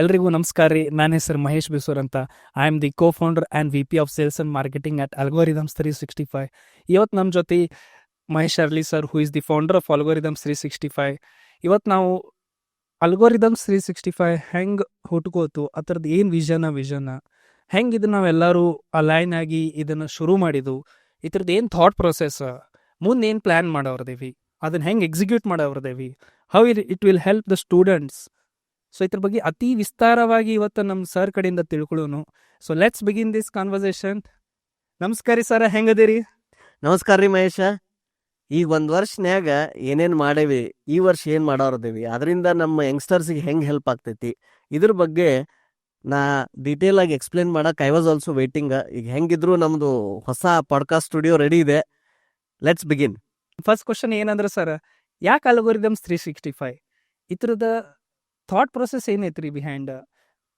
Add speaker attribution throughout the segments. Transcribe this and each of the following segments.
Speaker 1: ಎಲ್ರಿಗೂ ನಮಸ್ಕಾರ ರೀ. ನನ್ನ ಹೆಸರು ಮಹೇಶ್ ಬಿಸೂರ್ ಅಂತ. I am the cofounder and VP of sales and marketing at algorithms 365. ಇವತ್ತು ನಮ್ಮ ಜೊತೆ Mahesh Arli sir, who is the founder of Algorithms 365. ಇವತ್ತು ನಾವು ಅಲ್ಗೋರಿದಮ್ಸ್ 365 ಹೆಂಗೆ ಹುಟ್ಕೋತು, ಅದ್ರದ್ದು ಏನು ವಿಷನ ಹೆಂಗೆ ಇದನ್ನು ನಾವೆಲ್ಲರೂ ಅಲೈನ್ ಆಗಿ ಇದನ್ನು ಶುರು ಮಾಡಿದ್ದು, ಇದ್ರದ್ದು ಏನು ಥಾಟ್ ಪ್ರೊಸೆಸ್, ಮುಂದೆ ಏನು ಪ್ಲ್ಯಾನ್ ಮಾಡೋರ್ದೇವಿ, ಅದನ್ನು ಹೆಂಗೆ ಎಕ್ಸಿಕ್ಯೂಟ್ ಮಾಡೋರ್ದೇವಿ, how it will help the students. So ಇದ್ರ ಬಗ್ಗೆ ಅತಿ ವಿಸ್ತಾರವಾಗಿ ಇವತ್ತು ನಮ್ಮ ಸರ್ ಕಡೆಯಿಂದ ತಿಳ್ಕೊಳ್ಳೋನು. So let's begin this conversation. ನಮಸ್ಕಾರ ರೀ ಸರ, ಹೆಂಗದಿರಿ?
Speaker 2: ನಮಸ್ಕಾರ ರೀ ಮಹೇಶ. ಈಗ ಒಂದು ವರ್ಷನ್ಯಾಗ ಏನೇನು ಮಾಡೇವಿ, ಈ ವರ್ಷ ಏನು ಮಾಡೋರದೇವಿ, ಅದರಿಂದ ನಮ್ಮ ಯಂಗ್ಸ್ಟರ್ಸಿಗೆ ಹೆಂಗೆ ಹೆಲ್ಪ್ ಆಗ್ತೈತಿ, ಇದ್ರ ಬಗ್ಗೆ ನಾ ಡೀಟೇಲ್ ಆಗಿ ಎಕ್ಸ್ಪ್ಲೇನ್ ಮಾಡಕ್ಕೆ ಐ ವಾಸ್ ಆಲ್ಸೋ ವೇಟಿಂಗ್. ಈಗ ಹೆಂಗಿದ್ರು ನಮ್ಮದು ಹೊಸ ಪಾಡ್ಕಾಸ್ಟ್ ಸ್ಟುಡಿಯೋ ರೆಡಿ ಇದೆ. Let's begin.
Speaker 1: ಫಸ್ಟ್ ಕ್ವಶನ್ ಏನಂದ್ರೆ ಸರ್, ಯಾಕೆ ಅಲ್ಗೋರಿದಮ್ಸ್ 365? ಇದ್ರದ ಥಾಟ್ ಪ್ರೊಸೆಸ್ ಏನೈತ್ರಿ ಬಿಹೈಂಡ್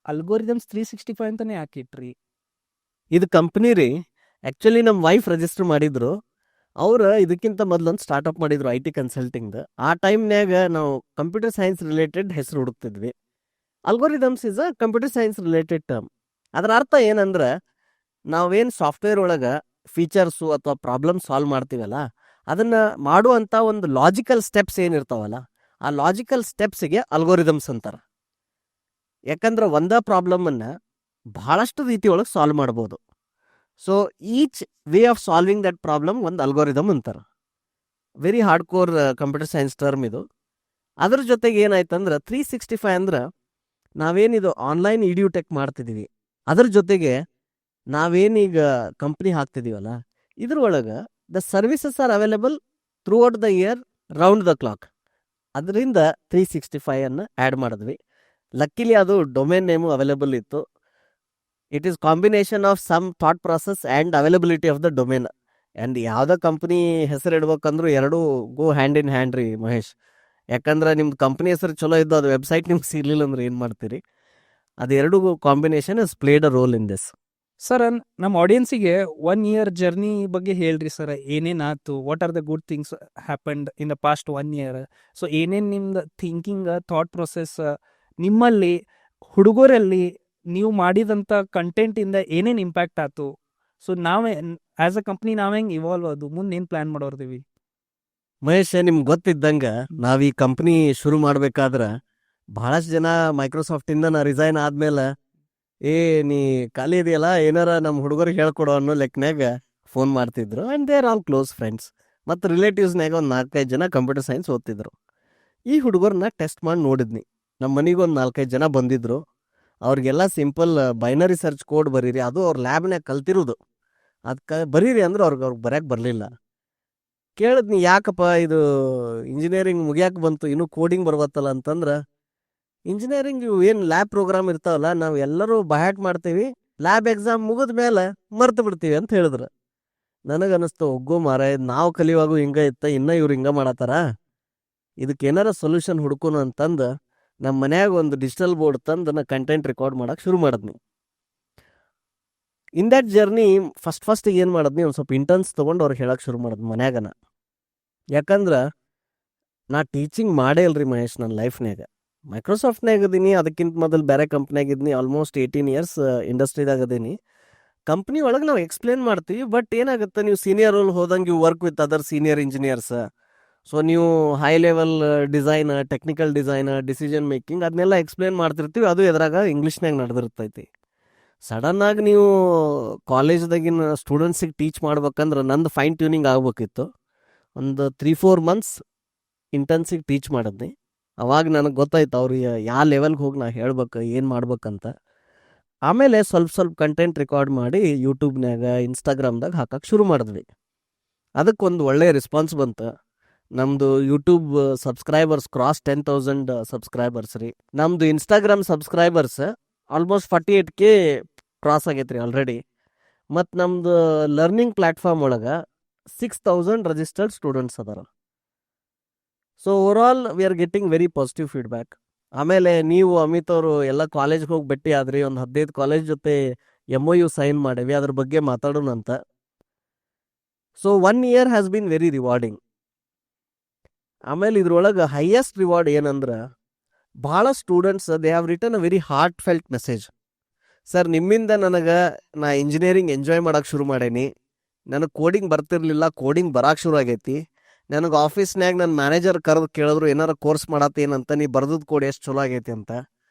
Speaker 1: ಅಲ್ಗೋರಿದಮ್ಸ್ 365 ಅಂತಾನೆ ಯಾಕೆ ಇಟ್ರಿ?
Speaker 2: ಇದು ಕಂಪ್ನಿ ರೀ. ಆ್ಯಕ್ಚುಲಿ ನಮ್ಮ ವೈಫ್ ರಿಜಿಸ್ಟರ್ ಮಾಡಿದ್ರು. ಅವ್ರು ಇದಕ್ಕಿಂತ ಮೊದಲೊಂದು ಸ್ಟಾರ್ಟಪ್ ಮಾಡಿದ್ರು, IT ಕನ್ಸಲ್ಟಿಂಗ್ದು. ಆ ಟೈಮ್ನ್ಯಾಗ ನಾವು ಕಂಪ್ಯೂಟರ್ ಸೈನ್ಸ್ ರಿಲೇಟೆಡ್ ಹೆಸರು ಹುಡುಕ್ತಿದ್ವಿ. Algorithms is a computer science related term. ಅದರ ಅರ್ಥ ಏನಂದ್ರೆ, ನಾವೇನು ಸಾಫ್ಟ್ವೇರ್ ಒಳಗೆ ಫೀಚರ್ಸು ಅಥವಾ ಪ್ರಾಬ್ಲಮ್ ಸಾಲ್ವ್ ಮಾಡ್ತೀವಲ್ಲ, ಅದನ್ನು ಮಾಡುವಂಥ ಒಂದು ಲಾಜಿಕಲ್ ಸ್ಟೆಪ್ಸ್ ಏನಿರ್ತಾವಲ್ಲ, ಆ ಲಾಜಿಕಲ್ ಸ್ಟೆಪ್ಸಿಗೆ ಅಲ್ಗೋರಿದಮ್ಸ್ ಅಂತಾರೆ. ಯಾಕಂದ್ರೆ ಒಂದೇ ಪ್ರಾಬ್ಲಮನ್ನು ಭಾಳಷ್ಟು ರೀತಿ ಒಳಗೆ ಸಾಲ್ವ್ ಮಾಡ್ಬೋದು. So each way of solving that problem ಒಂದು ಅಲ್ಗೋರಿದಮ್ ಅಂತಾರೆ. Very hard core computer science term ಇದು. ಅದ್ರ ಜೊತೆಗೆ ಏನಾಯ್ತಂದ್ರೆ 365 ಅಂದ್ರೆ ನಾವೇನಿದು ಆನ್ಲೈನ್ EduTech ಮಾಡ್ತಿದ್ದೀವಿ, ಅದ್ರ ಜೊತೆಗೆ ನಾವೇನೀಗ ಕಂಪ್ನಿ ಹಾಕ್ತಿದ್ದೀವಲ್ಲ, ಇದ್ರೊಳಗೆ the services are available throughout the year, round the clock. ಅದರಿಂದ 365 ಅನ್ನು ಆ್ಯಡ್ ಮಾಡಿದ್ವಿ. ಲಕ್ಕಿಲಿ ಅದು ಡೊಮೇನ್ ನೇಮು ಅವೈಲೇಬಲ್ ಇತ್ತು. It is combination of some thought process and availability of the domain. And ಯಾವುದೇ ಕಂಪ್ನಿ ಹೆಸರು ಇಡ್ಬೇಕಂದ್ರೂ ಎರಡೂ ಗೋ ಹ್ಯಾಂಡ್ ಇನ್ ಹ್ಯಾಂಡ್ ರೀ ಮಹೇಶ್. ಯಾಕಂದ್ರೆ ನಿಮ್ದು ಕಂಪ್ನಿ ಹೆಸರು ಚಲೋ ಇದ್ದು ಅದು ವೆಬ್ಸೈಟ್ ನಿಮ್ಗೆ ಸಿಗಲಿಲ್ಲ ಅಂದ್ರೆ ಏನು ಮಾಡ್ತೀರಿ? ಅದು ಎರಡೂ combination is played a role in this.
Speaker 1: Sir, ನಮ್ಮ ಆಡಿಯನ್ಸಿಗೆ 1 year ಜರ್ನಿ ಬಗ್ಗೆ ಹೇಳ್ರಿ ಸರ್. ಏನೇನಾಯ್ತು, what are the good things happened in the past 1 year? So ಏನೇನು ನಿಮ್ದು ಥಿಂಕಿಂಗ್, ಥಾಟ್ ಪ್ರೊಸೆಸ್, ನಿಮ್ಮಲ್ಲಿ ಹುಡುಗರಲ್ಲಿ ನೀವು ಮಾಡಿದಂಥ ಕಂಟೆಂಟಿಂದ ಏನೇನು ಇಂಪ್ಯಾಕ್ಟ್ ಆಯ್ತು? ಸೊ ನಾವೇ ಆ್ಯಸ್ ಅ ಕಂಪ್ನಿ ನಾವು ಹೆಂಗೆ ಇವಾಲ್ವ್ ಅದು, ಮುಂದೆ ಏನು ಪ್ಲ್ಯಾನ್ ಮಾಡೋರ್ದೀವಿ?
Speaker 2: ಮಹೇಶ್, ನಿಮ್ಗೆ ಗೊತ್ತಿದ್ದಂಗೆ ನಾವು ಈ ಕಂಪ್ನಿ ಶುರು ಮಾಡ್ಬೇಕಾದ್ರೆ ಭಾಳಷ್ಟು ಜನ ಮೈಕ್ರೋಸಾಫ್ಟಿಂದ ನಾ ರಿಸೈನ್ ಆದ್ಮೇಲೆ, ನೀ ಖಾಲಿ ಇದೆಯಲ್ಲ, ಏನಾರ ನಮ್ಮ ಹುಡುಗರಿಗೆ ಹೇಳ್ಕೊಡೋ ಅನ್ನೋ ಲೆಕ್ಕನಾಗ ಫೋನ್ ಮಾಡ್ತಿದ್ರು. And they are all close friends. ಮತ್ತು ರಿಲೇಟಿವ್ಸ್ನಾಗ ಒಂದು 4-5 ಜನ ಕಂಪ್ಯೂಟರ್ ಸೈನ್ಸ್ ಓದ್ತಿದ್ರು. ಈ ಹುಡುಗರನ್ನ ಟೆಸ್ಟ್ ಮಾಡಿ ನೋಡಿದ್ನಿ. ನಮ್ಮ ಮನೆಗೆ ಒಂದು 4-5 ಜನ ಬಂದಿದ್ರು. ಅವ್ರಿಗೆಲ್ಲ ಸಿಂಪಲ್ ಬೈನರಿ ಸರ್ಚ್ ಕೋಡ್ ಬರೀರಿ, ಅದು ಅವ್ರ ಲ್ಯಾಬ್ನಾಗ ಕಲ್ತಿರೋದು. ಅದಕ್ಕೆ ಬರೀರಿ ಅಂದ್ರೆ ಅವ್ರಿಗೆ ಬರೆಯೋಕೆ ಬರಲಿಲ್ಲ. ಕೇಳಿದ್ನಿ, ಯಾಕಪ್ಪ ಇದು ಇಂಜಿನಿಯರಿಂಗ್ ಮುಗಿಯಾಕೆ ಬಂತು, ಇನ್ನೂ ಕೋಡಿಂಗ್ ಬರ್ಬತ್ತಲ್ಲ ಅಂತಂದ್ರೆ, ಇಂಜಿನಿಯರಿಂಗ್ ಏನು ಲ್ಯಾಬ್ ಪ್ರೋಗ್ರಾಮ್ ಇರ್ತಾವಲ್ಲ, ನಾವು ಎಲ್ಲರೂ ಬಹ್ಯಾಟ್ ಮಾಡ್ತೀವಿ, ಲ್ಯಾಬ್ ಎಕ್ಸಾಮ್ ಮುಗಿದ ಮೇಲೆ ಮರ್ತು ಬಿಡ್ತೀವಿ ಅಂತ ಹೇಳಿದ್ರು. ನನಗನ್ನಿಸ್ತು, ಒಗ್ಗೋ ಮಾರಾಯ, ನಾವು ಕಲಿಯುವಾಗೂ ಹಿಂಗೆ ಇತ್ತ, ಇನ್ನೂ ಇವ್ರು ಹಿಂಗೆ ಮಾಡತ್ತಾರ, ಇದಕ್ಕೆ ಏನಾರ ಸೊಲ್ಯೂಷನ್ ಹುಡ್ಕೋನು ಅಂತಂದು ನಮ್ಮ ಮನ್ಯಾಗ ಒಂದು ಡಿಜಿಟಲ್ ಬೋರ್ಡ್ ತಂದು ನಾ ಕಂಟೆಂಟ್ ರೆಕಾರ್ಡ್ ಮಾಡೋಕೆ ಶುರು ಮಾಡಿದ್ನಿ. ಇನ್ ದ್ಯಾಟ್ ಜರ್ನಿ ಫಸ್ಟಿಗೆ ಏನು ಮಾಡಿದ್ನಿ, ಒಂದು ಸ್ವಲ್ಪ ಇಂಟರ್ನ್ಸ್ ತೊಗೊಂಡು ಅವ್ರಿಗೆ ಹೇಳಕ್ಕೆ ಶುರು ಮಾಡಿದ್ನಿ ಮನ್ಯಾಗನ. ಯಾಕಂದ್ರೆ ನಾ ಟೀಚಿಂಗ್ ಮಾಡೇ ಇಲ್ರಿ ಮಹೇಶ್ ನನ್ನ ಲೈಫ್ನಾಗ. ಮೈಕ್ರೋಸಾಫ್ಟ್ನಾಗ ಅದೀನಿ, ಅದಕ್ಕಿಂತ ಮೊದಲು ಬೇರೆ ಕಂಪ್ನಿಯಾಗಿದ್ನಿ. ಆಲ್ಮೋಸ್ಟ್ 18 years ಇಂಡಸ್ಟ್ರಿದಾಗ ಅದೀನಿ. ಕಂಪ್ನಿ ಒಳಗೆ ನಾವು ಎಕ್ಸ್ಪ್ಲೇನ್ ಮಾಡ್ತೀವಿ, ಬಟ್ ಏನಾಗುತ್ತೆ, ನೀವು ಸೀನಿಯರ್ ರೋಲ್ ಹೋದಂಗೆ you work with other senior engineers. So ನೀವು high level design, technical design, decision making ಅದನ್ನೆಲ್ಲ ಎಕ್ಸ್ಪ್ಲೇನ್ ಮಾಡ್ತಿರ್ತೀವಿ. ಅದು ಎದ್ರಾಗ ಇಂಗ್ಲೀಷ್ನಾಗ ನಡೆದಿರ್ತೈತಿ. ಸಡನ್ನಾಗಿ ನೀವು ಕಾಲೇಜ್ದಾಗಿನ ಸ್ಟೂಡೆಂಟ್ಸಿಗೆ ಟೀಚ್ ಮಾಡ್ಬೇಕಂದ್ರೆ ನಂದು ಫೈನ್ ಟ್ಯೂನಿಂಗ್ ಆಗ್ಬೇಕಿತ್ತು. ಒಂದು 3-4 months ಇಂಟರ್ನ್ಸಿಗೆ ಟೀಚ್ ಮಾಡಿದ್ನಿ. ಅವಾಗ ನನಗೆ ಗೊತ್ತಾಯ್ತು ಅವ್ರಿಗೆ ಯಾವ ಲೆವೆಲ್ಗೆ ಹೋಗಿ ನಾ ಹೇಳ್ಬೇಕು, ಏನು ಮಾಡ್ಬೇಕಂತ. ಆಮೇಲೆ ಸ್ವಲ್ಪ ಕಂಟೆಂಟ್ ರೆಕಾರ್ಡ್ ಮಾಡಿ ಯೂಟ್ಯೂಬ್ನಾಗ, ಇನ್ಸ್ಟಾಗ್ರಾಮ್ದಾಗ ಹಾಕಕ್ಕೆ ಶುರು ಮಾಡಿದ್ವಿ. ಅದಕ್ಕೊಂದು ಒಳ್ಳೆಯ ರೆಸ್ಪಾನ್ಸ್ ಬಂತು. ನಮ್ಮದು ಯೂಟ್ಯೂಬ್ ಸಬ್ಸ್ಕ್ರೈಬರ್ಸ್ ಕ್ರಾಸ್ 10,000 ಸಬ್ಸ್ಕ್ರೈಬರ್ಸ್ ರೀ. ನಮ್ಮದು Instagram subscribers almost 48K cross ಆಗೈತೆ ರೀ ಆಲ್ರೆಡಿ. ಮತ್ತು ನಮ್ಮದು ಲರ್ನಿಂಗ್ ಪ್ಲ್ಯಾಟ್ಫಾರ್ಮ್ ಒಳಗೆ 6,000 ರಿಜಿಸ್ಟರ್ಡ್ ಸ್ಟೂಡೆಂಟ್ಸ್ ಅದಾರ. So overall we are getting very positive feedback. ಆಮೇಲೆ ನೀವು ಅಮಿತ್ ಅವರು ಎಲ್ಲ ಕಾಲೇಜ್ಗೆ ಹೋಗಿ ಭೇಟಿ ಆದ್ರಿ. ಒಂದು 15 ಕಾಲೇಜ್ ಜೊತೆ MOU ಸೈನ್ ಮಾಡೇವಿ, ಅದ್ರ ಬಗ್ಗೆ ಮಾತಾಡೋಣ ಅಂತ. So 1 year has been very rewarding. ಆಮೇಲೆ ಇದ್ರೊಳಗೆ ಹೈಯೆಸ್ಟ್ ರಿವಾರ್ಡ್ ಏನಂದ್ರೆ, ಭಾಳ students they have return a very heart felt message. Sir, ನಿಮ್ಮಿಂದ ನನಗೆ ನಾ ಇಂಜಿನಿಯರಿಂಗ್ ಎಂಜಾಯ್ ಮಾಡೋಕೆ ಶುರು ಮಾಡೇನಿ. ನನಗೆ ಕೋಡಿಂಗ್ ಬರ್ತಿರ್ಲಿಲ್ಲ, ಕೋಡಿಂಗ್ ಬರೋಕೆ ಶುರು ಆಗೈತಿ. ನನಗೆ ಆಫೀಸ್ನ್ಯಾಗ ನನ್ನ ಮ್ಯಾನೇಜರ್ ಕರೆದು ಕೇಳಿದ್ರು ಏನಾರ ಕೋರ್ಸ್ ಮಾಡತ್ತೇನಂತ, ನೀ ಬರ್ದದ್ದು ಕೋಡ್ ಎಷ್ಟು ಚಲೋ ಆಗೈತಿ ಅಂತ.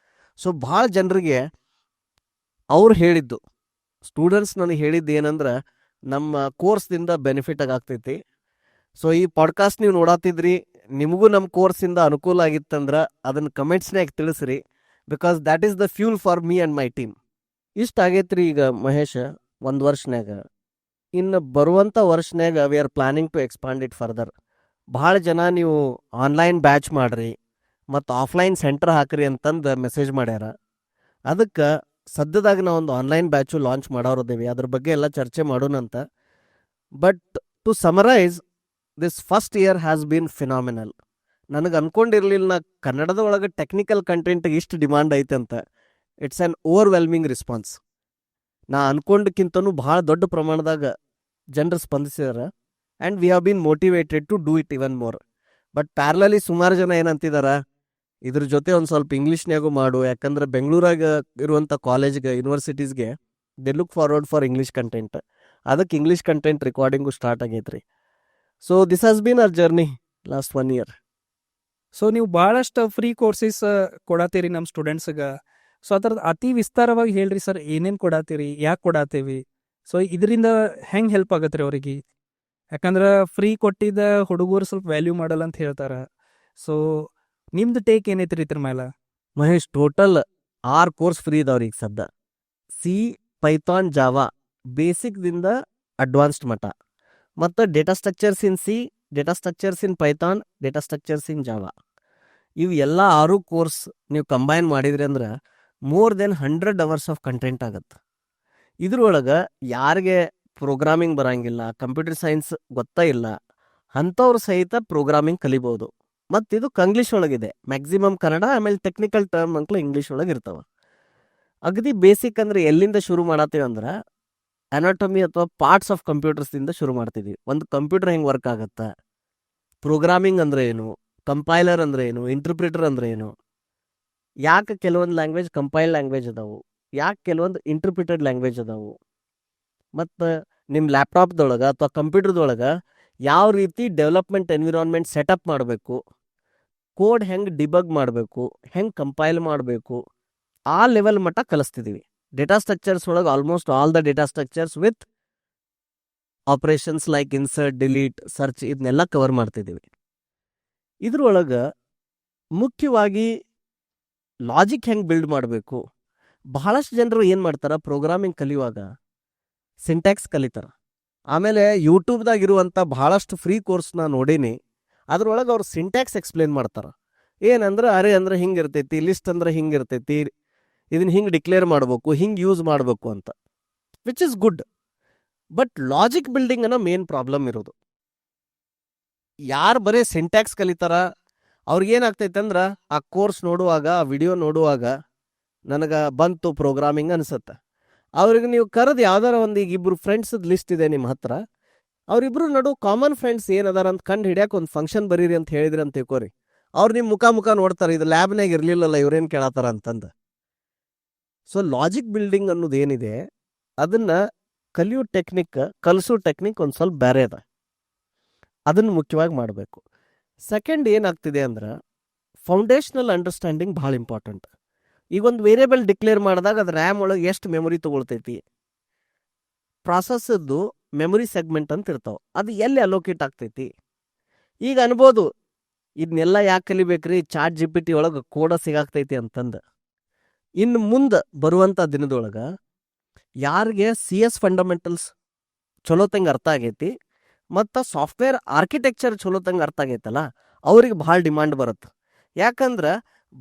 Speaker 2: ಸೊ ಭಾಳ ಜನರಿಗೆ ಅವ್ರು ಹೇಳಿದ್ದು, ಸ್ಟೂಡೆಂಟ್ಸ್ ನನಗೆ ಹೇಳಿದ್ದು ಏನಂದ್ರೆ, ನಮ್ಮ ಕೋರ್ಸ್ದಿಂದ ಬೆನಿಫಿಟ್ ಆಗ್ತೈತಿ. ಸೊ ಈ ಪಾಡ್ಕಾಸ್ಟ್ ನೀವು ನೋಡತ್ತಿದ್ರಿ, ನಿಮಗೂ ನಮ್ಮ ಕೋರ್ಸಿಂದ ಅನುಕೂಲ ಆಗಿತ್ತಂದ್ರೆ ಅದನ್ನು ಕಮೆಂಟ್ಸ್ನ್ಯಾಗ ತಿಳಿಸ್ರಿ. Because that is the fuel for me and my team. ಇಷ್ಟ ಆಗೈತ್ರಿ ಈಗ ಮಹೇಶ್ ಒಂದು ವರ್ಷನ್ಯಾಗ. ಇನ್ನು ಬರುವಂಥ ವರ್ಷನ್ಯಾಗ we are planning to expand it further. ಭಾಳ ಜನ ನೀವು ಆನ್ಲೈನ್ ಬ್ಯಾಚ್ ಮಾಡ್ರಿ ಮತ್ತು ಆಫ್ಲೈನ್ ಸೆಂಟರ್ ಹಾಕ್ರಿ ಅಂತಂದು ಮೆಸೇಜ್ ಮಾಡ್ಯಾರ. ಅದಕ್ಕೆ ಸದ್ಯದಾಗ ನಾವು ಒಂದು ಆನ್ಲೈನ್ ಬ್ಯಾಚು ಲಾಂಚ್ ಮಾಡೋರಿದ್ದೀವಿ. ಅದ್ರ ಬಗ್ಗೆ ಎಲ್ಲ ಚರ್ಚೆ ಮಾಡೋಣಂತ. But to summarise, this first year has been phenomenal. ನನಗೆ ಅನ್ಕೊಂಡಿರಲಿಲ್ಲ ನಾ ಕನ್ನಡದ ಒಳಗೆ ಟೆಕ್ನಿಕಲ್ ಕಂಟೆಂಟ್ಗೆ ಇಷ್ಟು ಡಿಮಾಂಡ್ ಐತೆ ಅಂತ. It's an overwhelming response. ನಾ ಅನ್ಕೊಂಡಕ್ಕಿಂತನೂ ಭಾಳ ದೊಡ್ಡ ಪ್ರಮಾಣದಾಗ ಜನರು ಸ್ಪಂದಿಸಿದಾರೆ. And we have been motivated to do it even more. But parallelly ಸುಮಾರು ಜನ ಏನಂತಿದಾರ, ಇದ್ರ ಜೊತೆ ಒಂದು ಸ್ವಲ್ಪ ಇಂಗ್ಲೀಷ್ನ್ಯಾಗೂ ಮಾಡು. ಯಾಕಂದ್ರೆ ಬೆಂಗಳೂರಾಗ ಇರುವಂಥ ಕಾಲೇಜ್ಗೆ, ಯೂನಿವರ್ಸಿಟೀಸ್ಗೆ they look forward for English content. ಅದಕ್ಕೆ ಇಂಗ್ಲೀಷ್ ಕಂಟೆಂಟ್ ರೆಕಾರ್ಡಿಂಗು ಸ್ಟಾರ್ಟ್ ಆಗೈತ್ರಿ. So this has been our journey last 1 year.
Speaker 1: ಸೊ ನೀವು ಭಾಳಷ್ಟು ಫ್ರೀ ಕೋರ್ಸಸ್ ಕೊಡತ್ತೀರಿ ನಮ್ಮ ಸ್ಟೂಡೆಂಟ್ಸ್ಗೆ. ಸೊ ಅದ್ರದ್ದು ಅತಿ ವಿಸ್ತಾರವಾಗಿ ಹೇಳ್ರಿ ಸರ್, ಏನೇನು ಕೊಡತ್ತೀರಿ, ಯಾಕೆ ಕೊಡತ್ತೀವಿ, ಸೊ ಇದರಿಂದ ಹೆಂಗೆ ಹೆಲ್ಪ್ ಆಗತ್ತೆ ರೀ ಅವ್ರಿಗೆ. ಯಾಕಂದ್ರೆ ಫ್ರೀ ಕೊಟ್ಟಿದ್ದ ಹುಡುಗರು ಸ್ವಲ್ಪ ವ್ಯಾಲ್ಯೂ ಮಾಡಲ್ಲ ಅಂತ ಹೇಳ್ತಾರೆ. ಸೊ ನಿಮ್ದು ಟೇಕ್ ಏನೈತಿ ರೀ ಇದ್ರ ಮೇಲೆ?
Speaker 2: ಮಹೇಶ್, ಟೋಟಲ್ 6 ಕೋರ್ಸ್ ಫ್ರೀ ಇದಾವ್ರಿ ಈಗ ಸದ್ಯ. ಸಿ, ಪೈಥಾನ್, ಜಾವಾ ಬೇಸಿಕ್ದಿಂದ ಅಡ್ವಾನ್ಸ್ಡ್ ಮಟ್ಟ, ಮತ್ತು data structures in C, data structures in Python, data structures in Java. ಇವು ಎಲ್ಲ 6 ಕೋರ್ಸ್ ನೀವು ಕಂಬೈನ್ ಮಾಡಿದ್ರಿ ಅಂದ್ರೆ more than 100 hours of content ಆಗತ್ತೆ. ಇದ್ರೊಳಗೆ ಯಾರಿಗೆ ಪ್ರೋಗ್ರಾಮಿಂಗ್ ಬರಂಗಿಲ್ಲ, ಕಂಪ್ಯೂಟರ್ ಸೈನ್ಸ್ ಗೊತ್ತಾ ಇಲ್ಲ, ಅಂಥವ್ರು ಸಹಿತ ಪ್ರೋಗ್ರಾಮಿಂಗ್ ಕಲಿಬೋದು. ಮತ್ತು ಇದು ಇಂಗ್ಲೀಷ್ ಒಳಗಿದೆ. ಮ್ಯಾಕ್ಸಿಮಮ್ ಕನ್ನಡ, ಆಮೇಲೆ ಟೆಕ್ನಿಕಲ್ ಟರ್ಮ್ ಅಂಕಲು ಇಂಗ್ಲೀಷ್ ಒಳಗೆ ಇರ್ತಾವೆ. ಅಗದಿ ಬೇಸಿಕ್ ಅಂದರೆ ಎಲ್ಲಿಂದ ಶುರು ಮಾಡತ್ತೀವಿ ಅಂದ್ರೆ, ಅನಾಟಮಿ ಅಥವಾ ಪಾರ್ಟ್ಸ್ ಆಫ್ ಕಂಪ್ಯೂಟರ್ಸಿಂದ ಶುರು ಮಾಡ್ತಿದ್ವಿ. ಒಂದು ಕಂಪ್ಯೂಟರ್ ಹೆಂಗೆ ವರ್ಕ್ ಆಗುತ್ತೆ, ಪ್ರೋಗ್ರಾಮಿಂಗ್ ಅಂದರೆ ಏನು, ಕಂಪೈಲರ್ ಅಂದರೆ ಏನು, ಇಂಟರ್ಪ್ರಿಟರ್ ಅಂದರೆ ಏನು, ಯಾಕೆ ಕೆಲವೊಂದು ಲ್ಯಾಂಗ್ವೇಜ್ ಕಂಪೈಲ್ ಲ್ಯಾಂಗ್ವೇಜ್ ಅದಾವು, ಯಾಕೆ ಕೆಲವೊಂದು ಇಂಟರ್ಪ್ರಿಟೆಡ್ ಲ್ಯಾಂಗ್ವೇಜ್ ಅದಾವು, ಮತ್ತು ನಿಮ್ಮ ಲ್ಯಾಪ್ಟಾಪ್ದೊಳಗೆ ಅಥವಾ ಕಂಪ್ಯೂಟರ್ದೊಳಗೆ ಯಾವ ರೀತಿ ಡೆವಲಪ್ಮೆಂಟ್ ಎನ್ವಿರಾನ್ಮೆಂಟ್ ಸೆಟಪ್ ಮಾಡಬೇಕು, ಕೋಡ್ ಹೆಂಗೆ ಡಿಬಗ್ ಮಾಡಬೇಕು, ಹೆಂಗೆ ಕಂಪೈಲ್ ಮಾಡಬೇಕು, ಆ ಲೆವೆಲ್ ಮಟ್ಟ ಕಲಿಸ್ತಿದ್ದೀವಿ. ಡೇಟಾ ಸ್ಟ್ರಕ್ಚರ್ಸ್ ಒಳಗೆ almost all the data structures with operations like insert, delete, search ಇದನ್ನೆಲ್ಲ ಕವರ್ ಮಾಡ್ತಿದ್ದೀವಿ. ಇದ್ರೊಳಗೆ ಮುಖ್ಯವಾಗಿ ಲಾಜಿಕ್ ಹೆಂಗೆ ಬಿಲ್ಡ್ ಮಾಡಬೇಕು. ಬಹಳಷ್ಟು ಜನರು ಏನು ಮಾಡ್ತಾರೆ, ಪ್ರೋಗ್ರಾಮಿಂಗ್ ಕಲಿಯುವಾಗ ಸಿಂಟ್ಯಾಕ್ಸ್ ಕಲಿತಾರೆ. ಆಮೇಲೆ ಯೂಟ್ಯೂಬ್ದಾಗಿರುವಂಥ ಭಾಳಷ್ಟು ಫ್ರೀ ಕೋರ್ಸ್ನ ನೋಡೀನಿ. ಅದ್ರೊಳಗೆ ಅವ್ರು ಸಿಂಟ್ಯಾಕ್ಸ್ ಎಕ್ಸ್ಪ್ಲೇನ್ ಮಾಡ್ತಾರೆ. ಏನಂದ್ರೆ, ಅರೆ ಅಂದ್ರೆ ಹಿಂಗೆ ಇರ್ತೈತಿ, ಲಿಸ್ಟ್ ಅಂದ್ರೆ ಹಿಂಗೆ ಇರ್ತೈತಿ, ಇದನ್ನು ಹಿಂಗೆ ಡಿಕ್ಲೇರ್ ಮಾಡಬೇಕು, ಹಿಂಗೆ ಯೂಸ್ ಮಾಡಬೇಕು ಅಂತ, which is good. But logic building ಅನ್ನೋ ಮೇನ್ ಪ್ರಾಬ್ಲಮ್ ಇರೋದು. ಯಾರು ಬರೀ ಸಿಂಟ್ಯಾಕ್ಸ್ ಕಲಿತಾರ ಅವ್ರಿಗೇನಾಗ್ತೈತೆ ಅಂದ್ರೆ, ಆ ಕೋರ್ಸ್ ನೋಡುವಾಗ, ಆ ವಿಡಿಯೋ ನೋಡುವಾಗ ನನಗೆ ಬಂತು ಪ್ರೋಗ್ರಾಮಿಂಗ್ ಅನಿಸುತ್ತೆ. ಅವ್ರಿಗೆ ನೀವು ಕರೆದು ಯಾವ್ದಾರ ಒಂದು, ಈಗ ಇಬ್ಬರು ಫ್ರೆಂಡ್ಸದ ಲಿಸ್ಟ್ ಇದೆ ನಿಮ್ಮ ಹತ್ರ, ಅವರಿಬ್ಬರು ನಡು ಕಾಮನ್ ಫ್ರೆಂಡ್ಸ್ ಏನದಾರ ಅಂತ ಕಂಡು ಹಿಡಿಯಕ್ಕೆ ಒಂದು ಫಂಕ್ಷನ್ ಬರೀರಿ ಅಂತ ಹೇಳಿದ್ರಿ ಅಂತ ತಿಳ್ಕೊರಿ. ಅವ್ರು ನಿಮ್ಮ ಮುಖ ನೋಡ್ತಾರೆ, ಇದು ಲ್ಯಾಬ್ನಾಗ ಇರಲಿಲ್ಲಲ್ಲ ಇವ್ರೇನು ಕೇಳತ್ತಾರ ಅಂತಂದು. ಸೊ ಲಾಜಿಕ್ ಬಿಲ್ಡಿಂಗ್ ಅನ್ನೋದು ಏನಿದೆ, ಅದನ್ನು ಕಲಿಯೋ ಟೆಕ್ನಿಕ್, ಕಲಿಸೋ ಟೆಕ್ನಿಕ್ ಒಂದು ಸ್ವಲ್ಪ ಬೇರೆ ಅದ. ಅದನ್ನು ಮುಖ್ಯವಾಗಿ ಮಾಡಬೇಕು. ಸೆಕೆಂಡ್ ಏನಾಗ್ತಿದೆ ಅಂದ್ರೆ, ಫೌಂಡೇಶನಲ್ ಅಂಡರ್ಸ್ಟ್ಯಾಂಡಿಂಗ್ ಭಾಳ ಇಂಪಾರ್ಟೆಂಟ್. ಈಗ ಒಂದು ವೇರಿಯೇಬಲ್ ಡಿಕ್ಲೇರ್ ಮಾಡಿದಾಗ ಅದು ರ್ಯಾಮ್ ಒಳಗೆ ಎಷ್ಟು ಮೆಮೊರಿ ತೊಗೊಳ್ತೈತಿ, ಪ್ರಾಸೆಸ್ಸದ್ದು ಮೆಮೊರಿ ಸೆಗ್ಮೆಂಟ್ ಅಂತ ಇರ್ತಾವೆ, ಅದು ಎಲ್ಲಿ ಅಲೋಕೇಟ್ ಆಗ್ತೈತಿ. ಈಗ ಅನ್ಬೋದು, ಇದನ್ನೆಲ್ಲ ಯಾಕೆ ಕಲಿಬೇಕ್ರಿ, ಚಾಟ್ GPT ಒಳಗೆ ಕೋಡ ಸಿಗಾಗ್ತೈತಿ ಅಂತಂದು. ಇನ್ನು ಮುಂದೆ ಬರುವಂಥ ದಿನದೊಳಗೆ ಯಾರಿಗೆ CS ಫಂಡಮೆಂಟಲ್ಸ್ ಚಲೋತಂಗೆ ಅರ್ಥ ಆಗೈತಿ ಮತ್ತು ಸಾಫ್ಟ್ವೇರ್ ಆರ್ಕಿಟೆಕ್ಚರ್ ಚಲೋತಂಗೆ ಅರ್ಥ ಆಗೈತಲ್ಲ, ಅವ್ರಿಗೆ ಭಾಳ ಡಿಮಾಂಡ್ ಬರುತ್ತೆ. ಯಾಕಂದ್ರೆ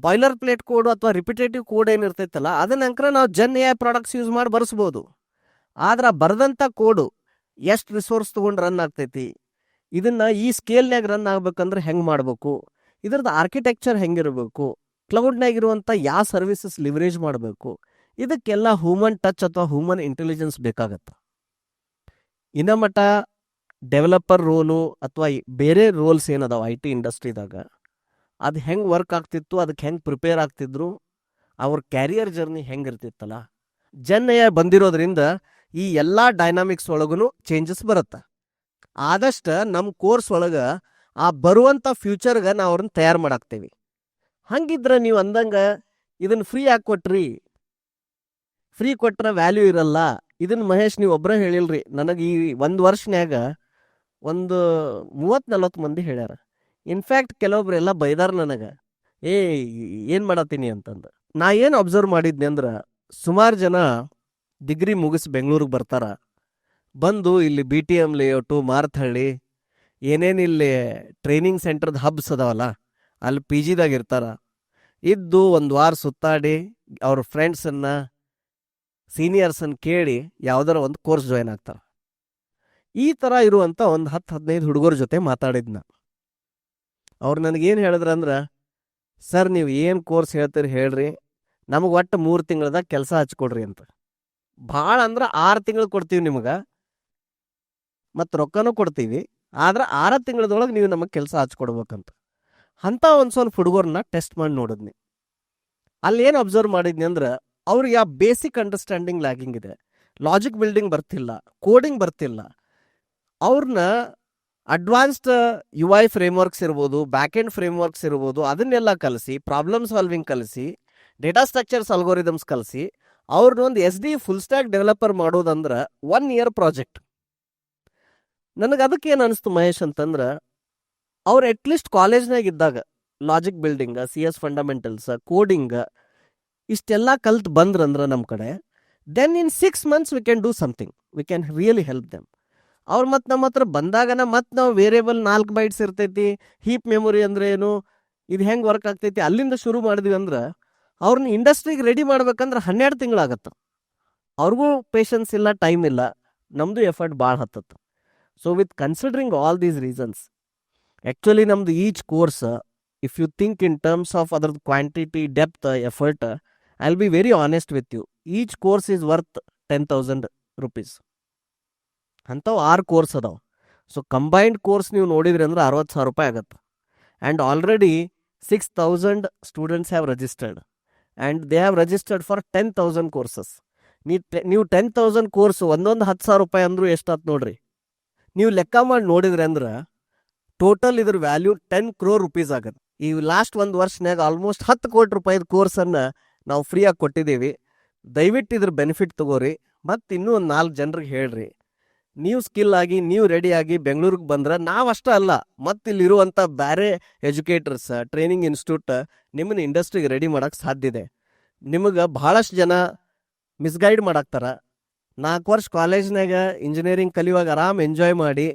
Speaker 2: ಬಾಯ್ಲರ್ ಪ್ಲೇಟ್ ಕೋಡು ಅಥವಾ ರಿಪಿಟೇಟಿವ್ ಕೋಡ್ ಏನಿರ್ತೈತಲ್ಲ, ಅದನ್ನಂಕರ ನಾವು ಜನ್ AI ಪ್ರಾಡಕ್ಟ್ಸ್ ಯೂಸ್ ಮಾಡಿ ಬರೆಸ್ಬೋದು. ಆದ್ರೆ ಬರೆದಂಥ ಕೋಡು ಎಷ್ಟು ರಿಸೋರ್ಸ್ ತೊಗೊಂಡು ರನ್ ಆಗ್ತೈತಿ, ಇದನ್ನು ಈ ಸ್ಕೇಲ್ನಾಗ ರನ್ ಆಗ್ಬೇಕಂದ್ರೆ ಹೆಂಗೆ ಮಾಡಬೇಕು, ಇದ್ರದ್ದು ಆರ್ಕಿಟೆಕ್ಚರ್ ಹೆಂಗಿರಬೇಕು, ಕ್ಲೌಡ್ನಾಗಿರುವಂಥ ಯಾವ ಸರ್ವಿಸಸ್ ಲಿವರೇಜ್ ಮಾಡಬೇಕು, ಇದಕ್ಕೆಲ್ಲ ಹ್ಯೂಮನ್ ಟಚ್ ಅಥವಾ ಹ್ಯೂಮನ್ ಇಂಟೆಲಿಜೆನ್ಸ್ ಬೇಕಾಗತ್ತೆ. ಇನ್ನ ಮಟ್ಟ ಡೆವಲಪರ್ ರೋಲು ಅಥವಾ ಬೇರೆ ರೋಲ್ಸ್ ಏನದಾವ IT ಇಂಡಸ್ಟ್ರಿದಾಗ, ಅದು ಹೆಂಗೆ ವರ್ಕ್ ಆಗ್ತಿತ್ತು, ಅದಕ್ಕೆ ಹೆಂಗೆ ಪ್ರಿಪೇರ್ ಆಗ್ತಿದ್ರು, ಅವ್ರ ಕ್ಯಾರಿಯರ್ ಜರ್ನಿ ಹೆಂಗಿರ್ತಿತ್ತಲ್ಲ. ಜನ್ ಎ ಬಂದಿರೋದ್ರಿಂದ ಈ ಎಲ್ಲ ಡೈನಾಮಿಕ್ಸ್ ಒಳಗೂ ಚೇಂಜಸ್ ಬರುತ್ತೆ. ಆದಷ್ಟು ನಮ್ಮ ಕೋರ್ಸ್ ಒಳಗೆ ಆ ಬರುವಂಥ ಫ್ಯೂಚರ್ಗೆ ನಾವು ಅವ್ರನ್ನ ತಯಾರು ಮಾಡಾಕ್ತೇವೆ. ಹಂಗಿದ್ರೆ ನೀವು ಅಂದಂಗೆ ಇದನ್ನು ಫ್ರೀ ಆಗಿ ಕೊಟ್ರಿ, ಫ್ರೀ ಕೊಟ್ರೆ ವ್ಯಾಲ್ಯೂ ಇರಲ್ಲ. ಇದನ್ನು ಮಹೇಶ್ ನೀವು ಒಬ್ಬರೇ ಹೇಳಿಲ್ರಿ, ನನಗೆ ಈ ಒಂದು ವರ್ಷನ್ಯಾಗ ಒಂದು 30-40 ಮಂದಿ ಹೇಳ್ಯಾರ. ಇನ್ಫ್ಯಾಕ್ಟ್ ಕೆಲವೊಬ್ರೆಲ್ಲ ಬೈದಾರ ನನಗೆ, ಏನು ಮಾಡತ್ತೀನಿ ಅಂತಂದು. ನಾ ಏನು ಅಬ್ಸರ್ವ್ ಮಾಡಿದ್ನಿ ಅಂದ್ರೆ, ಸುಮಾರು ಜನ ಡಿಗ್ರಿ ಮುಗಿಸಿ ಬೆಂಗಳೂರಿಗೆ ಬರ್ತಾರ, ಬಂದು ಇಲ್ಲಿ BTM ಲೇಔಟು, ಮಾರ್ತಹಳ್ಳಿ, ಏನೇನು ಇಲ್ಲಿ ಟ್ರೈನಿಂಗ್ ಸೆಂಟರ್ದ ಹಬ್ಸ್ ಅದಾವಲ್ಲ ಅಲ್ಲಿ PGದಾಗ ಇರ್ತಾರ. ಇದ್ದು ಒಂದು ವಾರ ಸುತ್ತಾಡಿ ಅವ್ರ ಫ್ರೆಂಡ್ಸನ್ನು, ಸೀನಿಯರ್ಸನ್ನು ಕೇಳಿ ಯಾವುದಾರ ಒಂದು ಕೋರ್ಸ್ ಜಾಯ್ನ್ ಆಗ್ತಾರೆ. ಈ ಥರ ಇರುವಂಥ ಒಂದು 10-15 ಹುಡುಗರ ಜೊತೆ ಮಾತಾಡಿದ್ನ. ಅವ್ರು ನನಗೇನು ಹೇಳಿದ್ರಂದ್ರೆ, ಸರ್ ನೀವು ಏನು ಕೋರ್ಸ್ ಹೇಳ್ತೀರಿ ಹೇಳ್ರಿ, ನಮಗೆ ಒಟ್ಟು 3 ತಿಂಗಳದಾಗ ಕೆಲಸ ಹಚ್ಕೊಡ್ರಿ ಅಂತ. ಭಾಳ ಅಂದ್ರೆ 6 ತಿಂಗಳು ಕೊಡ್ತೀವಿ ನಿಮಗೆ, ಮತ್ತು ರೊಕ್ಕನೂ ಕೊಡ್ತೀವಿ, ಆದ್ರೆ 6 ತಿಂಗಳದೊಳಗೆ ನೀವು ನಮಗೆ ಕೆಲಸ ಹಚ್ಕೊಡ್ಬೇಕಂತ. ಅಂಥ ಒಂದು ಸ್ವಲ್ಪ ಹುಡುಗರನ್ನ ಟೆಸ್ಟ್ ಮಾಡಿ ನೋಡಿದ್ನಿ. ಅಲ್ಲಿ ಏನು ಅಬ್ಸರ್ವ್ ಮಾಡಿದ್ನಿ ಅಂದ್ರೆ, ಅವ್ರಿಗೆ ಆ ಬೇಸಿಕ್ ಅಂಡರ್ಸ್ಟ್ಯಾಂಡಿಂಗ್ ಲ್ಯಾಗಿಂಗ್ ಇದೆ. ಲಾಜಿಕ್ ಬಿಲ್ಡಿಂಗ್ ಬರ್ತಿಲ್ಲ, ಕೋಡಿಂಗ್ ಬರ್ತಿಲ್ಲ. ಅವ್ರನ್ನ ಅಡ್ವಾನ್ಸ್ಡ್ UI ಫ್ರೇಮ್ವರ್ಕ್ಸ್ ಇರ್ಬೋದು, ಬ್ಯಾಕ್ ಎಂಡ್ ಫ್ರೇಮ್ವರ್ಕ್ಸ್ ಇರ್ಬೋದು, ಅದನ್ನೆಲ್ಲ ಕಲಿಸಿ, ಪ್ರಾಬ್ಲಮ್ ಸಾಲ್ವಿಂಗ್ ಕಲಿಸಿ, ಡೇಟಾ ಸ್ಟ್ರಕ್ಚರ್ಸ್ ಅಲ್ಗೋರಿದಮ್ಸ್ ಕಲಿಸಿ ಅವ್ರನ್ನೊಂದು SD ಫುಲ್ ಸ್ಟ್ಯಾಕ್ ಡೆವಲಪರ್ ಮಾಡೋದಂದ್ರೆ 1 year ಪ್ರಾಜೆಕ್ಟ್. ನನಗೆ ಅದಕ್ಕೆ ಏನು ಅನಿಸ್ತು ಮಹೇಶ್ ಅಂತಂದ್ರೆ, ಅವ್ರು ಅಟ್ಲೀಸ್ಟ್ ಕಾಲೇಜ್ನಾಗ ಇದ್ದಾಗ logic building, CS fundamentals, coding ಇಷ್ಟೆಲ್ಲ ಕಲ್ತು ಬಂದ್ರಂದ್ರೆ ನಮ್ಮ ಕಡೆ, then in 6 months we can do something, we can really help them. ಅವ್ರು ಮತ್ತು ನಮ್ಮ ಹತ್ರ ಬಂದಾಗನ ಮತ್ತು ನಾವು ವೇರಿಯಬಲ್ 4 bytes ಇರ್ತೈತಿ, ಹೀಪ್ ಮೆಮೊರಿ ಅಂದ್ರೆ ಏನು, ಇದು ಹೆಂಗೆ ವರ್ಕ್ ಆಗ್ತೈತಿ, ಅಲ್ಲಿಂದ ಶುರು ಮಾಡಿದ್ವಿ ಅಂದ್ರೆ ಅವ್ರನ್ನ ಇಂಡಸ್ಟ್ರಿಗೆ ರೆಡಿ ಮಾಡ್ಬೇಕಂದ್ರೆ 12 ತಿಂಗಳಾಗತ್ತೆ. ಅವ್ರಿಗೂ ಪೇಷನ್ಸ್ ಇಲ್ಲ, ಟೈಮ್ ಇಲ್ಲ, ನಮ್ಮದು ಎಫರ್ಟ್ ಭಾಳ ಹತ್ತತ್ತು. So with considering all these reasons, actually ನಮ್ಮದು each course, if you think in terms of ಅದ್ರದ್ದು quantity, depth, effort, I will be very honest with you, each course is worth 10,000 rupees. ಅಂಥವು 6 course ಅದಾವೆ. So combined course ನೀವು ನೋಡಿದ್ರಿ ಅಂದ್ರೆ 60,000 ರೂಪಾಯಿ ಆಗತ್ತೆ. And already 6,000 students have registered and they have registered for 10,000 courses. ನೀವು 10,000 course ಒಂದೊಂದು 10,000 ರೂಪಾಯಿ ಅಂದರೂ ಎಷ್ಟಾಯ್ತು ನೋಡ್ರಿ. ನೀವು ಲೆಕ್ಕ ಮಾಡಿ ನೋಡಿದ್ರಿ ಅಂದ್ರೆ ಟೋಟಲ್ ಇದ್ರ ವ್ಯಾಲ್ಯೂ 10 crore rupees ಆಗತ್ತೆ. ಈ ಲಾಸ್ಟ್ ಒಂದು ವರ್ಷನಾಗ ಆಲ್ಮೋಸ್ಟ್ 10 ಕೋಟಿ ರೂಪಾಯಿದ ಕೋರ್ಸನ್ನು ನಾವು ಫ್ರೀಯಾಗಿ ಕೊಟ್ಟಿದ್ದೀವಿ. ದಯವಿಟ್ಟು ಇದ್ರ ಬೆನಿಫಿಟ್ ತಗೋರಿ, ಮತ್ತು ಇನ್ನೂ ಒಂದು 4 ಜನರಿಗೆ ಹೇಳ್ರಿ. ನೀವು ಸ್ಕಿಲ್ ಆಗಿ, ನೀವು ರೆಡಿಯಾಗಿ ಬೆಂಗಳೂರಿಗೆ ಬಂದ್ರೆ ನಾವು ಅಷ್ಟೇ ಅಲ್ಲ, ಮತ್ತು ಇಲ್ಲಿರುವಂಥ ಬೇರೆ ಎಜುಕೇಟರ್ಸ್, ಟ್ರೈನಿಂಗ್ ಇನ್ಸ್ಟಿಟ್ಯೂಟ್ ನಿಮ್ಮನ್ನ ಇಂಡಸ್ಟ್ರಿಗೆ ರೆಡಿ ಮಾಡೋಕ್ಕೆ ಸಾಧ್ಯ ಇದೆ. ನಿಮಗೆ ಭಾಳಷ್ಟು ಜನ ಮಿಸ್ಗೈಡ್ ಮಾಡಾಕ್ತಾರ. 4 ವರ್ಷ ಕಾಲೇಜ್ನಾಗ ಇಂಜಿನಿಯರಿಂಗ್ ಕಲಿಯುವಾಗ ಆರಾಮ್ ಎಂಜಾಯ್ ಮಾಡಿ,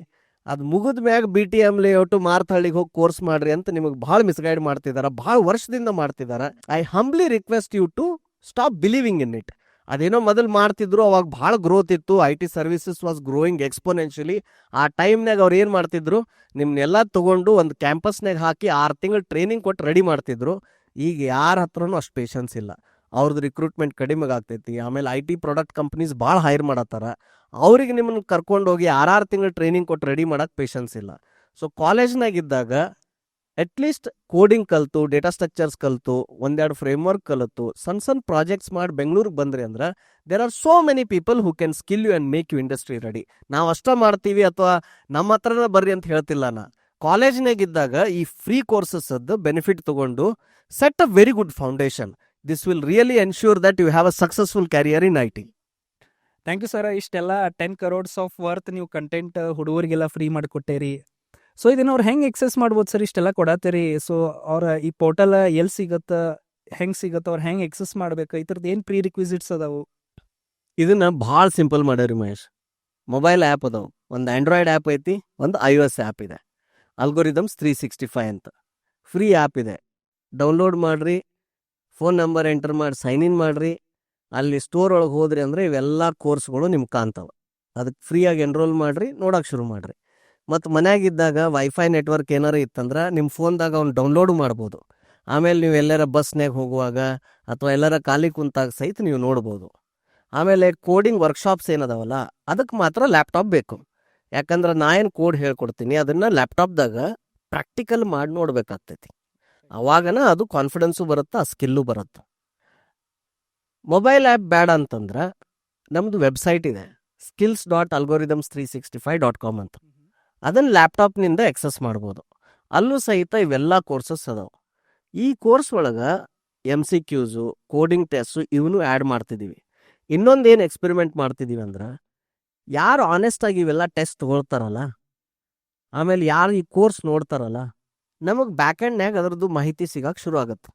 Speaker 2: ಅದು ಮುಗಿದ ಮ್ಯಾಗ BTM ಲೇಔಟು, ಮಾರ್ತಹಳ್ಳಿಗೆ ಹೋಗಿ ಕೋರ್ಸ್ ಮಾಡ್ರಿ ಅಂತ ನಿಮಗೆ ಭಾಳ ಮಿಸ್ಗೈಡ್ ಮಾಡ್ತಿದ್ದಾರೆ, ಭಾಳ ವರ್ಷದಿಂದ ಮಾಡ್ತಿದ್ದಾರೆ. I humbly request you to stop believing in it. ಅದೇನೋ ಮೊದಲು ಮಾಡ್ತಿದ್ರು, ಅವಾಗ ಭಾಳ ಗ್ರೋತ್ ಇತ್ತು, IT services was growing exponentially. ಆ ಟೈಮ್ನಾಗ ಅವ್ರು ಏನು ಮಾಡ್ತಿದ್ರು, ನಿಮ್ಮನ್ನೆಲ್ಲ ತೊಗೊಂಡು ಒಂದು ಕ್ಯಾಂಪಸ್ನಾಗ ಹಾಕಿ 6 ತಿಂಗಳು ಟ್ರೈನಿಂಗ್ ಕೊಟ್ಟು ರೆಡಿ ಮಾಡ್ತಿದ್ರು. ಈಗ ಯಾರ ಹತ್ರನೂ ಅಷ್ಟು ಪೇಷನ್ಸ್ ಇಲ್ಲ, ಅವ್ರದ್ದು ರಿಕ್ರೂಟ್ಮೆಂಟ್ ಕಡಿಮೆ ಆಗ್ತೈತಿ. ಆಮೇಲೆ IT ಪ್ರಾಡಕ್ಟ್ ಕಂಪ್ನೀಸ್ ಭಾಳ ಹೈರ್ ಮಾಡತ್ತಾರ. ಅವ್ರಿಗೆ ನಿಮ್ಮನ್ನು ಕರ್ಕೊಂಡೋಗಿ 6 ತಿಂಗಳು ಟ್ರೈನಿಂಗ್ ಕೊಟ್ಟು ರೆಡಿ ಮಾಡೋಕ್ಕೆ ಪೇಷನ್ಸ್ ಇಲ್ಲ. ಸೊ ಕಾಲೇಜ್ನಾಗಿದ್ದಾಗ ಅಟ್ಲೀಸ್ಟ್ ಕೋಡಿಂಗ್ ಕಲಿತು, ಡೇಟಾ ಸ್ಟ್ರಕ್ಚರ್ಸ್ ಕಲಿತು, 1-2 ಫ್ರೇಮ್ವರ್ಕ್ ಕಲಿತು, ಸಣ್ಣ ಪ್ರಾಜೆಕ್ಟ್ಸ್ ಮಾಡಿ ಬೆಂಗಳೂರಿಗೆ ಬಂದ್ರಿ ಅಂದ್ರೆ there are so many people who can skill you and make you industry ready. ನಾವು ಅಷ್ಟೇ ಮಾಡ್ತೀವಿ ಅಥವಾ ನಮ್ಮ ಹತ್ರನೇ ಬರ್ರಿ ಅಂತ ಹೇಳ್ತಿಲ್ಲ. ನಾ ಕಾಲೇಜ್ನಾಗಿದ್ದಾಗ ಈ ಫ್ರೀ ಕೋರ್ಸಸ್ಸದ್ದು ಬೆನಿಫಿಟ್ ತೊಗೊಂಡು set a very good foundation. This will really ensure that you have a successful career in IT.
Speaker 1: Thank you sir. ಇಷ್ಟೆಲ್ಲ 10 crores ಆಫ್ ವರ್ತ್ ನೀವು ಕಂಟೆಂಟ್ ಹುಡುಗರಿಗೆಲ್ಲ ಫ್ರೀ ಮಾಡಿಕೊಟ್ಟೇರಿ. ಸೊ ಇದನ್ನ ಅವ್ರು ಹೆಂಗೆ ಎಕ್ಸೆಸ್ ಮಾಡ್ಬೋದು ಸರ್? ಇಷ್ಟೆಲ್ಲ ಕೊಡತ್ತೀರಿ. ಸೊ ಅವ್ರ ಈ ಪೋರ್ಟಲ್ ಎಲ್ಲಿ ಸಿಗತ್ತೆ, ಹೆಂಗೆ ಸಿಗತ್ತೆ, ಅವ್ರು ಹೆಂಗೆ ಎಕ್ಸೆಸ್ ಮಾಡ್ಬೇಕು, ಈ ಥರದ್ದು ಏನು ಪ್ರೀ ರಿಕ್ವಿಸಿಟ್ಸ್ ಅದಾವು?
Speaker 2: ಇದನ್ನ ಭಾಳ ಸಿಂಪಲ್ ಮಾಡ್ಯಾರಿ ಮಹೇಶ್. ಮೊಬೈಲ್ ಆ್ಯಪ್ ಅದಾವೆ, ಒಂದು ಆ್ಯಂಡ್ರಾಯ್ಡ್ ಆ್ಯಪ್ ಐತಿ, ಒಂದು iOS ಆ್ಯಪ್ ಇದೆ, ಅಲ್ಗೋರಿದಮ್ಸ್ 365 ಅಂತ ಫ್ರೀ ಆ್ಯಪ್ ಇದೆ. ಡೌನ್ಲೋಡ್ ಮಾಡಿರಿ, ಫೋನ್ ನಂಬರ್ ಎಂಟರ್ ಮಾಡಿ ಸೈನ್ ಇನ್ ಮಾಡಿರಿ. ಅಲ್ಲಿ ಸ್ಟೋರ್ ಒಳಗೆ ಹೋದ್ರಿ ಅಂದರೆ ಇವೆಲ್ಲ ಕೋರ್ಸ್ಗಳು ನಿಮ್ಗೆ ಕಾಣ್ತಾವೆ. ಅದಕ್ಕೆ ಫ್ರೀಯಾಗಿ ಎನ್ರೋಲ್ ಮಾಡಿರಿ, ನೋಡೋಕೆ ಶುರು ಮಾಡಿರಿ. ಮತ್ತು ಮನ್ಯಾಗಿದ್ದಾಗ ವೈಫೈ ನೆಟ್ವರ್ಕ್ ಏನಾರು ಇತ್ತಂದ್ರೆ ನಿಮ್ಮ ಫೋನ್ದಾಗ ಅವ್ನು ಡೌನ್ಲೋಡು ಮಾಡ್ಬೋದು. ಆಮೇಲೆ ನೀವು ಎಲ್ಲರ ಬಸ್ನಾಗ ಹೋಗುವಾಗ ಅಥವಾ ಎಲ್ಲರ ಖಾಲಿ ಕುಂತಾಗ ಸಹಿತ ನೀವು ನೋಡ್ಬೋದು. ಆಮೇಲೆ ಕೋಡಿಂಗ್ ವರ್ಕ್ಶಾಪ್ಸ್ ಏನದಾವಲ್ಲ, ಅದಕ್ಕೆ ಮಾತ್ರ ಲ್ಯಾಪ್ಟಾಪ್ ಬೇಕು. ಯಾಕಂದ್ರೆ ನಾ ಏನು ಕೋಡ್ ಹೇಳ್ಕೊಡ್ತೀನಿ ಅದನ್ನು ಲ್ಯಾಪ್ಟಾಪ್ದಾಗ ಪ್ರಾಕ್ಟಿಕಲ್ ಮಾಡಿ ನೋಡ್ಬೇಕಾಗ್ತೈತಿ. ಅವಾಗನ ಅದು ಕಾನ್ಫಿಡೆನ್ಸು ಬರುತ್ತೆ, ಆ ಸ್ಕಿಲ್ಲು ಬರುತ್ತೆ. ಮೊಬೈಲ್ ಆ್ಯಪ್ ಬೇಡ ಅಂತಂದ್ರೆ ನಮ್ಮದು ವೆಬ್ಸೈಟ್ ಇದೆ, skills.algorithms365.com ಅಂತ. ಅದನ್ನು ಲ್ಯಾಪ್ಟಾಪ್ನಿಂದ ಎಕ್ಸಸ್ ಮಾಡ್ಬೋದು. ಅಲ್ಲೂ ಸಹಿತ ಇವೆಲ್ಲ ಕೋರ್ಸಸ್ ಅದಾವೆ. ಈ ಕೋರ್ಸ್ ಒಳಗೆ MCQಸು, ಕೋಡಿಂಗ್ ಟೆಸ್ಟು ಇವನು ಆ್ಯಡ್ ಮಾಡ್ತಿದ್ದೀವಿ. ಇನ್ನೊಂದೇನು ಎಕ್ಸ್ಪೆರಿಮೆಂಟ್ ಮಾಡ್ತಿದ್ದೀವಿ ಅಂದ್ರೆ, ಯಾರು ಆನೆಸ್ಟಾಗಿ ಇವೆಲ್ಲ ಟೆಸ್ಟ್ ತೊಗೊಳ್ತಾರಲ್ಲ, ಆಮೇಲೆ ಯಾರು ಈ ಕೋರ್ಸ್ ನೋಡ್ತಾರಲ್ಲ, ನಮಗೆ ಬ್ಯಾಕ್ ಎಂಡ್ನ್ಯಾಗ ಅದರದ್ದು ಮಾಹಿತಿ ಸಿಗಕ್ಕೆ ಶುರು ಆಗುತ್ತೆ.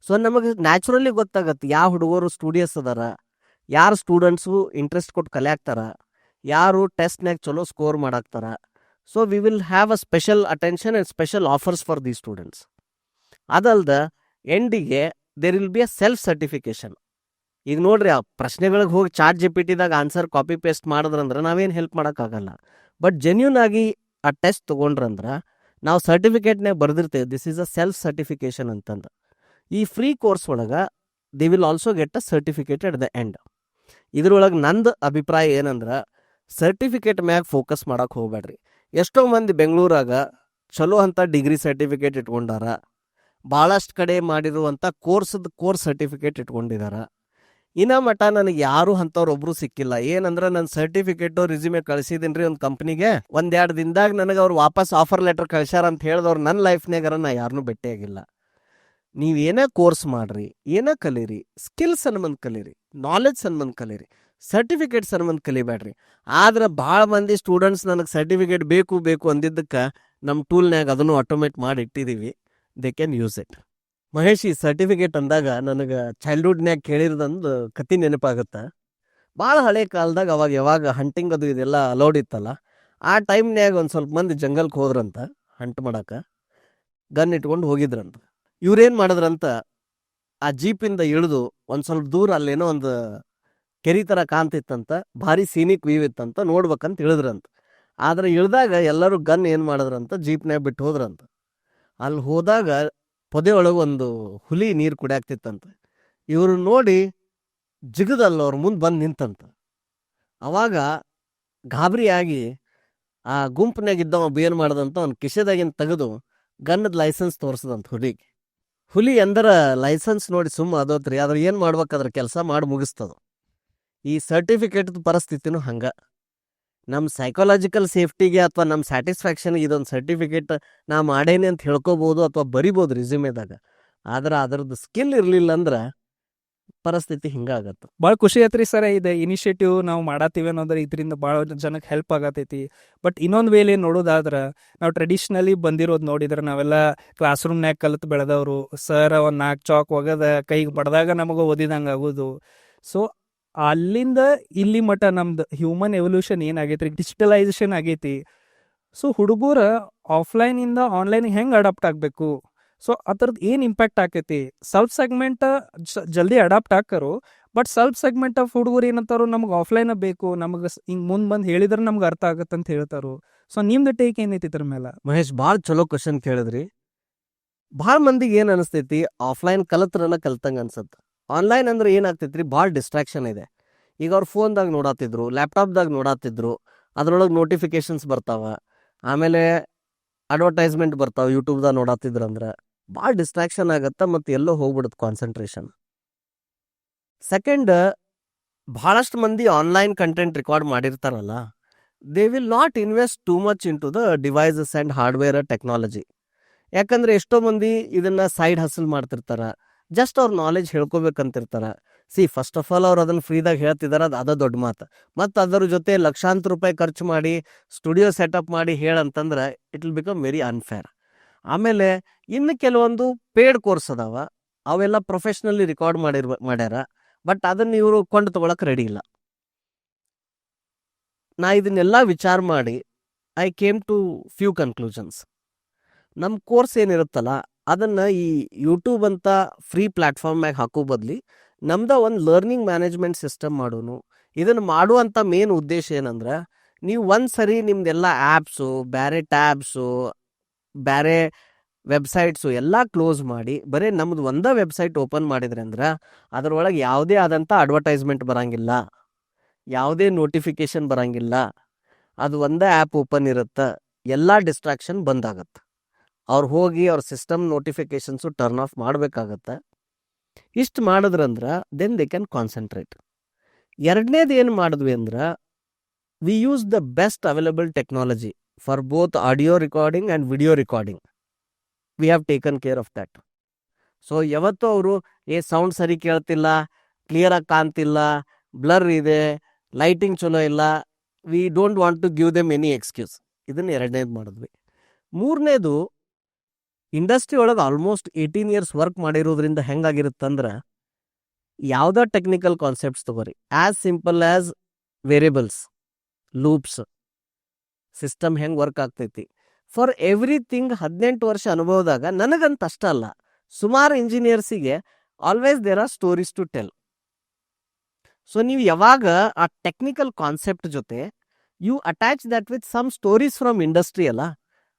Speaker 2: ಸೊ ನಮಗೆ ನ್ಯಾಚುರಲಿ ಗೊತ್ತಾಗತ್ತೆ ಯಾವ ಹುಡುಗರು ಸ್ಟೂಡಿಯಸ್ ಅದಾರ, ಯಾರು ಸ್ಟೂಡೆಂಟ್ಸು ಇಂಟ್ರೆಸ್ಟ್ ಕೊಟ್ಟು ಕಲಿಯಾಕ್ತಾರ, ಯಾರು ಟೆಸ್ಟ್ನ್ಯಾಗ ಚಲೋ ಸ್ಕೋರ್ ಮಾಡಾಕ್ತಾರ. So we will have a special attention and special offers for the students. ಅದಲ್ದ ಎಂಡಿಗೆ there will be a self certification. ಈಗ ನೋಡ್ರಿ, ಆ ಪ್ರಶ್ನೆಗಳಿಗೆ ಹೋಗಿ ChatGPTದಾಗ ಆನ್ಸರ್ ಕಾಪಿ ಪೇಸ್ಟ್ ಮಾಡಿದ್ರಂದ್ರೆ ನಾವೇನು ಹೆಲ್ಪ್ ಮಾಡೋಕ್ಕಾಗಲ್ಲ. ಬಟ್ ಜೆನ್ಯೂನ್ ಆಗಿ ಆ ಟೆಸ್ಟ್ ತೊಗೊಂಡ್ರಂದ್ರೆ ನಾವು ಸರ್ಟಿಫಿಕೇಟ್ನಾಗ ಬರೆದಿರ್ತೇವೆ, this is a self certification ಅಂತಂದು. ಈ ಫ್ರೀ ಕೋರ್ಸ್ ಒಳಗೆ they will also get a certificate at the end. ಇದ್ರೊಳಗೆ ನಂದು ಅಭಿಪ್ರಾಯ ಏನಂದ್ರೆ, ಸರ್ಟಿಫಿಕೇಟ್ ಮ್ಯಾಗ ಫೋಕಸ್ ಮಾಡೋಕೆ ಹೋಗ್ಬೇಡ್ರಿ. ಎಷ್ಟೋ ಮಂದಿ ಬೆಂಗಳೂರಾಗ ಚಲೋ ಅಂತ ಡಿಗ್ರಿ ಸರ್ಟಿಫಿಕೇಟ್ ಇಟ್ಕೊಂಡಾರ, ಭಾಳಷ್ಟು ಕಡೆ ಮಾಡಿರುವಂಥ ಕೋರ್ಸ್ ಸರ್ಟಿಫಿಕೇಟ್ ಇಟ್ಕೊಂಡಿದಾರ. ಇನ್ನ ಮಟ್ಟ ನನಗೆ ಯಾರು ಅಂಥವ್ರೊಬ್ರು ಸಿಕ್ಕಿಲ್ಲ. ಏನಂದ್ರೆ ನನ್ನ ಸರ್ಟಿಫಿಕೇಟು ರಿಸ್ಯೂಮೆ ಕಳಿಸಿದ್ದೀನಿ ರೀ ಒಂದು ಕಂಪ್ನಿಗೆ, 1-2 ದಿನದಾಗ ನನಗೆ ಅವ್ರು ವಾಪಸ್ ಆಫರ್ ಲೆಟರ್ ಕಳ್ಸ್ಯಾರ ಅಂತ ಹೇಳಿದವ್ರು ನನ್ನ ಲೈಫ್ನಾಗಾರ ನಾ ಯಾರನ್ನೂ ಭೇಟಿಯಾಗಿಲ್ಲ. ನೀವು ಏನೇ ಕೋರ್ಸ್ ಮಾಡ್ರಿ, ಏನೇ ಕಲೀರಿ, ಸ್ಕಿಲ್ಸ್ ಅನ್ಬಂದು ಕಲೀರಿ, ನಾಲೆಡ್ಜ್ ಅನ್ಬಂದು ಕಲೀರಿ, ಸರ್ಟಿಫಿಕೇಟ್ಸ್ ಅನ್ಬಂದು ಕಲಿಬೇಡ್ರಿ. ಆದ್ರೆ ಭಾಳ ಮಂದಿ ಸ್ಟೂಡೆಂಟ್ಸ್ ನನಗೆ ಸರ್ಟಿಫಿಕೇಟ್ ಬೇಕು ಅಂದಿದ್ದಕ್ಕೆ ನಮ್ಮ ಟೂಲ್ನ್ಯಾಗ ಅದನ್ನು ಆಟೋಮೇಟ್ ಮಾಡಿ ಇಟ್ಟಿದ್ದೀವಿ, they can use it. Mahesh, ಈ ಸರ್ಟಿಫಿಕೇಟ್ ಅಂದಾಗ ನನಗೆ ಚೈಲ್ಡ್ಹುಡ್ನ್ಯಾಗ ಕೇಳಿರೋದೊಂದು ಕತೆ ನೆನಪಾಗುತ್ತೆ. ಭಾಳ ಹಳೆ ಕಾಲದಾಗ ಅವಾಗ ಯಾವಾಗ ಹಂಟಿಂಗ್ ಅದು ಇದೆಲ್ಲ ಅಲೌಡ್ ಇತ್ತಲ್ಲ, ಆ ಟೈಮ್ನ್ಯಾಗ ಒಂದು ಸ್ವಲ್ಪ ಮಂದಿ ಜಂಗಲ್ಗೆ ಹೋದ್ರಂತ ಹಂಟ್ ಮಾಡಕ್ಕೆ, ಗನ್ ಇಟ್ಕೊಂಡು ಹೋಗಿದ್ರಂತ. ಇವ್ರೇನು ಮಾಡಿದ್ರಂತ, ಆ ಜೀಪಿಂದ ಇಳಿದು ಒಂದು ಸ್ವಲ್ಪ ದೂರ ಅಲ್ಲೇನೋ ಒಂದು ಕೆರೆ ಥರ ಕಾಣ್ತಿತ್ತಂತ, ಭಾರಿ ಸೀನಿಕ್ ವ್ಯೂ ಇತ್ತಂತ, ನೋಡ್ಬೇಕಂತ ಇಳಿದ್ರಂತ. ಆದರೆ ಇಳಿದಾಗ ಎಲ್ಲರೂ ಗನ್ ಏನು ಮಾಡಿದ್ರಂತ ಜೀಪ್ನ್ಯಾಗ ಬಿಟ್ಟು ಹೋದ್ರಂತ. ಅಲ್ಲಿ ಹೋದಾಗ ಪೊದೆ ಒಳಗೆ ಒಂದು ಹುಲಿ ನೀರು ಕುಡಿಯಾಕ್ತಿತ್ತಂತ. ಇವರು ನೋಡಿ ಜಿಗದಲ್ಲ ಅವ್ರ ಮುಂದೆ ಬಂದು ನಿಂತಂತ. ಅವಾಗ ಗಾಬರಿಯಾಗಿ ಆ ಗುಂಪಿನಾಗಿದ್ದವ ಏನು ಮಾಡ್ದಂತ ಅವ್ನ ಕಿಶೆದಾಗಿನ ತೆಗೆದು ಗನ್ನದ ಲೈಸೆನ್ಸ್ ತೋರಿಸ್ದಂತ ಹುಲಿಗೆ. ಹುಲಿ ಎಂದರ ಲೈಸೆನ್ಸ್ ನೋಡಿ ಸುಮ್ಮ ಅದೋತ್ರಿ, ಆದ್ರೆ ಏನು ಮಾಡ್ಬೇಕಾದ್ರೆ ಕೆಲಸ ಮಾಡಿ ಮುಗಿಸ್ತದ. ಈ ಸರ್ಟಿಫಿಕೇಟ್ದ ಪರಿಸ್ಥಿತಿನೂ ಹಂಗೆ. ನಮ್ಮ ಸೈಕಾಲಜಿಕಲ್ ಸೇಫ್ಟಿಗೆ ಅಥವಾ ನಮ್ಮ ಸ್ಯಾಟಿಸ್ಫ್ಯಾಕ್ಷನ್ಗೆ ಇದೊಂದು ಸರ್ಟಿಫಿಕೇಟ್ ನಾ ಮಾಡೇನಿ ಅಂತ ಹೇಳ್ಕೊಬೋದು ಅಥವಾ ಬರಿಬೋದು ರಿಸ್ಯೂಮೆದಾಗ. ಆದ್ರೆ ಅದರದ್ದು ಸ್ಕಿಲ್ ಇರಲಿಲ್ಲ ಅಂದ್ರೆ ಪರಿಸ್ಥಿತಿ ಹಿಂಗಾಗತ್ತೆ.
Speaker 1: ಭಾಳ ಖುಷಿ ಐತ್ರಿ ಸರ್, ಇದು ಇನಿಷಿಯೇಟಿವ್ ನಾವು ಮಾಡತ್ತೀವಿ ಅನ್ನೋದ್ರೆ ಇದರಿಂದ ಭಾಳ ಜನಕ್ಕೆ ಹೆಲ್ಪ್ ಆಗತೈತಿ. ಬಟ್ ಇನ್ನೊಂದು ವೇಲೆ ನೋಡೋದಾದ್ರೆ, ನಾವು ಟ್ರೆಡಿಷ್ನಲಿ ಬಂದಿರೋದು ನೋಡಿದ್ರೆ ನಾವೆಲ್ಲ ಕ್ಲಾಸ್ ರೂಮ್ನ್ಯಾಗ ಕಲಿತು ಬೆಳೆದವರು. ಸರ್ ಒಂದು 4 ಚಾಕ್ ಒಗದ ಕೈಗೆ ಬಡ್ದಾಗ ನಮಗೆ ಓದಿದಂಗೆ ಆಗೋದು. ಸೊ ಅಲ್ಲಿಂದ ಇಲ್ಲಿ ಮಟ್ಟ ನಮ್ದು ಹ್ಯೂಮನ್ ಎವಲ್ಯೂಷನ್ ಏನಾಗೈತಿ, ಡಿಜಿಟಲೈಸೇಷನ್ ಆಗೈತಿ. ಸೊ ಹುಡುಗರ ಆಫ್ಲೈನಿಂದ ಆನ್ಲೈನಿಗೆ ಹೆಂಗೆ ಅಡಾಪ್ಟ್ ಆಗಬೇಕು, ಸೊ ಅದ್ರದ್ದು ಏನು ಇಂಪ್ಯಾಕ್ಟ್ ಆಕೈತಿ. ಸ್ವಲ್ಪ ಸೆಗ್ಮೆಂಟ್ ಜಲ್ದಿ ಅಡಾಪ್ಟ್ ಆಕರು, ಬಟ್ ಸ್ವಲ್ಪ ಸೆಗ್ಮೆಂಟ್ ಆಫ್ ಹುಡುಗರು ಏನಂತಾರು, ನಮ್ಗೆ ಆಫ್ಲೈನ ಬೇಕು, ನಮಗೆ ಹಿಂಗೆ ಮುಂದೆ ಬಂದು ಹೇಳಿದ್ರೆ ನಮ್ಗೆ ಅರ್ಥ ಆಗತ್ತೆ ಅಂತ ಹೇಳ್ತಾರು. ಸೊ ನಿಮ್ದು ಟೇಕ್ ಏನೈತಿ ಇದ್ರ ಮೇಲೆ?
Speaker 2: ಮಹೇಶ್, ಭಾಳ ಚಲೋ ಕ್ವಶನ್ ಕೇಳಿದ್ರಿ. ಭಾಳ ಮಂದಿಗೆ ಏನು ಅನಿಸ್ತೈತಿ, ಆಫ್ಲೈನ್ ಕಲತ್ರನ ಕಲ್ತಂಗೆ ಅನ್ಸತ್ತೆ. ಆನ್ಲೈನ್ ಅಂದ್ರೆ ಏನಾಗ್ತೈತ್ರಿ, ಭಾಳ ಡಿಸ್ಟ್ರಾಕ್ಷನ್ ಇದೆ. ಈಗ ಅವ್ರು ಫೋನ್ದಾಗ ನೋಡತ್ತಿದ್ರು, ಲ್ಯಾಪ್ಟಾಪ್ದಾಗ ನೋಡತ್ತಿದ್ರು, ಅದ್ರೊಳಗೆ ನೋಟಿಫಿಕೇಶನ್ಸ್ ಬರ್ತಾವ, ಆಮೇಲೆ ಅಡ್ವರ್ಟೈಸ್ಮೆಂಟ್ ಬರ್ತಾವೆ, ಯೂಟ್ಯೂಬ್ದಾಗ ನೋಡತ್ತಿದ್ರು ಅಂದ್ರೆ ಭಾಳ ಡಿಸ್ಟ್ರಾಕ್ಷನ್ ಆಗತ್ತೆ ಮತ್ತು ಎಲ್ಲೋ ಹೋಗ್ಬಿಡುತ್ತೆ ಕಾನ್ಸಂಟ್ರೇಷನ್. ಸೆಕೆಂಡ್, ಭಾಳಷ್ಟು ಮಂದಿ ಆನ್ಲೈನ್ ಕಂಟೆಂಟ್ ರೆಕಾರ್ಡ್ ಮಾಡಿರ್ತಾರಲ್ಲ, they will not invest too much into the devices and hardware technology. ಯಾಕಂದರೆ ಎಷ್ಟೋ ಮಂದಿ ಇದನ್ನು ಸೈಡ್ ಹಸಲ್ ಮಾಡ್ತಿರ್ತಾರ, ಜಸ್ಟ್ ಅವ್ರ ನಾಲೆಜ್ ಹೇಳ್ಕೊಬೇಕಂತಿರ್ತಾರ. ಫಸ್ಟ್ ಆಫ್ ಆಲ್ ಅವ್ರು ಅದನ್ನು ಫ್ರೀದಾಗ ಹೇಳ್ತಿದಾರೆ, ಅದು ದೊಡ್ಡ ಮಾತು. ಮತ್ತು ಅದರ ಜೊತೆ ಲಕ್ಷಾಂತರ ರೂಪಾಯಿ ಖರ್ಚು ಮಾಡಿ ಸ್ಟುಡಿಯೋ ಸೆಟಪ್ ಮಾಡಿ ಹೇಳಂತಂದ್ರೆ it will become very unfair. ಆಮೇಲೆ ಇನ್ನು ಕೆಲವೊಂದು ಪೇಡ್ ಕೋರ್ಸ್ ಅದಾವ, ಅವೆಲ್ಲ ಪ್ರೊಫೆಷ್ನಲಿ ರೆಕಾರ್ಡ್ ಮಾಡ್ಯಾರ, ಬಟ್ ಅದನ್ನು ಇವರು ಕೊಂಡು ತೊಗೊಳಕ್ಕೆ ರೆಡಿ ಇಲ್ಲ. ನಾ ಇದನ್ನೆಲ್ಲ ವಿಚಾರ ಮಾಡಿ I came to few conclusions. ನಮ್ಮ ಕೋರ್ಸ್ ಏನಿರುತ್ತಲ್ಲ ಅದನ್ನು ಈ ಯೂಟ್ಯೂಬ್ ಅಂತ ಫ್ರೀ ಪ್ಲ್ಯಾಟ್ಫಾರ್ಮ್ಯಾಗ ಹಾಕೋ ಬದಲಿ ನಮ್ದು ಒಂದು ಲರ್ನಿಂಗ್ ಮ್ಯಾನೇಜ್ಮೆಂಟ್ ಸಿಸ್ಟಮ್ ಮಾಡೋನು. ಇದನ್ನು ಮಾಡುವಂಥ ಮೇನ್ ಉದ್ದೇಶ ಏನಂದ್ರೆ, ನೀವು ಒಂದು ಸರಿ ನಿಮ್ದೆಲ್ಲ ಆ್ಯಪ್ಸು, ಬೇರೆ ಟ್ಯಾಬ್ಸು, ಬೇರೆ ವೆಬ್ಸೈಟ್ಸು ಎಲ್ಲ ಕ್ಲೋಸ್ ಮಾಡಿ ಬರೀ ನಮ್ಮದು ಒಂದೇ ವೆಬ್ಸೈಟ್ ಓಪನ್ ಮಾಡಿದ್ರೆ ಅಂದ್ರೆ ಅದರೊಳಗೆ ಯಾವುದೇ ಆದಂಥ ಅಡ್ವರ್ಟೈಸ್ಮೆಂಟ್ ಬರೋಂಗಿಲ್ಲ, ಯಾವುದೇ ನೋಟಿಫಿಕೇಷನ್ ಬರೋಂಗಿಲ್ಲ, ಅದು ಒಂದೇ ಆ್ಯಪ್ ಓಪನ್ ಇರುತ್ತೆ, ಎಲ್ಲ ಡಿಸ್ಟ್ರಾಕ್ಷನ್ ಬಂದಾಗತ್ತೆ. ಅವ್ರು ಹೋಗಿ ಅವ್ರ ಸಿಸ್ಟಮ್ ನೋಟಿಫಿಕೇಶನ್ಸು ಟರ್ನ್ ಆಫ್ ಮಾಡಬೇಕಾಗತ್ತೆ. ಇಷ್ಟು ಮಾಡಿದ್ರಂದ್ರೆ ದೆನ್ ದೇ ಕ್ಯಾನ್ ಕಾನ್ಸಂಟ್ರೇಟ್. ಎರಡನೇದು ಏನು ಮಾಡಿದ್ವಿ ಅಂದ್ರೆ we use the best available technology for both audio recording and video recording. We have taken care of that. So ಯಾವತ್ತೂ ಅವರು ಸೌಂಡ್ ಸರಿ ಕೇಳ್ತಿಲ್ಲ, ಕ್ಲಿಯರಾಗಿ ಕಾಣ್ತಿಲ್ಲ, ಬ್ಲರ್ ಇದೆ, ಲೈಟಿಂಗ್ ಚಲೋ ಇಲ್ಲ, we don't want to give them any excuse. ಇದನ್ನು ಎರಡನೇದು ಮಾಡಿದ್ವಿ. ಮೂರನೇದು, ಇಂಡಸ್ಟ್ರಿ ಒಳಗೆ ಆಲ್ಮೋಸ್ಟ್ 18 ಇಯರ್ಸ್ ವರ್ಕ್ ಮಾಡಿರೋದ್ರಿಂದ ಹೆಂಗಾಗಿರುತ್ತಂದ್ರೆ ಯಾವುದೋ ಟೆಕ್ನಿಕಲ್ ಕಾನ್ಸೆಪ್ಟ್ಸ್ ತಗೋರಿ, as simple as variables, loops, system ಹೆಂಗೆ ವರ್ಕ್ ಆಗ್ತೈತಿ, ಫಾರ್ ಎವ್ರಿಥಿಂಗ್ 18 ವರ್ಷ ಅನುಭವದಾಗ ನನಗಂತ ಅಷ್ಟ ಅಲ್ಲ, ಸುಮಾರು ಇಂಜಿನಿಯರ್ಸಿಗೆ always there are stories to tell. So ನೀವು ಯಾವಾಗ ಆ ಟೆಕ್ನಿಕಲ್ ಕಾನ್ಸೆಪ್ಟ್ ಜೊತೆ you attach that with some stories from industry ಅಲ್ಲ,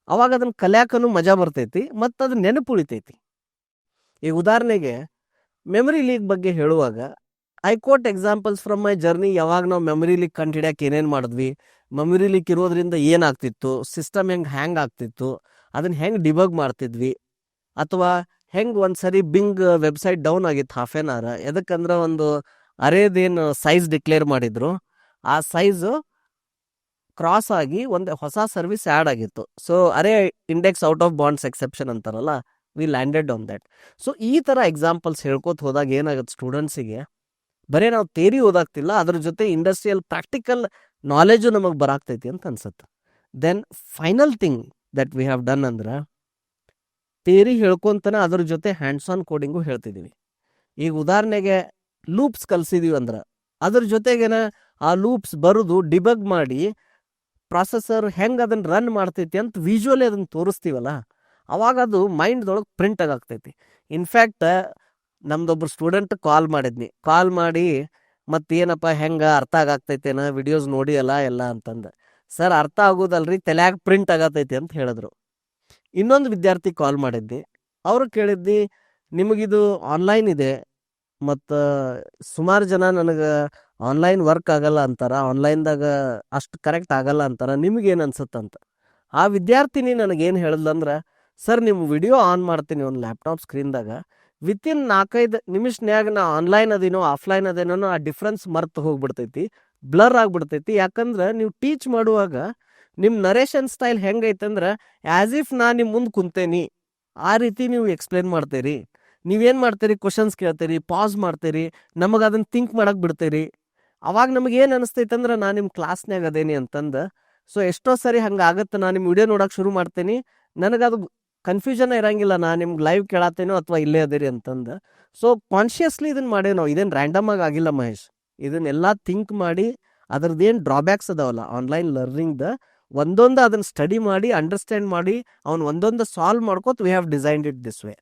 Speaker 2: ಅವಾಗ ಅದನ್ನು ಕಲಿಯಾಕನು ಮಜಾ ಬರ್ತೈತಿ ಮತ್ತು ಅದು ನೆನಪು ಉಳಿತೈತಿ. ಈಗ ಉದಾಹರಣೆಗೆ ಮೆಮರಿ ಲೀಕ್ ಬಗ್ಗೆ ಹೇಳುವಾಗ I quote examples from my journey. ಯಾವಾಗ ನಾವು ಮೆಮರಿ ಲೀಕ್ ಕಂಡುಹಿಡಿಯಕ್ಕೆ ಏನೇನು ಮಾಡಿದ್ವಿ, ಮೆಮರಿ ಲೀಕ್ ಇರೋದ್ರಿಂದ ಏನಾಗ್ತಿತ್ತು, ಸಿಸ್ಟಮ್ ಹ್ಯಾಂಗ್ ಆಗ್ತಿತ್ತು, ಅದನ್ನು ಹೆಂಗೆ ಡಿಬಗ್ ಮಾಡ್ತಿದ್ವಿ, ಅಥವಾ ಹೆಂಗೆ ಒಂದು ಸರಿ ಬಿಂಗ್ ವೆಬ್ಸೈಟ್ ಡೌನ್ ಆಗಿತ್ತು ಹಾಫ್ ಆನ್ ಅವರ್. ಎದಕ್ಕಂದ್ರೆ ಒಂದು ಅರೇದೇನು ಸೈಜ್ ಡಿಕ್ಲೇರ್ ಮಾಡಿದ್ರು, ಆ ಸೈಜು ಕ್ರಾಸ್ ಆಗಿ ಒಂದು ಹೊಸ ಸರ್ವಿಸ್ ಆ್ಯಡ್ ಆಗಿತ್ತು. So array index out of bounds exception ಅಂತಾರಲ್ಲ, we landed on that. So ಈ ಥರ ಎಕ್ಸಾಂಪಲ್ಸ್ ಹೇಳ್ಕೊತ ಹೋದಾಗ ಏನಾಗುತ್ತೆ ಸ್ಟೂಡೆಂಟ್ಸಿಗೆ, ಬರೀ ನಾವು ಥೇರಿ ಓದಾಗ್ತಿಲ್ಲ, ಅದ್ರ ಜೊತೆ ಇಂಡಸ್ಟ್ರಿಯಲ್ ಪ್ರಾಕ್ಟಿಕಲ್ ನಾಲೆಜು ನಮಗೆ ಬರಾಕ್ತೈತಿ ಅಂತ ಅನ್ಸುತ್ತೆ. Then final thing that we have done ಅಂದ್ರೆ ಥೇರಿ ಹೇಳ್ಕೊಂತಾನೆ ಅದ್ರ ಜೊತೆ ಹ್ಯಾಂಡ್ಸ್ ಆನ್ ಕೋಡಿಂಗು ಹೇಳ್ತಿದ್ದೀವಿ. ಈಗ ಉದಾಹರಣೆಗೆ ಲೂಪ್ಸ್ ಕಲಿಸಿದೀವಿ ಅಂದ್ರೆ ಅದ್ರ ಜೊತೆಗೇನ ಆ ಲೂಪ್ಸ್ ಬರೋದು ಡಿಬಗ್ ಮಾಡಿ ಪ್ರಾಸೆಸರ್ ಹೆಂಗೆ ಅದನ್ನು ರನ್ ಮಾಡ್ತೈತಿ ಅಂತ ವಿಜುವಲಿ ಅದನ್ನು ತೋರಿಸ್ತೀವಲ್ಲ, ಅವಾಗ ಅದು ಮೈಂಡ್ದೊಳಗೆ ಪ್ರಿಂಟ್ ಆಗ್ತೈತಿ. ಇನ್ಫ್ಯಾಕ್ಟ್ ನಮ್ದೊಬ್ರು ಸ್ಟೂಡೆಂಟ್ ಕಾಲ್ ಮಾಡಿ ಮತ್ತೇನಪ್ಪ ಹೆಂಗೆ ಅರ್ಥ ಆಗತೈತೇನ, ವಿಡಿಯೋಸ್ ನೋಡಿ ಅಲ್ಲ ಎಲ್ಲ ಅಂತಂದು. ಸರ್ ಅರ್ಥ ಆಗೋದಲ್ರಿ, ತಲೆಯಾಗ ಪ್ರಿಂಟ್ ಆಗತೈತಿ ಅಂತ ಹೇಳಿದ್ರು. ಇನ್ನೊಂದು ವಿದ್ಯಾರ್ಥಿ ಕಾಲ್ ಮಾಡಿದ್ದೆ, ಅವರು ಕೇಳಿದ್ದಿ ನಿಮಗಿದು ಆನ್ಲೈನ್ ಇದೆ ಮತ್ತು ಸುಮಾರು ಜನ ನನಗೆ ಆನ್ಲೈನ್ ವರ್ಕ್ ಆಗಲ್ಲ ಅಂತಾರ, ಆನ್ಲೈನ್ದಾಗ ಅಷ್ಟು ಕರೆಕ್ಟ್ ಆಗಲ್ಲ ಅಂತಾರ, ನಿಮಗೇನು ಅನ್ಸುತ್ತಂತ. ಆ ವಿದ್ಯಾರ್ಥಿನಿ ನನಗೇನು ಹೇಳಿದ್ಲಂದ್ರೆ, ಸರ್ ನಿಮ್ಮ ವಿಡಿಯೋ ಆನ್ ಮಾಡ್ತೀನಿ ಒಂದು ಲ್ಯಾಪ್ಟಾಪ್ ಸ್ಕ್ರೀನ್ದಾಗ, ವಿತಿನ್ 4-5 ನಿಮಿಷನ್ಯಾಗ ನಾ ಆನ್ಲೈನ್ ಅದೇನೋ ಆಫ್ಲೈನ್ ಅದೇನೋ ಆ ಡಿಫ್ರೆನ್ಸ್ ಮರ್ತು ಹೋಗ್ಬಿಡ್ತೈತಿ, ಬ್ಲರ್ ಆಗಿಬಿಡ್ತೈತಿ. ಯಾಕಂದ್ರೆ ನೀವು ಟೀಚ್ ಮಾಡುವಾಗ ನಿಮ್ಮ ನರೇಷನ್ ಸ್ಟೈಲ್ ಹೆಂಗೈತಂದ್ರೆ ಆ್ಯಸ್ ಇಫ್ ನಾ ನಿಮ್ಮ ಮುಂದೆ ಕುಂತೇನಿ ಆ ರೀತಿ ನೀವು ಎಕ್ಸ್ಪ್ಲೇನ್ ಮಾಡ್ತೀರಿ. ನೀವೇನು ಮಾಡ್ತೀರಿ, ಕ್ವಶನ್ಸ್ ಕೇಳ್ತೀರಿ, ಪಾಸ್ ಮಾಡ್ತೀರಿ, ನಮಗೆ ಅದನ್ನು ಥಿಂಕ್ ಮಾಡಕ್ಕೆ ಬಿಡ್ತೀರಿ. ಅವಾಗ ನಮಗೇನು ಅನಿಸ್ತೈತಂದ್ರೆ ನಾನು ನಿಮ್ಮ ಕ್ಲಾಸ್ನಾಗ ಅದೇನಿ ಅಂತಂದು. ಸೊ ಎಷ್ಟೋ ಸರಿ ಹಂಗೆ ಆಗುತ್ತೆ, ನಾನು ನಿಮ್ಮ ವಿಡಿಯೋ ನೋಡೋಕೆ ಶುರು ಮಾಡ್ತೀನಿ, ನನಗದು ಕನ್ಫ್ಯೂಷನ್ ಇರಂಗಿಲ್ಲ, ನಾನು ನಿಮ್ಗೆ ಲೈವ್ ಕೇಳತ್ತೇನೋ ಅಥವಾ ಇಲ್ಲೇ ಅದೇರಿ ಅಂತಂದು. ಸೊ ಕಾನ್ಷಿಯಸ್ಲಿ ಇದನ್ನು ಮಾಡೇವಿ ನಾವು, ಇದೇನು ರ್ಯಾಂಡಮ್ ಆಗಿ ಆಗಿಲ್ಲ ಮಹೇಶ್. ಇದನ್ನೆಲ್ಲ ಥಿಂಕ್ ಮಾಡಿ ಅದ್ರದ್ದೇನು ಡ್ರಾಬ್ಯಾಕ್ಸ್ ಅದಾವಲ್ಲ ಆನ್ಲೈನ್ ಲರ್ನಿಂಗ್ದ, ಒಂದೊಂದು ಅದನ್ನು ಸ್ಟಡಿ ಮಾಡಿ ಅಂಡರ್ಸ್ಟ್ಯಾಂಡ್ ಮಾಡಿ ಅವ್ನು ಒಂದೊಂದು ಸಾಲ್ವ್ ಮಾಡ್ಕೋತ we have designed it this way.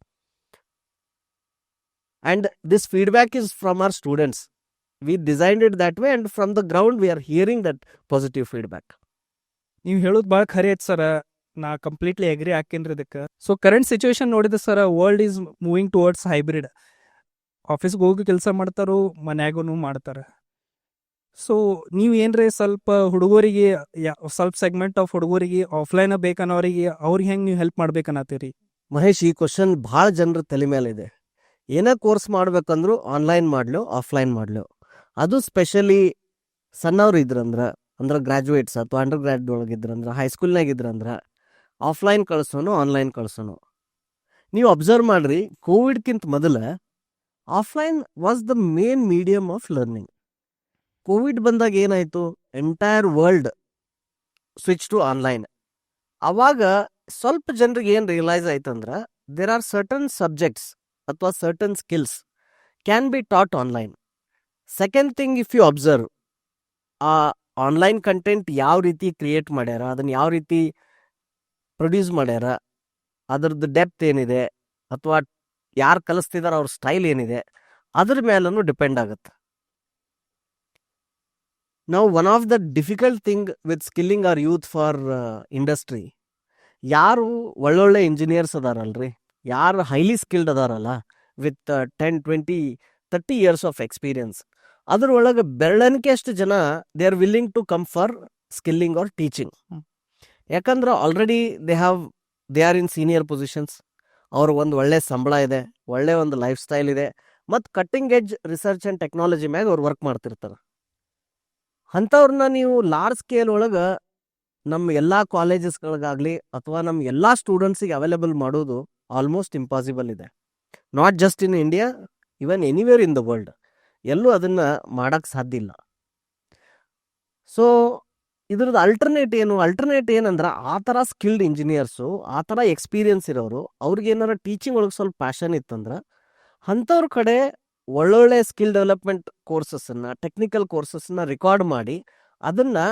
Speaker 2: And this feedback is from our students. We designed it that way and from the ground we are hearing that positive feedback.
Speaker 1: ನೀವು ಹೇಳೋದು ಭಾಳ ಖರೆ ಐತೆ ಸರ, ನಾ ಕಂಪ್ಲೀಟ್ಲಿ ಅಗ್ರಿ ಹಾಕೇನ್ರಿ ಇದಕ್ಕೆ. So current situation ನೋಡಿದ್ರೆ sir, world is moving towards hybrid. ಆಫೀಸ್ಗೆ ಹೋಗಿ ಕೆಲಸ ಮಾಡ್ತಾರೋ, ಮನ್ಯಾಗೂ ಮಾಡ್ತಾರೆ. ಸೊ ನೀವು ಏನ್ರಿ ಸ್ವಲ್ಪ ಹುಡುಗರಿಗೆ, ಸ್ವಲ್ಪ ಸೆಗ್ಮೆಂಟ್ ಆಫ್ ಹುಡುಗರಿಗೆ ಆಫ್ಲೈನ್ ಬೇಕನ್ನೋರಿಗೆ ಅವ್ರಿಗೆ ಹೆಂಗೆ ನೀವು ಹೆಲ್ಪ್ ಮಾಡ್ಬೇಕನ್ನತ್ತೀರಿ?
Speaker 2: ಮಹೇಶ್, ಈ ಕ್ವಶನ್ ಭಾಳ ಜನರ ತಲೆ ಮೇಲಿದೆ. ಏನೇ ಕೋರ್ಸ್ ಮಾಡ್ಬೇಕಂದ್ರು ಆನ್ಲೈನ್ ಮಾಡ್ಲು ಆಫ್ಲೈನ್ ಮಾಡ್ಲು, ಅದು ಸ್ಪೆಷಲಿ ಸಣ್ಣವ್ರು ಇದ್ರಂದ್ರೆ, ಅಂದ್ರೆ ಗ್ರ್ಯಾಜುಯೇಟ್ಸ್ ಅಥವಾ ಅಂಡರ್ ಗ್ರ್ಯಾಡ್ ಒಳಗಿದ್ರಂದ್ರೆ, ಹೈಸ್ಕೂಲ್ನಾಗ ಇದ್ರಂದ್ರೆ ಆಫ್ಲೈನ್ ಕಳ್ಸೋನು ಆನ್ಲೈನ್ ಕಳ್ಸೋನು. ನೀವು ಅಬ್ಸರ್ವ್ ಮಾಡ್ರಿ, ಕೋವಿಡ್ಕಿಂತ ಮೊದಲು offline was the main medium of learning. COVID ಬಂದಾಗ ಏನಾಯಿತು, entire world switch to online. ಅವಾಗ ಸ್ವಲ್ಪ ಜನರಿಗೆ ಏನು ರಿಯಲೈಸ್ ಆಯ್ತಂದ್ರೆ ದೇರ್ ಆರ್ ಸರ್ಟನ್ ಸಬ್ಜೆಕ್ಟ್ಸ್ ಅಥವಾ certain skills can be taught online. Second thing, if you observe, ಆ ಆನ್ಲೈನ್ ಕಂಟೆಂಟ್ ಯಾವ ರೀತಿ ಕ್ರಿಯೇಟ್ ಮಾಡ್ಯಾರ, ಅದನ್ನು ಯಾವ ರೀತಿ ಪ್ರೊಡ್ಯೂಸ್ ಮಾಡ್ಯಾರ, ಅದ್ರದ್ದು ಡೆಪ್ತ್ ಏನಿದೆ, ಅಥವಾ ಯಾರು ಕಲಿಸ್ತಿದಾರ ಅವ್ರ ಸ್ಟೈಲ್ ಏನಿದೆ, ಅದ್ರ ಮೇಲೂ ಡಿಪೆಂಡ್ ಆಗುತ್ತೆ. ನಾವು one of the difficult thing with skilling our youth for industry, ಯಾರು ಒಳ್ಳೊಳ್ಳೆ ಇಂಜಿನಿಯರ್ಸ್ ಅದಾರಲ್ರಿ, ಯಾರು ಹೈಲಿ ಸ್ಕಿಲ್ಡ್ ಅದಾರಲ್ಲ ವಿತ್ 10, 20, 30 ಇಯರ್ಸ್ ಆಫ್ ಎಕ್ಸ್ಪೀರಿಯನ್ಸ್, ಅದ್ರೊಳಗೆ ಬೆರಳಣಿಕೆ ಅಷ್ಟು ಜನ they are willing to come for skilling or teaching. ಯಾಕಂದ್ರೆ already they have they are in senior positions, ಅವ್ರ ಒಂದು ಒಳ್ಳೆ ಸಂಬಳ ಇದೆ, ಒಳ್ಳೆ ಒಂದು ಲೈಫ್ ಸ್ಟೈಲ್ ಇದೆ, ಮತ್ತು cutting edge research and technology ಮ್ಯಾಗ ಅವ್ರು ವರ್ಕ್ ಮಾಡ್ತಿರ್ತಾರೆ. ಅಂಥವ್ರನ್ನ ನೀವು ಲಾರ್ಜ್ ಸ್ಕೇಲ್ ಒಳಗೆ ನಮ್ಮ ಎಲ್ಲ ಕಾಲೇಜಸ್ಗಳಿಗಾಗಲಿ ಅಥವಾ ನಮ್ಮ ಎಲ್ಲ ಸ್ಟೂಡೆಂಟ್ಸಿಗೆ ಅವೈಲೇಬಲ್ ಮಾಡೋದು ಆಲ್ಮೋಸ್ಟ್ ಇಂಪಾಸಿಬಲ್ ಇದೆ. Not just in India, even anywhere in the world, ಎಲ್ಲೂ ಅದನ್ನು ಮಾಡೋಕ್ಕೆ ಸಾಧ್ಯ ಇಲ್ಲ. ಸೊ ಇದ್ರದ್ದು ಅಲ್ಟರ್ನೇಟ್ ಏನಂದ್ರೆ, ಆ ಥರ ಸ್ಕಿಲ್ಡ್ ಇಂಜಿನಿಯರ್ಸು, ಆ ಥರ ಎಕ್ಸ್ಪೀರಿಯನ್ಸ್ ಇರೋರು, ಅವ್ರಿಗೆ ಏನಾರ ಟೀಚಿಂಗ್ ಒಳಗೆ ಸ್ವಲ್ಪ ಪ್ಯಾಷನ್ ಇತ್ತಂದ್ರೆ ಅಂಥವ್ರ ಕಡೆ ಒಳ್ಳೊಳ್ಳೆ ಸ್ಕಿಲ್ ಡೆವಲಪ್ಮೆಂಟ್ ಕೋರ್ಸಸ್ಸನ್ನು, ಟೆಕ್ನಿಕಲ್ ಕೋರ್ಸಸ್ಸನ್ನು ರೆಕಾರ್ಡ್ ಮಾಡಿ ಅದನ್ನು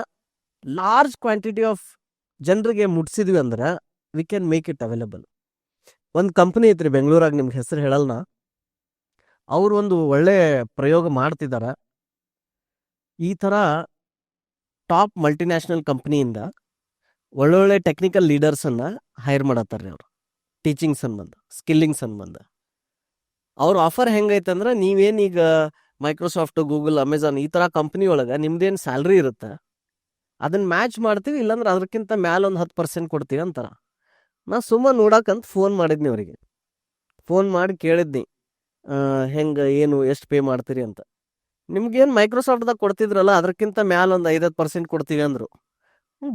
Speaker 2: ಲಾರ್ಜ್ ಕ್ವಾಂಟಿಟಿ ಆಫ್ ಜನರಿಗೆ ಮುಟ್ಸಿದ್ವಿ ಅಂದ್ರೆ we can make it available. ಒಂದು ಕಂಪ್ನಿ ಐತ್ರಿ ಬೆಂಗಳೂರಾಗ, ನಿಮ್ಗೆ ಹೆಸರು ಹೇಳಲ್ಲ, ಅವರು ಒಂದು ಒಳ್ಳೆ ಪ್ರಯೋಗ ಮಾಡ್ತಿದ್ದಾರೆ. ಈ ಥರ ಟಾಪ್ ಮಲ್ಟಿನ್ಯಾಷನಲ್ ಕಂಪ್ನಿಯಿಂದ ಒಳ್ಳೊಳ್ಳೆ ಟೆಕ್ನಿಕಲ್ ಲೀಡರ್ಸನ್ನು ಹೈರ್ ಮಾಡತ್ತಾರೆ ಅವರು, ಟೀಚಿಂಗ್ ಸಂಬಂಧ, ಸ್ಕಿಲ್ಲಿಂಗ್ ಸಂಬಂಧ. ಅವ್ರ ಆಫರ್ ಹೆಂಗೈತೆ ಅಂದ್ರೆ, ನೀವೇನೀಗ ಮೈಕ್ರೋಸಾಫ್ಟ್, ಗೂಗಲ್, ಅಮೆಝಾನ್ ಈ ಥರ ಕಂಪ್ನಿ ಒಳಗೆ ನಿಮ್ದೇನು ಸ್ಯಾಲ್ರಿ ಇರುತ್ತೆ ಅದನ್ನು ಮ್ಯಾಚ್ ಮಾಡ್ತೀವಿ, ಇಲ್ಲಾಂದ್ರೆ ಅದಕ್ಕಿಂತ ಮ್ಯಾಲೆ ಒಂದು 10% ಕೊಡ್ತೀವಿ ಅಂತಾರೆ. ನಾ ಸುಮ್ಮನೆ ನೋಡಕ್ಕಂತ ಫೋನ್ ಮಾಡಿದ್ನಿ ಅವರಿಗೆ, ಫೋನ್ ಮಾಡಿ ಕೇಳಿದ್ನಿ ಹೆಂಗೆ, ಏನು, ಎಷ್ಟು ಪೇ ಮಾಡ್ತೀರಿ ಅಂತ. ನಿಮ್ಗೇನು ಮೈಕ್ರೋಸಾಫ್ಟ್ದಾಗ ಕೊಡ್ತಿದ್ರಲ್ಲ ಅದಕ್ಕಿಂತ ಮ್ಯಾಲೆ ಒಂದು 5% ಕೊಡ್ತೀವಿ ಅಂದರು.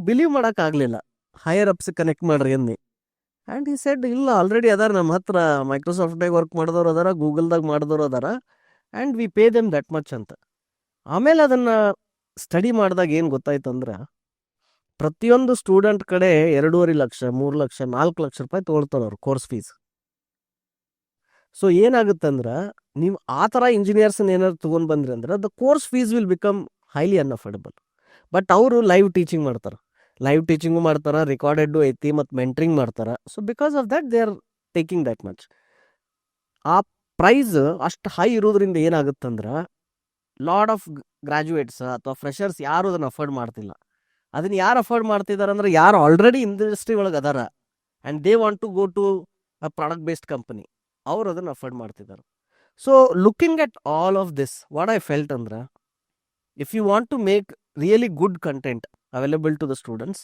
Speaker 2: ಬಿಲೀವ್ ಮಾಡೋಕ್ಕಾಗಲಿಲ್ಲ. ಹೈಯರ್ ಅಪ್ಸ್ ಕನೆಕ್ಟ್ ಮಾಡ್ರಿ ಅಂದು. ಆ್ಯಂಡ್ ಈ ಸೆಡ್, ಇಲ್ಲ ಆಲ್ರೆಡಿ ಅದಾರ ನಮ್ಮ ಹತ್ರ, ಮೈಕ್ರೋಸಾಫ್ಟ್ದಾಗ ವರ್ಕ್ ಮಾಡಿದವ್ರು ಅದಾರ, ಗೂಗಲ್ದಾಗ ಮಾಡಿದವ್ರು ಅದಾರ, and we pay them that much ಅಂತ. ಆಮೇಲೆ ಅದನ್ನು ಸ್ಟಡಿ ಮಾಡಿದಾಗ ಏನು ಗೊತ್ತಾಯ್ತು ಅಂದ್ರೆ, ಪ್ರತಿಯೊಂದು ಸ್ಟೂಡೆಂಟ್ ಕಡೆ 2.5 ಲಕ್ಷ, 3 ಲಕ್ಷ, 4 ಲಕ್ಷ ರೂಪಾಯಿ ತೊಗೊಳ್ತಾರೆ ಅವ್ರು ಕೋರ್ಸ್ ಫೀಸ್. ಸೊ ಏನಾಗುತ್ತಂದ್ರೆ, ನೀವು ಆ ಥರ ಇಂಜಿನಿಯರ್ಸನ್ನ ಏನಾದ್ರು ತೊಗೊಂಡು ಬಂದ್ರಿ ಅಂದ್ರೆ the course fees will become highly unaffordable. But ಅವರು ಲೈವ್ ಟೀಚಿಂಗ್ ಮಾಡ್ತಾರೆ, ಲೈವ್ ಟೀಚಿಂಗು ಮಾಡ್ತಾರೆ, ರೆಕಾರ್ಡೆಡ್ಡು ಐತಿ, ಮತ್ತು ಮೆಂಟ್ರಿಂಗ್ ಮಾಡ್ತಾರೆ. So because of that they are taking that much. ಆ ಪ್ರೈಸ್ ಅಷ್ಟು ಹೈ ಇರೋದ್ರಿಂದ ಏನಾಗುತ್ತಂದ್ರೆ, ಲಾಡ್ ಆಫ್ ಗ್ರಾಜುಯೇಟ್ಸ್ ಅಥವಾ ಫ್ರೆಷರ್ಸ್ ಯಾರು ಅದನ್ನು ಅಫೋರ್ಡ್ ಮಾಡ್ತಿಲ್ಲ. ಅದನ್ನು ಯಾರು ಅಫೋರ್ಡ್ ಮಾಡ್ತಿದ್ದಾರೆ ಅಂದ್ರೆ, ಯಾರು ಆಲ್ರೆಡಿ ಇಂಡಸ್ಟ್ರಿ ಒಳಗೆ ಅದಾರ and they want to go to a product based company, ಅವ್ರು ಅದನ್ನು ಅಫೋರ್ಡ್ ಮಾಡ್ತಿದ್ದಾರೆ. So looking at all of this, what I felt ಅಂದ್ರೆ, if you want to make really good content available to the students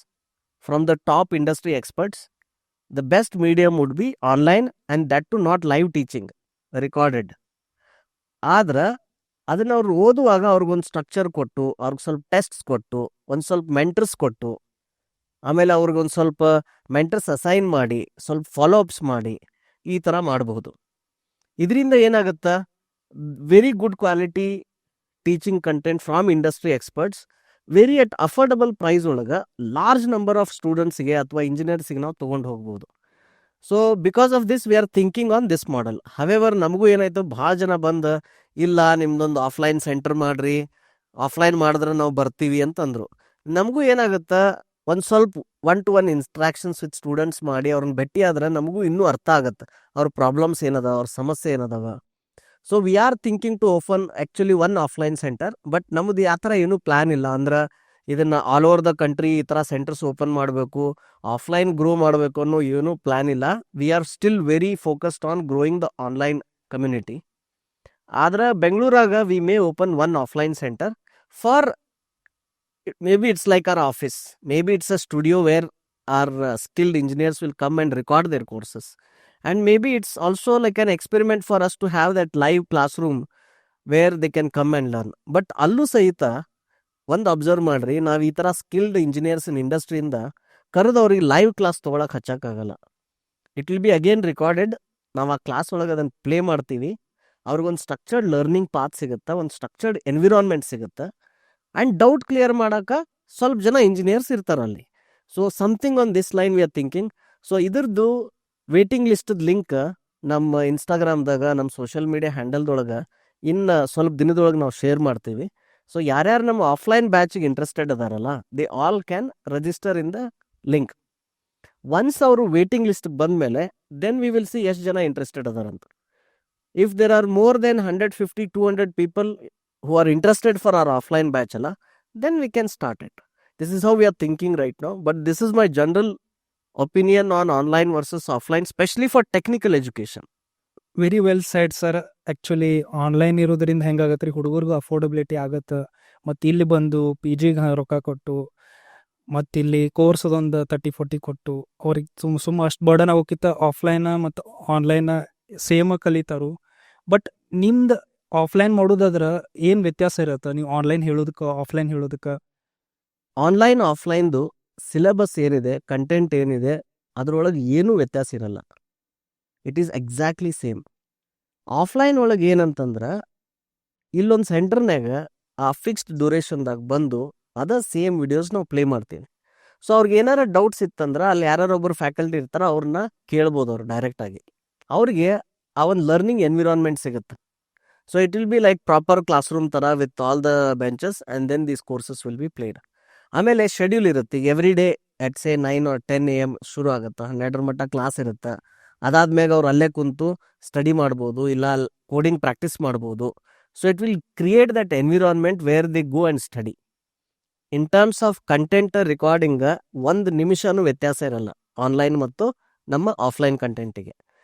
Speaker 2: from the top industry experts, the best medium would be online, and that too not live teaching, recorded. ಆದ್ರೆ ಅದನ್ನು ಅವ್ರು ಓದುವಾಗ ಅವ್ರಿಗೊಂದು structure ಕೊಟ್ಟು, ಅವ್ರಿಗೆ ಸ್ವಲ್ಪ tests ಕೊಟ್ಟು, ಒಂದು ಸ್ವಲ್ಪ ಮೆಂಟರ್ಸ್ ಕೊಟ್ಟು, ಆಮೇಲೆ ಅವ್ರಿಗೊಂದು ಸ್ವಲ್ಪ ಮೆಂಟರ್ಸ್ ಅಸೈನ್ ಮಾಡಿ, ಸ್ವಲ್ಪ ಫಾಲೋ ಅಪ್ಸ್ ಮಾಡಿ, ಈ ಥರ ಮಾಡಬಹುದು. ಇದರಿಂದ ಏನಾಗುತ್ತಾ, very good quality teaching content from industry experts, very at affordable price ಒಳಗೆ ಲಾರ್ಜ್ ನಂಬರ್ ಆಫ್ ಸ್ಟೂಡೆಂಟ್ಸ್ಗೆ ಅಥವಾ ಇಂಜಿನಿಯರ್ಸಿಗೆ ನಾವು ತೊಗೊಂಡು ಹೋಗ್ಬೋದು. So because of this we are thinking on this model. However ನಮಗೂ ಏನಾಯಿತು, ಭಾಳ ಜನ ಬಂದು, ಇಲ್ಲ ನಿಮ್ದೊಂದು ಆಫ್ಲೈನ್ ಸೆಂಟರ್ ಮಾಡಿರಿ, ಆಫ್ಲೈನ್ ಮಾಡಿದ್ರೆ ನಾವು ಬರ್ತೀವಿ ಅಂತಂದರು. ನಮಗೂ ಏನಾಗುತ್ತೆ, ಒಂದು ಸ್ವಲ್ಪ 1-to-1 ಇಂಟ್ರಾಕ್ಷನ್ಸ್ ವಿತ್ ಸ್ಟೂಡೆಂಟ್ಸ್ ಮಾಡಿ ಅವ್ರನ್ನ ಭೇಟಿ ಆದ್ರೆ ನಮಗೂ ಇನ್ನೂ ಅರ್ಥ ಆಗುತ್ತೆ ಅವ್ರ ಪ್ರಾಬ್ಲಮ್ಸ್ ಏನದ, ಅವ್ರ ಸಮಸ್ಯೆ ಏನದವ. So we are thinking to open actually 1 offline centre. But ನಮ್ಮದು ಆ ಥರ ಏನೂ ಪ್ಲ್ಯಾನ್ ಇಲ್ಲ. ಅಂದ್ರೆ ಇದನ್ನು ಆಲ್ ಓವರ್ ದ ಕಂಟ್ರಿ ಈ ಥರ ಸೆಂಟರ್ಸ್ ಓಪನ್ ಮಾಡಬೇಕು, ಆಫ್ಲೈನ್ ಗ್ರೋ ಮಾಡಬೇಕು ಅನ್ನೋ ಏನೂ ಪ್ಲ್ಯಾನ್ ಇಲ್ಲ. We are still very focused on growing the online community. ಆದ್ರೆ ಬೆಂಗಳೂರಾಗ we may open 1 offline centre for, maybe it's like our office, maybe it's a studio where our skilled engineers will come and record their courses, and maybe it's also like an experiment for us to have that live classroom where they can come and learn. But ಅಲ್ಲೂ ಸಹಿತ ಒಂದು observe ಮಾಡ್ರಿ, ನಾವು ಈ ಥರ skilled engineers ಇನ್ ಇಂಡಸ್ಟ್ರಿಯಿಂದ ಕರೆದು ಅವ್ರಿಗೆ live class ತೊಗೊಳಕ್ಕೆ ಹಚ್ಚಕ್ಕಾಗಲ್ಲ. It will be again recorded. ನಾವು ಆ ಕ್ಲಾಸ್ ಒಳಗೆ ಅದನ್ನು ಪ್ಲೇ ಮಾಡ್ತೀವಿ, ಅವ್ರಿಗೊಂದು ಸ್ಟ್ರಕ್ಚರ್ಡ್ ಲರ್ನಿಂಗ್ ಪಾತ್ ಸಿಗುತ್ತೆ, ಒಂದು ಸ್ಟ್ರಕ್ಚರ್ಡ್ ಎನ್ವಿರಾನ್ಮೆಂಟ್ ಸಿಗುತ್ತೆ, ಆ್ಯಂಡ್ ಡೌಟ್ ಕ್ಲಿಯರ್ ಮಾಡೋಕೆ ಸ್ವಲ್ಪ ಜನ ಇಂಜಿನಿಯರ್ಸ್ ಇರ್ತಾರಲ್ಲಿ. So something on this line we are thinking. So ಇದ್ರದ್ದು ವೇಟಿಂಗ್ ಲಿಸ್ಟದ ಲಿಂಕ್ ನಮ್ಮ ಇನ್ಸ್ಟಾಗ್ರಾಮ್ದಾಗ, ನಮ್ಮ ಸೋಷಿಯಲ್ ಮೀಡಿಯಾ ಹ್ಯಾಂಡಲ್ದೊಳಗೆ ಇನ್ನು ಸ್ವಲ್ಪ ದಿನದೊಳಗೆ ನಾವು ಶೇರ್ ಮಾಡ್ತೀವಿ. ಸೊ ಯಾರ್ಯಾರು ನಮ್ಮ ಆಫ್ಲೈನ್ ಬ್ಯಾಚಿಗೆ ಇಂಟ್ರೆಸ್ಟೆಡ್ ಅದಾರಲ್ಲ, they all can register in the link. Once ಅವರು ವೇಟಿಂಗ್ ಲಿಸ್ಟ್ ಬಂದಮೇಲೆ ದೆನ್ ವಿ ವಿಲ್ ಸಿ ಎಷ್ಟು ಜನ ಇಂಟ್ರೆಸ್ಟೆಡ್ ಅದಾರಂತ. If there are more than 150-200 people who are interested for our offline batch alla, then we can start it. This is how we are thinking right now, but this is my general opinion on online versus offline, especially for technical education.
Speaker 1: Very well said sir. Actually online ಇರೋದ್ರಿಂದ ಹೆಂಗಾಗತ್ತೆ ರೀ, ಹುಡುಗರಿಗೂ affordability ಆಗತ್ತೆ, ಮತ್ತು ಇಲ್ಲಿ ಬಂದು PGಗೆ ರೊಕ್ಕ ಕೊಟ್ಟು ಮತ್ತು ಇಲ್ಲಿ ಕೋರ್ಸ್ ಅದೊಂದು 30-40 ಕೊಟ್ಟು ಅವ್ರಿಗೆ ಸುಮ್ಮ ಅಷ್ಟು ಬರ್ಡನ್ ಆಗೋಕ್ಕಿಂತ ಆಫ್ಲೈನ ಮತ್ತು ಆನ್ಲೈನ ಸೇಮ್ ಕಲಿತಾರು. ಬಟ್ ನಿಮ್ದು ಆಫ್ಲೈನ್ ಮಾಡೋದಾದ್ರೆ ಏನು ವ್ಯತ್ಯಾಸ ಇರುತ್ತೆ ನೀವು ಆನ್ಲೈನ್ ಹೇಳೋದಕ್ಕೆ ಆಫ್ಲೈನ್ ಹೇಳೋದಕ್ಕೆ?
Speaker 2: ಆನ್ಲೈನ್ ಆಫ್ಲೈನ್ದು ಸಿಲೆಬಸ್ ಏನಿದೆ, ಕಂಟೆಂಟ್ ಏನಿದೆ, ಅದರೊಳಗೆ ಏನೂ ವ್ಯತ್ಯಾಸ ಇರಲ್ಲ. It is exactly same. Offline ಒಳಗೆ ಏನಂತಂದ್ರೆ ಇಲ್ಲೊಂದು ಸೆಂಟರ್ನಾಗ ಆ ಫಿಕ್ಸ್ಡ್ ಡ್ಯೂರೇಷನ್ದಾಗ ಬಂದು ಅದ ಸೇಮ್ ವಿಡಿಯೋಸ್ ನಾವು ಪ್ಲೇ ಮಾಡ್ತೀವಿ. ಸೊ ಅವ್ರಿಗೆ ಏನಾರ ಡೌಟ್ಸ್ ಇತ್ತಂದ್ರೆ ಅಲ್ಲಿ ಯಾರೊಬ್ಬರು ಫ್ಯಾಕಲ್ಟಿ ಇರ್ತಾರೋ ಅವ್ರನ್ನ ಕೇಳ್ಬೋದು ಅವ್ರು ಡೈರೆಕ್ಟಾಗಿ. ಅವ್ರಿಗೆ ಆ ಒಂದು ಲರ್ನಿಂಗ್ ಎನ್ವಿರಾನ್ಮೆಂಟ್ ಸಿಗುತ್ತೆ. So it will be like proper classroom ಥರ with all the benches and then these courses will be played. ಆಮೇಲೆ ಶೆಡ್ಯೂಲ್ ಇರುತ್ತೆ. Every day at say 9 or 10 AM ಶುರು ಆಗುತ್ತೆ. 12 ಮಟ್ಟ ಕ್ಲಾಸ್ ಇರುತ್ತೆ. ಅದಾದ್ಮೇಲೆ ಅವ್ರು ಅಲ್ಲೇ ಕುಂತು ಸ್ಟಡಿ ಮಾಡ್ಬೋದು, ಇಲ್ಲ ಕೋಡಿಂಗ್ ಪ್ರಾಕ್ಟೀಸ್ ಮಾಡ್ಬೋದು. So it will create that environment where they go and study. In terms of content recording 1 ನಿಮಿಷನೂ ವ್ಯತ್ಯಾಸ ಇರಲ್ಲ ಆನ್ಲೈನ್ ಮತ್ತು ನಮ್ಮ ಆಫ್ಲೈನ್ ಕಂಟೆಂಟಿಗೆ.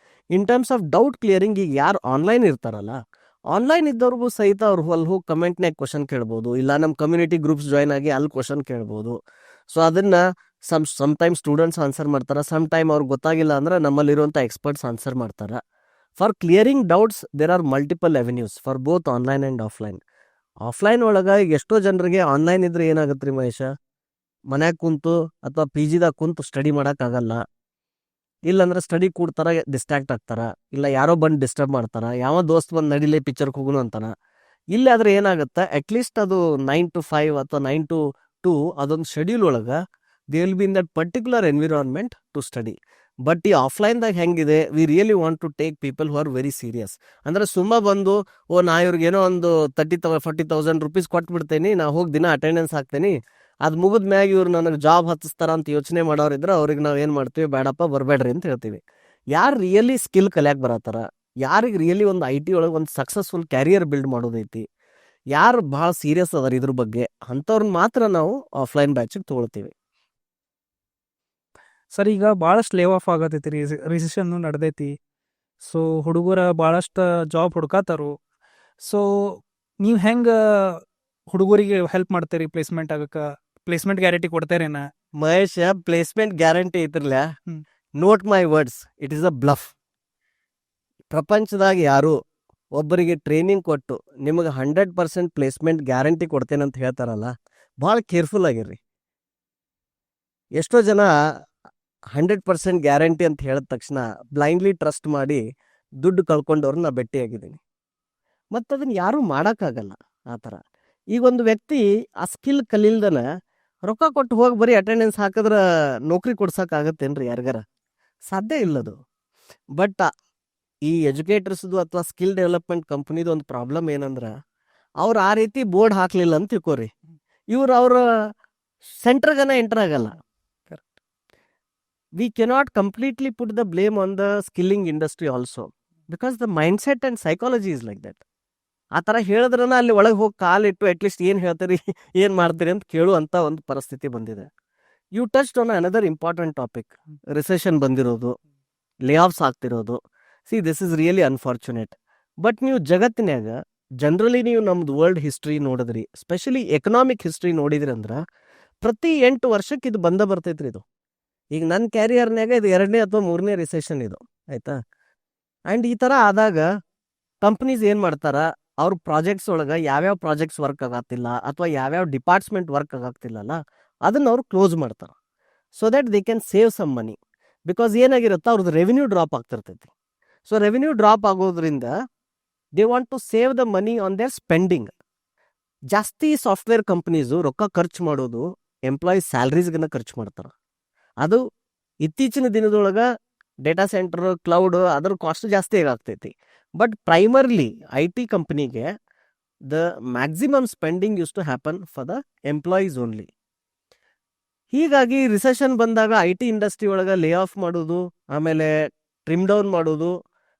Speaker 2: In terms of doubt clearing, ಈಗ ಯಾರು ಆನ್ಲೈನ್ ಇರ್ತಾರಲ್ಲ, ಆನ್ಲೈನ್ ಇದ್ದವ್ರಿಗೂ ಸಹಿತ ಅವ್ರು ಅಲ್ಲಿ ಹೋಗಿ ಕಮೆಂಟ್ನಾಗ ಕ್ವಶನ್ ಕೇಳ್ಬೋದು, ಇಲ್ಲ ನಮ್ಮ ಕಮ್ಯುನಿಟಿ ಗ್ರೂಪ್ಸ್ ಜಾಯ್ನ್ ಆಗಿ ಅಲ್ಲಿ ಕ್ವಶನ್ ಕೇಳ್ಬೋದು. ಸೊ ಅದನ್ನು ಸಮ್ ಟೈಮ್ ಸ್ಟೂಡೆಂಟ್ಸ್ ಆನ್ಸರ್ ಮಾಡ್ತಾರೆ, ಸಮ್ ಟೈಮ್ ಅವ್ರಿಗೆ ಗೊತ್ತಾಗಿಲ್ಲ ಅಂದ್ರೆ ನಮ್ಮಲ್ಲಿರುವಂಥ ಎಕ್ಸ್ಪರ್ಟ್ಸ್ ಆನ್ಸರ್ ಮಾಡ್ತಾರೆ. For clearing doubts there are multiple avenues for both online and offline. Offline ಒಳಗೆ ಎಷ್ಟೋ ಜನರಿಗೆ ಆನ್ಲೈನ್ ಇದ್ರೆ ಏನಾಗುತ್ತೆ ರೀ ಮಹೇಶ, ಮನ್ಯಾಗ ಕುಂತು ಅಥವಾ ಪಿ ಜಿದಾಗ ಕುಂತು ಸ್ಟಡಿ ಮಾಡೋಕ್ಕಾಗಲ್ಲ. ಇಲ್ಲಾಂದ್ರೆ ಸ್ಟಡಿ ಕೂಡ್ತಾರ, ಡಿಸ್ಟ್ರಾಕ್ಟ್ ಆಗ್ತಾರ, ಇಲ್ಲ ಯಾರೋ ಬಂದು ಡಿಸ್ಟರ್ಬ್ ಮಾಡ್ತಾರ, ಯಾವ ದೋಸ್ತ್ ಬಂದು ನಡಿಲೇ ಪಿಕ್ಚರ್ಗೆ ಹೋಗುನು ಅಂತಾನ. ಇಲ್ಲಾದ್ರೆ ಏನಾಗುತ್ತೆ, ಅಟ್ಲೀಸ್ಟ್ ಅದು 9 to 5 ಅಥವಾ 9 to 2 ಅದೊಂದು ಶೆಡ್ಯೂಲ್ ಒಳಗೆ they will be in that particular environment to study. But ಈ ಆಫ್ಲೈನ್ದಾಗ ಹೆಂಗಿದೆ, we really want to take people who are very serious. ಅಂದ್ರೆ ಸುಮ್ಮ ಬಂದು ನಾ ಇವ್ರಿಗೇನೋ ಒಂದು 30,000-40,000 rupees ಕೊಟ್ಬಿಡ್ತೇನೆ, ನಾ ಹೋಗಿ ದಿನ ಅಟೆಂಡೆನ್ಸ್ ಹಾಕ್ತೇನೆ, ಅದು ಮುಗಿದ ಮ್ಯಾಗ ಇವ್ರು ನನಗೆ ಜಾಬ್ ಹತ್ತಿಸ್ತಾರ ಅಂತ ಯೋಚನೆ ಮಾಡೋರಿದ್ರೆ ಅವ್ರಿಗೆ ನಾವು ಏನು ಮಾಡ್ತೀವಿ, ಬೇಡಪ್ಪ ಬರಬೇಡ್ರಿ ಅಂತ ಹೇಳ್ತೀವಿ. ಯಾರು ರಿಯಲಿ ಸ್ಕಿಲ್ ಕಲಿಯಕ್ಕೆ ಬರತ್ತಾರ, ಯಾರಿಗೆ ರಿಯಲಿ ಒಂದು IT ಒಳಗೆ ಒಂದು ಸಕ್ಸಸ್ಫುಲ್ ಕ್ಯಾರಿಯರ್ ಬಿಲ್ಡ್ ಮಾಡೋದೈತಿ, ಯಾರು ಭಾಳ ಸೀರಿಯಸ್ ಅದಾರ ಇದ್ರ ಬಗ್ಗೆ, ಅಂಥವ್ರನ್ನ ಮಾತ್ರ ನಾವು ಆಫ್ಲೈನ್ ಬ್ಯಾಚಿಗೆ ತೊಗೊಳ್ತೀವಿ.
Speaker 1: ಸರ್, ಈಗ ಭಾಳಷ್ಟು ಲೇ ಆಫ್ ಆಗತೈತಿ, ರಿಸೆಷನ್ನು ನಡೆದೈತಿ. ಸೊ ಹುಡುಗರ ಭಾಳಷ್ಟು ಜಾಬ್ ಹುಡ್ಕಾತಾರು. ಸೊ ನೀವು ಹೆಂಗೆ ಹುಡುಗರಿಗೆ ಹೆಲ್ಪ್ ಮಾಡ್ತೀರಿ ಪ್ಲೇಸ್ಮೆಂಟ್ ಆಗಕ್ಕೆ? ಪ್ಲೇಸ್ಮೆಂಟ್ ಗ್ಯಾರಂಟಿ ಕೊಡ್ತಾರೇನ?
Speaker 2: ಮಹೇಶ್, ಪ್ಲೇಸ್ಮೆಂಟ್ ಗ್ಯಾರಂಟಿ ಐತ್ರಲ್ಲ, not my words, it is a bluff. ಪ್ರಪಂಚದಾಗ ಯಾರು ಒಬ್ಬರಿಗೆ ಟ್ರೈನಿಂಗ್ ಕೊಟ್ಟು ನಿಮಗೆ 100% ಪ್ಲೇಸ್ಮೆಂಟ್ ಗ್ಯಾರಂಟಿ ಕೊಡ್ತೇನೆ ಅಂತ ಹೇಳ್ತಾರಲ್ಲ, ಭಾಳ ಕೇರ್ಫುಲ್ ಆಗಿರ್ರಿ. ಎಷ್ಟೋ ಜನ 100% ಗ್ಯಾರಂಟಿ ಅಂತ ಹೇಳಿದ ತಕ್ಷಣ ಬ್ಲೈಂಡ್ಲಿ ಟ್ರಸ್ಟ್ ಮಾಡಿ ದುಡ್ಡು ಕಳ್ಕೊಂಡವ್ರನ್ನ ನಾ ಭೇಟಿಯಾಗಿದ್ದೀನಿ. ಮತ್ತು ಅದನ್ನು ಯಾರೂ ಮಾಡೋಕ್ಕಾಗಲ್ಲ ಆ ಥರ. ಈಗ ಒಂದು ವ್ಯಕ್ತಿ ಆ ಸ್ಕಿಲ್ ಕಲಿಲ್ದನ ರೊಕ್ಕ ಕೊಟ್ಟು ಹೋಗಿ ಬರೀ ಅಟೆಂಡೆನ್ಸ್ ಹಾಕಿದ್ರೆ ನೌಕರಿ ಕೊಡ್ಸೋಕ್ಕಾಗತ್ತೇನ್ರಿ ಯಾರಿಗಾರ? ಸಾಧ್ಯ ಇಲ್ಲದು. ಬಟ್ ಈ ಎಜುಕೇಟರ್ಸ್ದು ಅಥವಾ ಸ್ಕಿಲ್ ಡೆವಲಪ್ಮೆಂಟ್ ಕಂಪ್ನಿದು ಒಂದು ಪ್ರಾಬ್ಲಮ್ ಏನಂದ್ರೆ, ಅವ್ರು ಆ ರೀತಿ ಬೋರ್ಡ್ ಹಾಕಲಿಲ್ಲ ಅಂತ ತಿಳ್ಕೊರಿ, ಇವ್ರು ಅವ್ರ ಸೆಂಟ್ರ್ಗನ ಎಂಟರ್ ಆಗಲ್ಲ. We cannot completely put the blame on the skilling industry also, because the mindset and psychology is like that. ಆ ಥರ ಹೇಳಿದ್ರನ ಅಲ್ಲಿ ಒಳಗೆ ಹೋಗಿ ಕಾಲಿಟ್ಟು ಅಟ್ಲೀಸ್ಟ್ ಏನು ಹೇಳ್ತೀರಿ, ಏನು ಮಾಡ್ತೀರಿ ಅಂತ ಕೇಳುವಂಥ ಒಂದು ಪರಿಸ್ಥಿತಿ ಬಂದಿದೆ. You touched on another important topic, recession ಬಂದಿರೋದು, ಲೇ ಆಫ್ಸ್ ಆಗ್ತಿರೋದು. See, this is really unfortunate. But ನೀವು ಜಗತ್ತಿನಾಗ ಜನರಲಿ ನೀವು ನಮ್ದು ವರ್ಲ್ಡ್ ಹಿಸ್ಟ್ರಿ ನೋಡಿದ್ರಿ, ಸ್ಪೆಷಲಿ ಎಕನಾಮಿಕ್ ಹಿಸ್ಟ್ರಿ ನೋಡಿದ್ರಿ ಅಂದ್ರೆ ಪ್ರತಿ 8 ವರ್ಷಕ್ಕೆ ಇದು ಬರ್ತೈತ್ರಿ ಇದು. ಈಗ ನನ್ನ ಕ್ಯಾರಿಯರ್ನಾಗ ಇದು 2ನೇ ಅಥವಾ 3ನೇ ರಿಸೆಷನ್ ಇದು, ಆಯಿತಾ? ಆ್ಯಂಡ್ ಈ ಥರ ಆದಾಗ ಕಂಪ್ನೀಸ್ ಏನು ಮಾಡ್ತಾರ, ಅವ್ರ ಪ್ರಾಜೆಕ್ಟ್ಸ್ ಒಳಗೆ ಯಾವ್ಯಾವ ಪ್ರಾಜೆಕ್ಟ್ಸ್ ವರ್ಕ್ ಆಗತ್ತಿಲ್ಲ ಅಥವಾ ಯಾವ್ಯಾವ ಡಿಪಾರ್ಟ್ಮೆಂಟ್ ವರ್ಕ್ ಆಗತ್ತಿಲ್ಲಲ್ಲ, ಅದನ್ನು ಅವ್ರು ಕ್ಲೋಸ್ ಮಾಡ್ತಾರೆ. So that they can save some money. Because ಏನಾಗಿರುತ್ತೋ ಅವ್ರದ್ದು ರೆವಿನ್ಯೂ ಡ್ರಾಪ್ ಆಗ್ತಿರ್ತೈತಿ. ಸೊ ರೆವಿನ್ಯೂ ಡ್ರಾಪ್ ಆಗೋದ್ರಿಂದ they want to save the money on their spending. ಜಾಸ್ತಿ ಸಾಫ್ಟ್ವೇರ್ ಕಂಪ್ನೀಸು ರೊಕ್ಕ ಖರ್ಚು ಮಾಡೋದು ಎಂಪ್ಲಾಯೀಸ್ ಸ್ಯಾಲ್ರೀಸ್ಗನ್ನ ಖರ್ಚು ಮಾಡ್ತಾರೆ. ಅದು ಇತ್ತೀಚಿನ ದಿನದೊಳಗೆ ಡೇಟಾ ಸೆಂಟರ್, ಕ್ಲೌಡ್, ಅದರ ಕಾಸ್ಟ್ ಜಾಸ್ತಿ ಆಗ್ತೈತಿ. ಬಟ್ ಪ್ರೈಮರ್ಲಿ IT ಕಂಪ್ನಿಗೆ the maximum spending use to happen for the employees only. ಹೀಗಾಗಿ ರಿಸೆಷನ್ ಬಂದಾಗ IT ಇಂಡಸ್ಟ್ರಿ ಒಳಗೆ ಲೇ ಆಫ್ ಮಾಡೋದು, ಆಮೇಲೆ ಟ್ರಿಮ್ ಡೌನ್ ಮಾಡೋದು,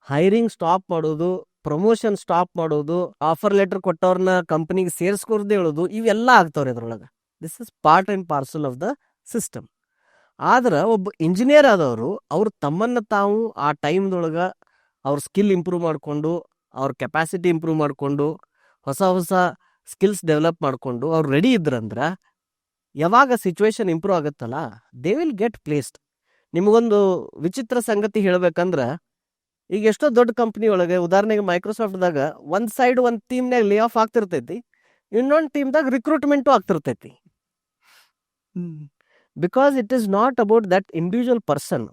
Speaker 2: ಹೈರಿಂಗ್ ಸ್ಟಾಪ್ ಮಾಡೋದು, ಪ್ರಮೋಷನ್ ಸ್ಟಾಪ್ ಮಾಡೋದು, ಆಫರ್ ಲೆಟರ್ ಕೊಟ್ಟವ್ರನ್ನ ಕಂಪ್ನಿಗೆ ಸೇರಿಸ್ಕೊರ್ದೇ ಹೇಳೋದು, ಇವೆಲ್ಲ ಆಗ್ತಾವ್ರಿ ಅದ್ರೊಳಗೆ. This is part and parcel of the system. ಆದ್ರೆ ಒಬ್ಬ ಇಂಜಿನಿಯರ್ ಆದವರು ಅವ್ರು ತಮ್ಮನ್ನು ತಾವು ಆ ಟೈಮ್ದೊಳಗೆ ಅವ್ರ ಸ್ಕಿಲ್ ಇಂಪ್ರೂವ್ ಮಾಡಿಕೊಂಡು, ಅವ್ರ ಕೆಪಾಸಿಟಿ ಇಂಪ್ರೂವ್ ಮಾಡಿಕೊಂಡು, ಹೊಸ ಹೊಸ ಸ್ಕಿಲ್ಸ್ ಡೆವಲಪ್ ಮಾಡಿಕೊಂಡು ಅವ್ರು ರೆಡಿ ಇದ್ರಂದ್ರೆ ಯಾವಾಗ ಸಿಚುವೇಶನ್ ಇಂಪ್ರೂವ್ ಆಗುತ್ತಲ್ಲ ದೇ ವಿಲ್ ಗೆಟ್ ಪ್ಲೇಸ್ಡ್. ನಿಮಗೊಂದು ವಿಚಿತ್ರ ಸಂಗತಿ ಹೇಳ್ಬೇಕಂದ್ರ ಈಗ ಎಷ್ಟೋ ದೊಡ್ಡ ಕಂಪ್ನಿ ಒಳಗೆ ಉದಾಹರಣೆಗೆ ಮೈಕ್ರೋಸಾಫ್ಟ್ದಾಗ ಒಂದ್ ಸೈಡ್ ಒಂದ್ ಟೀಮ್ನಾಗ ಲೇ ಆಫ್ ಆಗ್ತಿರ್ತೈತಿ, ಇನ್ನೊಂದು ಟೀಮ್ದಾಗ ರಿಕ್ರೂಟ್ಮೆಂಟು ಆಗ್ತಿರ್ತೈತಿ. Because it is not about that individual person,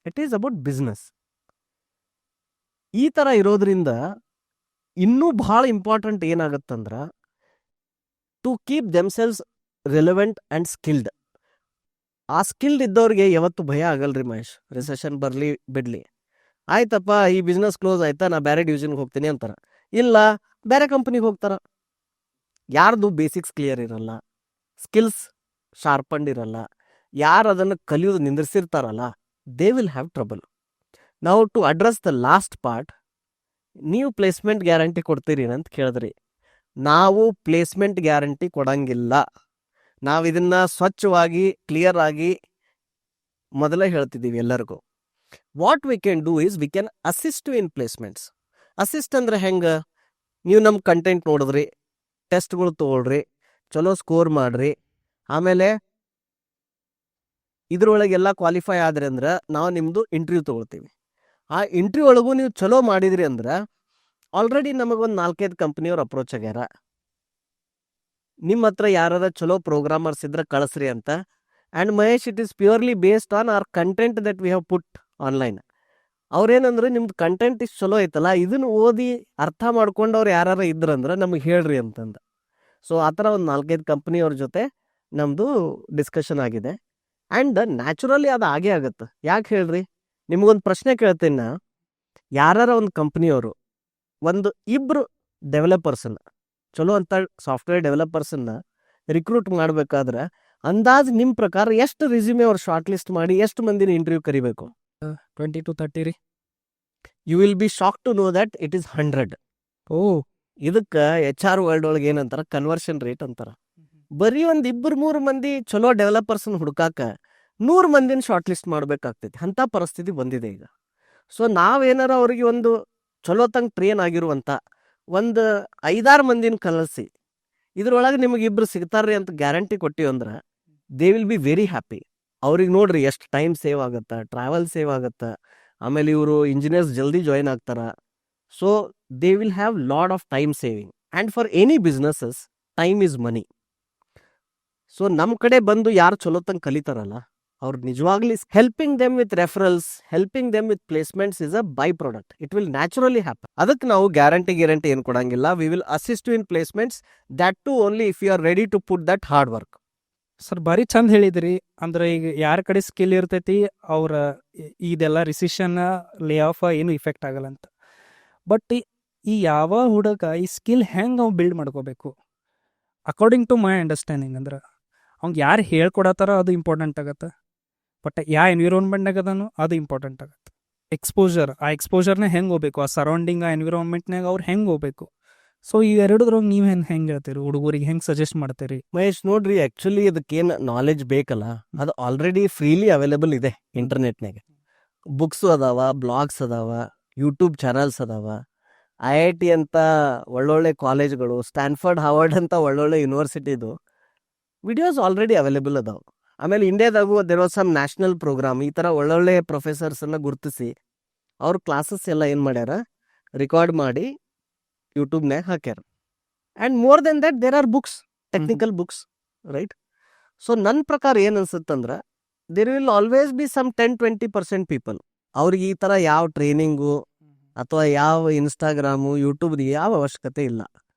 Speaker 2: it is about business. ಈ ಥರ ಇರೋದ್ರಿಂದ ಇನ್ನೂ ಭಾಳ ಇಂಪಾರ್ಟೆಂಟ್ ಏನಾಗತ್ತಂದ್ರ to keep themselves relevant and skilled. ಆ ಸ್ಕಿಲ್ಡ್ ಇದ್ದವ್ರಿಗೆ ಯಾವತ್ತು ಭಯ ಆಗಲ್ರಿ ಮಹೇಶ್. ರಿಸೆಷನ್ ಬರಲಿ ಬಿಡ್ಲಿ, ಆಯ್ತಪ್ಪ ಈ ಬಿಸ್ನೆಸ್ ಕ್ಲೋಸ್ ಆಯ್ತಾ ನಾ ಬೇರೆ ಡಿವಿಷನ್ಗೆ ಹೋಗ್ತೀನಿ ಅಂತಾರ, ಇಲ್ಲ ಬೇರೆ ಕಂಪ್ನಿಗೆ ಹೋಗ್ತಾರ. ಯಾರ್ದು ಬೇಸಿಕ್ಸ್ ಕ್ಲಿಯರ್ ಇರಲ್ಲ, ಸ್ಕಿಲ್ಸ್ ಶಾರ್ಪಂಡ್ ಇರಲ್ಲ, ಯಾರು ಅದನ್ನು ಕಲಿಯೋದು ನಿಂದಿರ್ಸಿರ್ತಾರಲ್ಲ ದೇ ವಿಲ್ ಹ್ಯಾವ್ ಟ್ರಬಲ್. ನಾವು to address the last part, ನೀವು ಪ್ಲೇಸ್ಮೆಂಟ್ ಗ್ಯಾರಂಟಿ ಕೊಡ್ತೀರಿ ಅಂತ ಕೇಳಿದ್ರಿ. ನಾವು ಪ್ಲೇಸ್ಮೆಂಟ್ ಗ್ಯಾರಂಟಿ ಕೊಡಂಗಿಲ್ಲ. ನಾವು ಇದನ್ನ ಸ್ವಚ್ಛವಾಗಿ ಕ್ಲಿಯರ್ ಆಗಿ ಮೊದಲೇ ಹೇಳ್ತಿದ್ದೀವಿ ಎಲ್ಲರಿಗೂ. What we can do is we can assist in placements. Assist ಅಂದ್ರೆ ಹೆಂಗೆ? ನೀವು ನಮ್ಮ ಕಂಟೆಂಟ್ ನೋಡಿದ್ರಿ, ಟೆಸ್ಟ್ಗಳು ತೊಗೊಳ್ರಿ, ಚಲೋ ಸ್ಕೋರ್ ಮಾಡ್ರಿ, ಆಮೇಲೆ ಇದ್ರೊಳಗೆಲ್ಲ ಕ್ವಾಲಿಫೈ ಆದ್ರಿ ಅಂದ್ರೆ ನಾವು ನಿಮ್ಮದು ಇಂಟರ್ವ್ಯೂ ತೊಗೊಳ್ತೀವಿ. ಆ ಇಂಟರ್ವ್ಯೂ ಒಳಗೂ ನೀವು ಚಲೋ ಮಾಡಿದ್ರಿ ಅಂದ್ರೆ ಆಲ್ರೆಡಿ ನಮಗೊಂದು 4-5 ಕಂಪ್ನಿಯವ್ರು ಅಪ್ರೋಚ್ ಆಗ್ಯಾರ, ನಿಮ್ಮ ಹತ್ರ ಯಾರಾರ ಚಲೋ ಪ್ರೋಗ್ರಾಮರ್ಸ್ ಇದ್ರೆ ಕಳಿಸ್ರಿ ಅಂತ. And Mahesh, it is purely based on our content that we have put online. ಅವ್ರೇನಂದ್ರೆ ನಿಮ್ದು ಕಂಟೆಂಟ್ ಇಷ್ಟು ಚಲೋ ಐತಲ್ಲ, ಇದನ್ನು ಓದಿ ಅರ್ಥ ಮಾಡ್ಕೊಂಡು ಅವ್ರು ಯಾರು ಇದ್ರಂದ್ರೆ ನಮಗೆ ಹೇಳ್ರಿ ಅಂತಂದು. ಸೊ ಆ ಥರ ಒಂದು 4-5 ಕಂಪ್ನಿಯವ್ರ ಜೊತೆ ನಮ್ಮದು ಡಿಸ್ಕಷನ್ ಆಗಿದೆ. ಆ್ಯಂಡ್ ನ್ಯಾಚುರಲಿ ಅದು ಆಗೇ ಆಗುತ್ತೆ. ಯಾಕೆ ಹೇಳ್ರಿ? ನಿಮಗೊಂದು ಪ್ರಶ್ನೆ ಕೇಳ್ತೀನಿ ನಾ. ಯಾರ ಒಂದು ಕಂಪ್ನಿಯವರು ಒಂದು ಇಬ್ಬರು ಡೆವಲಪರ್ಸನ್ನ, ಚಲೋ ಅಂತ ಸಾಫ್ಟ್ವೇರ್ ಡೆವಲಪರ್ಸನ್ನ ರಿಕ್ರೂಟ್ ಮಾಡಬೇಕಾದ್ರೆ ಅಂದಾಜು ನಿಮ್ಮ ಪ್ರಕಾರ ಎಷ್ಟು ರಿಸ್ಯೂಮೆ ಅವ್ರು ಶಾರ್ಟ್ ಲಿಸ್ಟ್ ಮಾಡಿ ಎಷ್ಟು ಮಂದಿನ ಇಂಟರ್ವ್ಯೂ ಕರಿಬೇಕು?
Speaker 1: 20 to 30 ರೀ.
Speaker 2: You will be shock to know that it is 100.
Speaker 1: Oh,
Speaker 2: ಇದಕ್ಕೆ HR ವರ್ಲ್ಡ್ ಒಳಗೆ ಏನಂತಾರ, ಕನ್ವರ್ಷನ್ ರೇಟ್ ಅಂತಾರ. ಬರೀ ಒಂದು 2-3 ಮಂದಿ ಚಲೋ ಡೆವಲಪರ್ಸನ್ ಹುಡುಕಾಕ 100 ಮಂದಿನ ಶಾರ್ಟ್ ಲಿಸ್ಟ್ ಮಾಡ್ಬೇಕಾಗ್ತೈತಿ. ಅಂಥ ಪರಿಸ್ಥಿತಿ ಬಂದಿದೆ ಈಗ. ಸೊ ನಾವೇನಾರ ಅವ್ರಿಗೆ ಒಂದು ಚಲೋ ತಂಗ ಟ್ರೈನ್ ಆಗಿರುವಂಥ ಒಂದು 5-6 ಮಂದಿನ ಕಲಿಸಿ ಇದ್ರೊಳಗೆ ನಿಮಗೆ ಇಬ್ರು ಸಿಗ್ತಾರ್ರಿ ಅಂತ ಗ್ಯಾರಂಟಿ ಕೊಟ್ಟಿವಿ ಅಂದ್ರೆ they will be very happy. ಅವ್ರಿಗೆ ನೋಡ್ರಿ ಎಷ್ಟು ಟೈಮ್ ಸೇವ್ ಆಗುತ್ತೆ, ಟ್ರಾವೆಲ್ ಸೇವ್ ಆಗುತ್ತೆ, ಆಮೇಲೆ ಇವರು ಇಂಜಿನಿಯರ್ಸ್ ಜಲ್ದಿ ಜಾಯಿನ್ ಆಗ್ತಾರ. So they will have lot of time saving. And for any businesses time is money. So ನಮ್ಮ ಕಡೆ ಬಂದು ಯಾರು ಚಲೋ ತಂಗ ಕಲಿತಾರಲ್ಲ ಅವ್ರು ನಿಜವಾಗ್ಲಿ helping them with referrals, helping them with placements is a by product. It will naturally happen. ಅದಕ್ಕೆ ನಾವು ಗ್ಯಾರಂಟಿ ಏನು ಕೊಡಂಗಿಲ್ಲ. V will assist you in placements, that too only if you are ready to put that hard work.
Speaker 1: Sir ಭಾರಿ ಚಂದ ಹೇಳಿದ್ರಿ. ಅಂದ್ರೆ ಈಗ ಯಾರ ಕಡೆ ಸ್ಕಿಲ್ ಇರ್ತೈತಿ ಅವ್ರ ಇದೆಲ್ಲ ರಿಸಿಷನ್, ಲೇ ಆಫ್ ಏನು ಇಫೆಕ್ಟ್ ಆಗಲ್ಲ ಅಂತ. ಬಟ್ ಈ ಯಾವ ಹುಡುಗ ಈ ಸ್ಕಿಲ್ ಹೆಂಗೆ ಅವ್ನು ಬಿಲ್ಡ್ ಮಾಡ್ಕೋಬೇಕು ಅಕಾರ್ಡಿಂಗ್ ಟು ಮೈ ಅಂಡರ್ಸ್ಟ್ಯಾಂಡಿಂಗ್ ಅಂದ್ರೆ ಅವ್ನಿಗೆ ಯಾರು ಹೇಳ್ಕೊಡತ್ತಾರ ಅದು ಇಂಪಾರ್ಟೆಂಟ್ ಆಗತ್ತೆ. ಬಟ್ ಯಾವ ಎನ್ವಿರಾನ್ಮೆಂಟ್ನಾಗ ಅದನ್ನು ಅದು ಇಂಪಾರ್ಟೆಂಟ್ ಆಗತ್ತೆ. ಎಕ್ಸ್ಪೋಜರ್, ಆ ಎಕ್ಸ್ಪೋಜರ್ನ ಹೆಂಗೆ ಹೋಗ್ಬೇಕು, ಆ ಸರೌಂಡಿಂಗ್, ಆ ಎನ್ವಿರಾನ್ಮೆಂಟ್ನಾಗ ಅವ್ರು ಹೆಂಗೆ ಹೋಗ್ಬೇಕು. ಸೊ ಈ ಎರಡದ್ರಾಗ ನೀವು ಹೆಂಗೆ ಹೇಳ್ತೀರಿ, ಹುಡುಗರಿಗೆ ಹೆಂಗೆ ಸಜೆಸ್ಟ್ ಮಾಡ್ತೀರಿ?
Speaker 2: ಮಹೇಶ್ ನೋಡ್ರಿ, ಆ್ಯಕ್ಚುಲಿ ಅದಕ್ಕೇನು ನಾಲೆಜ್ ಬೇಕಲ್ಲ ಅದು ಆಲ್ರೆಡಿ ಫ್ರೀಲಿ ಅವೈಲೇಬಲ್ ಇದೆ ಇಂಟರ್ನೆಟ್ನಾಗ. ಬುಕ್ಸು ಅದಾವ, ಬ್ಲಾಗ್ಸ್ ಅದಾವ, ಯೂಟ್ಯೂಬ್ ಚಾನಲ್ಸ್ ಅದಾವ, IIT ಅಂತ ಒಳ್ಳೊಳ್ಳೆ ಕಾಲೇಜ್ಗಳು, ಸ್ಟ್ಯಾನ್ಫರ್ಡ್, ಹಾರ್ವರ್ಡ್ ಅಂತ ಒಳ್ಳೊಳ್ಳೆ ಯೂನಿವರ್ಸಿಟಿದು ವಿಡಿಯೋಸ್ ಆಲ್ರೆಡಿ ಅವೈಲೇಬಲ್ ಅದಾವ. ಆಮೇಲೆ ಇಂಡಿಯಾದಾಗೂ there was some national programme. ಈ ಥರ ಒಳ್ಳೊಳ್ಳೆ ಪ್ರೊಫೆಸರ್ಸನ್ನು ಗುರುತಿಸಿ ಅವ್ರ ಕ್ಲಾಸಸ್ ಎಲ್ಲ ಏನು ಮಾಡ್ಯಾರ, ರೆಕಾರ್ಡ್ ಮಾಡಿ ಯೂಟ್ಯೂಬ್ನಾಗ ಹಾಕ್ಯಾರ. And more than that there are books, technical books, right? So ನನ್ನ ಪ್ರಕಾರ ಏನು ಅನ್ಸುತ್ತಂದ್ರೆ there will always be some 10-20% people ಅವ್ರಿಗೆ ಈ ಥರ ಯಾವ ಟ್ರೈನಿಂಗು ಅಥವಾ ಯಾವ ಇನ್ಸ್ಟಾಗ್ರಾಮು, ಯೂಟ್ಯೂಬ್ದು ಯಾವ ಅವಶ್ಯಕತೆ ಇಲ್ಲ.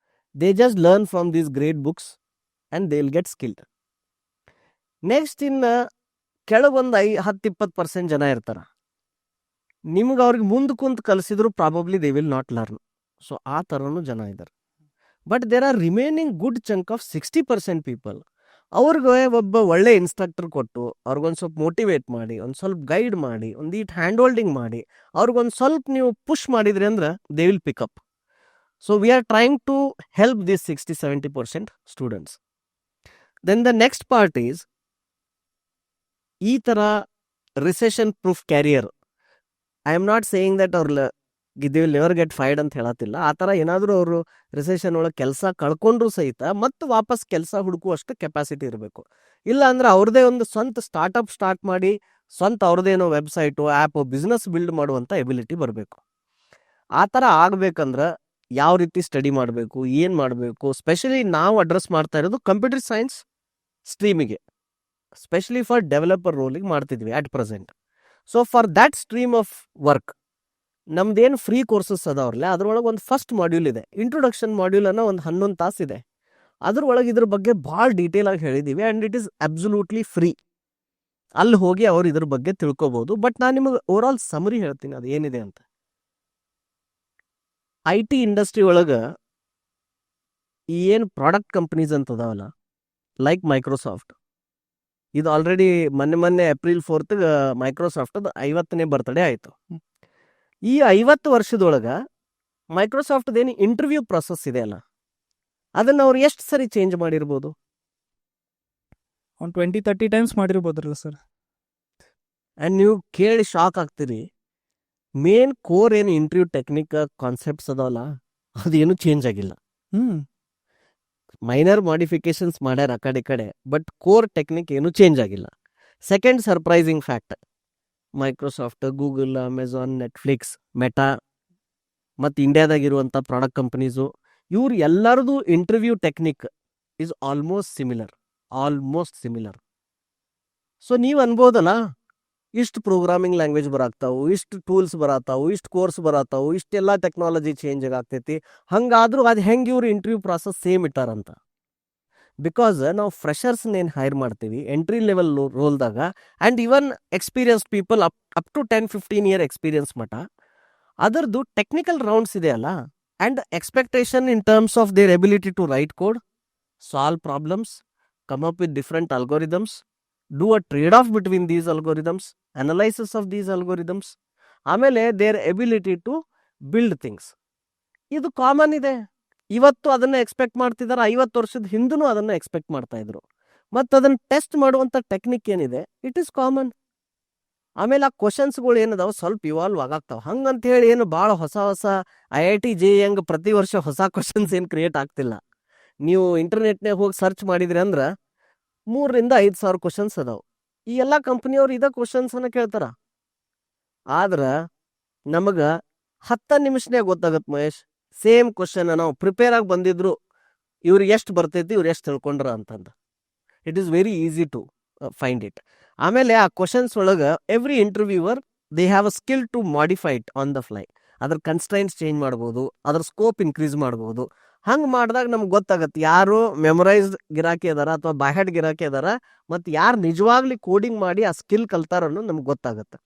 Speaker 2: They just learn from these great books and they will get skilled. Next ಇನ್ನು ಕೆಳಗೊಂದು 10-20% ಜನ ಇರ್ತಾರೆ, ನಿಮ್ಗೆ ಅವ್ರಿಗೆ ಮುಂದೆ ಕುಂತು ಕಲಿಸಿದ್ರು probably they will not learn. So ಆ ಥರನೂ ಜನ ಇದ್ದಾರೆ. But there are remaining good chunk of 60% people. ಅವ್ರಿಗೆ ಒಬ್ಬ ಒಳ್ಳೆ ಇನ್ಸ್ಟ್ರಕ್ಟರ್ ಕೊಟ್ಟು ಅವ್ರಿಗೊಂದು ಸ್ವಲ್ಪ ಮೋಟಿವೇಟ್ ಮಾಡಿ, ಒಂದು ಸ್ವಲ್ಪ ಗೈಡ್ ಮಾಡಿ, ಒಂದು ಈಟ್ ಹ್ಯಾಂಡ್ ಹೋಲ್ಡಿಂಗ್ ಮಾಡಿ, ಅವ್ರಿಗೊಂದು ಸ್ವಲ್ಪ ನೀವು ಪುಷ್ ಮಾಡಿದ್ರಿ ಅಂದ್ರೆ they will pick up. So we are trying to help this 60-70% students. Then the next part is ಈ ಥರ recession proof career. I am not saying that ಅವ್ರ they will never get fired ಅಂತ ಹೇಳತ್ತಿಲ್ಲ. ಆ ಥರ ಏನಾದರೂ ಅವರು ರಿಸೆಷನ್ ಒಳಗೆ ಕೆಲಸ ಕಳ್ಕೊಂಡ್ರು ಸಹಿತ ಮತ್ತು ವಾಪಸ್ ಕೆಲಸ ಹುಡುಕುವಷ್ಟು ಕೆಪಾಸಿಟಿ ಇರಬೇಕು. ಇಲ್ಲ ಅಂದ್ರೆ ಅವ್ರದ್ದೇ ಒಂದು ಸ್ವಂತ ಸ್ಟಾರ್ಟಪ್ ಸ್ಟಾರ್ಟ್ ಮಾಡಿ ಸ್ವಂತ ಅವ್ರದ್ದೇನೋ ವೆಬ್ಸೈಟು ಆ್ಯಪು ಬಿಸ್ನೆಸ್ ಬಿಲ್ಡ್ ಮಾಡುವಂಥ ಎಬಿಲಿಟಿ ಬರಬೇಕು. ಆ ಥರ ಆಗ್ಬೇಕಂದ್ರೆ ಯಾವ ರೀತಿ ಸ್ಟಡಿ ಮಾಡಬೇಕು, ಏನು ಮಾಡಬೇಕು, ಸ್ಪೆಷಲಿ ನಾವು ಅಡ್ರೆಸ್ ಮಾಡ್ತಾ ಇರೋದು ಕಂಪ್ಯೂಟರ್ ಸೈನ್ಸ್ ಸ್ಟ್ರೀಮಿಗೆ, ಸ್ಪೆಷಲಿ ಫಾರ್ ಡೆವಲಪರ್ ರೋಲಿಗೆ ಮಾಡ್ತಿದ್ವಿ at present. So for that stream of work ನಮ್ದೇನು ಫ್ರೀ ಕೋರ್ಸಸ್ ಅದಾವ್ರಲ್ಲ ಅದ್ರೊಳಗೆ ಒಂದು ಫಸ್ಟ್ ಮಾಡ್ಯೂಲ್ ಇದೆ, ಇಂಟ್ರೊಡಕ್ಷನ್ ಮಾಡ್ಯೂಲ್ ಅನ್ನೋ ಒಂದು 11 ತಾಸು ಇದೆ. ಅದ್ರೊಳಗೆ ಇದ್ರ ಬಗ್ಗೆ ಭಾಳ ಡೀಟೇಲ್ ಆಗಿ ಹೇಳಿದ್ದೀವಿ and it is absolutely free. ಅಲ್ಲಿ ಹೋಗಿ ಅವ್ರು ಇದ್ರ ಬಗ್ಗೆ ತಿಳ್ಕೊಬೋದು. ಬಟ್ ನಾನು ನಿಮಗೆ ಓವರ್ ಆಲ್ ಸಮರಿ ಹೇಳ್ತೀನಿ ಅದು ಏನಿದೆ ಅಂತ. ಐ ಟಿ ಇಂಡಸ್ಟ್ರಿ ಒಳಗೆ ಈ ಏನು ಪ್ರಾಡಕ್ಟ್ ಕಂಪ್ನೀಸ್ ಅಂತ ಅದಾವಲ್ಲ, ಲೈಕ್ ಮೈಕ್ರೋಸಾಫ್ಟ್, ಇದು ಆಲ್ರೆಡಿ ಮೊನ್ನೆ ಏಪ್ರಿಲ್ 4 ಮೈಕ್ರೋಸಾಫ್ಟದ 50ನೇ ಬರ್ತ್ಡೇ ಆಯಿತು. ಈ 50 ವರ್ಷದೊಳಗೆ ಮೈಕ್ರೋಸಾಫ್ಟ್ದೇನು ಇಂಟರ್ವ್ಯೂ ಪ್ರೊಸೆಸ್ ಇದೆ ಅಲ್ಲ, ಅದನ್ನು ಅವ್ರು ಎಷ್ಟು ಸರಿ ಚೇಂಜ್ ಮಾಡಿರ್ಬೋದು?
Speaker 1: ಒಂದು 20-30 ಟೈಮ್ಸ್ ಮಾಡಿರ್ಬೋದ್ರಲ್ಲ ಸರ್.
Speaker 2: ಆ್ಯಂಡ್ ನೀವು ಕೇಳಿ ಶಾಕ್ ಆಗ್ತೀರಿ, ಮೇನ್ ಕೋರ್ ಏನು ಇಂಟರ್ವ್ಯೂ ಟೆಕ್ನಿಕ್ ಕಾನ್ಸೆಪ್ಟ್ಸ್ ಅದಾವಲ್ಲ ಅದೇನು ಚೇಂಜ್ ಆಗಿಲ್ಲ. ಮೈನರ್ ಮಾಡಿಫಿಕೇಶನ್ಸ್ ಮಾಡ್ಯಾರ ಆ ಕಡೆ ಈ ಕಡೆ, ಬಟ್ ಕೋರ್ ಟೆಕ್ನಿಕ್ ಏನು ಚೇಂಜ್ ಆಗಿಲ್ಲ. Second surprising fact, Microsoft, Google, Amazon, Netflix, Meta ಮತ್ತು ಇಂಡಿಯಾದಾಗಿರುವಂಥ ಪ್ರಾಡಕ್ಟ್ ಕಂಪ್ನೀಸು ಇವ್ರು ಎಲ್ಲರದು interview technique is almost similar. So ನೀವು ಅನ್ಬೋದಲ್ಲ, ಇಷ್ಟು ಪ್ರೋಗ್ರಾಮಿಂಗ್ ಲ್ಯಾಂಗ್ವೇಜ್ ಬರಾಕ್ತಾವು, ಇಷ್ಟು ಟೂಲ್ಸ್ ಬರತ್ತಾವು, ಇಷ್ಟು ಕೋರ್ಸ್ ಬರತ್ತಾವು, ಇಷ್ಟೆಲ್ಲ ಟೆಕ್ನಾಲಜಿ ಚೇಂಜ್ ಆಗ್ತೈತಿ, ಹಂಗಾದ್ರೂ ಅದು ಹೆಂಗೆ ಇವ್ರು ಇಂಟರ್ವ್ಯೂ ಪ್ರಾಸೆಸ್ ಸೇಮ್ ಇಟ್ಟಾರಂತ. ಬಿಕಾಸ್ ನಾವು ಫ್ರೆಷರ್ಸ್ನೇನು ಹೈರ್ ಮಾಡ್ತೀವಿ ಎಂಟ್ರಿ ಲೆವೆಲ್ ರೋಲ್ದಾಗ, and even experience people up to 10-15 year experience ಮಟ ಅದರದ್ದು ಟೆಕ್ನಿಕಲ್ ರೌಂಡ್ಸ್ ಇದೆ ಅಲ್ಲ, and expectation in terms of their ability to write code, solve problems, come up with different algorithms, do a trade off between these algorithms, analysis of these algorithms, ಆಮೇಲೆ their ability to build things. ಇದು common ಇದೆ. ಇವತ್ತು ಅದನ್ನು expect ಮಾಡ್ತಿದ್ದಾರೆ, 50 ವರ್ಷದ ಹಿಂದೂ ಅದನ್ನು expect ಮಾಡ್ತಾ ಇದ್ರು. ಮತ್ತು ಅದನ್ನು ಟೆಸ್ಟ್ ಮಾಡುವಂಥ ಟೆಕ್ನಿಕ್ ಏನಿದೆ ಇಟ್ ಈಸ್ ಕಾಮನ್. ಆಮೇಲೆ ಆ ಕ್ವಶನ್ಸ್ಗಳು ಏನದಾವ ಸ್ವಲ್ಪ ಇವಾಲ್ವ್ ಆಗಾಗ್ತಾವೆ. ಹಂಗಂತ ಹೇಳಿ ಏನು ಭಾಳ ಹೊಸ IIT JEE ಹಂಗೆ ಪ್ರತಿ ವರ್ಷ ಹೊಸ ಕ್ವಶನ್ಸ್ ಏನು ಕ್ರಿಯೇಟ್ ಆಗ್ತಿಲ್ಲ. ನೀವು ಇಂಟರ್ನೆಟ್ನಾಗ ಹೋಗಿ ಸರ್ಚ್ ಮಾಡಿದ್ರಿ ಅಂದ್ರೆ 3,000-5,000 ಕ್ವಶನ್ಸ್ ಅದಾವೆ. ಈ ಎಲ್ಲ ಕಂಪ್ನಿಯವ್ರು ಇದೇ ಕ್ವಶನ್ಸನ್ನು ಕೇಳ್ತಾರ. ಆದ್ರೆ ನಮಗೆ 10 ನಿಮಿಷನಾಗ ಗೊತ್ತಾಗತ್ತೆ ಮಹೇಶ್, ಸೇಮ್ ಕ್ವಶನ್ ನಾವು ಪ್ರಿಪೇರ್ ಆಗಿ ಬಂದಿದ್ರು ಇವ್ರಿಗೆ ಎಷ್ಟು ಬರ್ತೈತಿ, ಇವ್ರು ಎಷ್ಟು ತಿಳ್ಕೊಂಡ್ರ ಅಂತಂದು. It is very easy to find it. ಆಮೇಲೆ ಆ ಕ್ವಶನ್ಸ್ ಒಳಗೆ every interviewer they have a skill to modify it on the fly. ಅದ್ರ ಕನ್ಸ್ಟ್ರೈನ್ಸ್ ಚೇಂಜ್ ಮಾಡ್ಬೋದು, ಅದ್ರ ಸ್ಕೋಪ್ ಇನ್ಕ್ರೀಸ್ ಮಾಡ್ಬೋದು. ಹಂಗೆ ಮಾಡಿದಾಗ ನಮ್ಗೆ ಗೊತ್ತಾಗತ್ತೆ ಯಾರು ಮೆಮೊರೈಸ್ಡ್ ಗಿರಾಕಿ ಅದಾರ ಅಥವಾ ಬೈಹೆಡ್ ಗಿರಾಕಿ ಅದಾರ, ಮತ್ತು ಯಾರು ನಿಜವಾಗ್ಲಿ ಕೋಡಿಂಗ್ ಮಾಡಿ ಆ ಸ್ಕಿಲ್ ಕಲ್ತಾರ ಅನ್ನೋದು ನಮ್ಗೆ ಗೊತ್ತಾಗತ್ತೆ.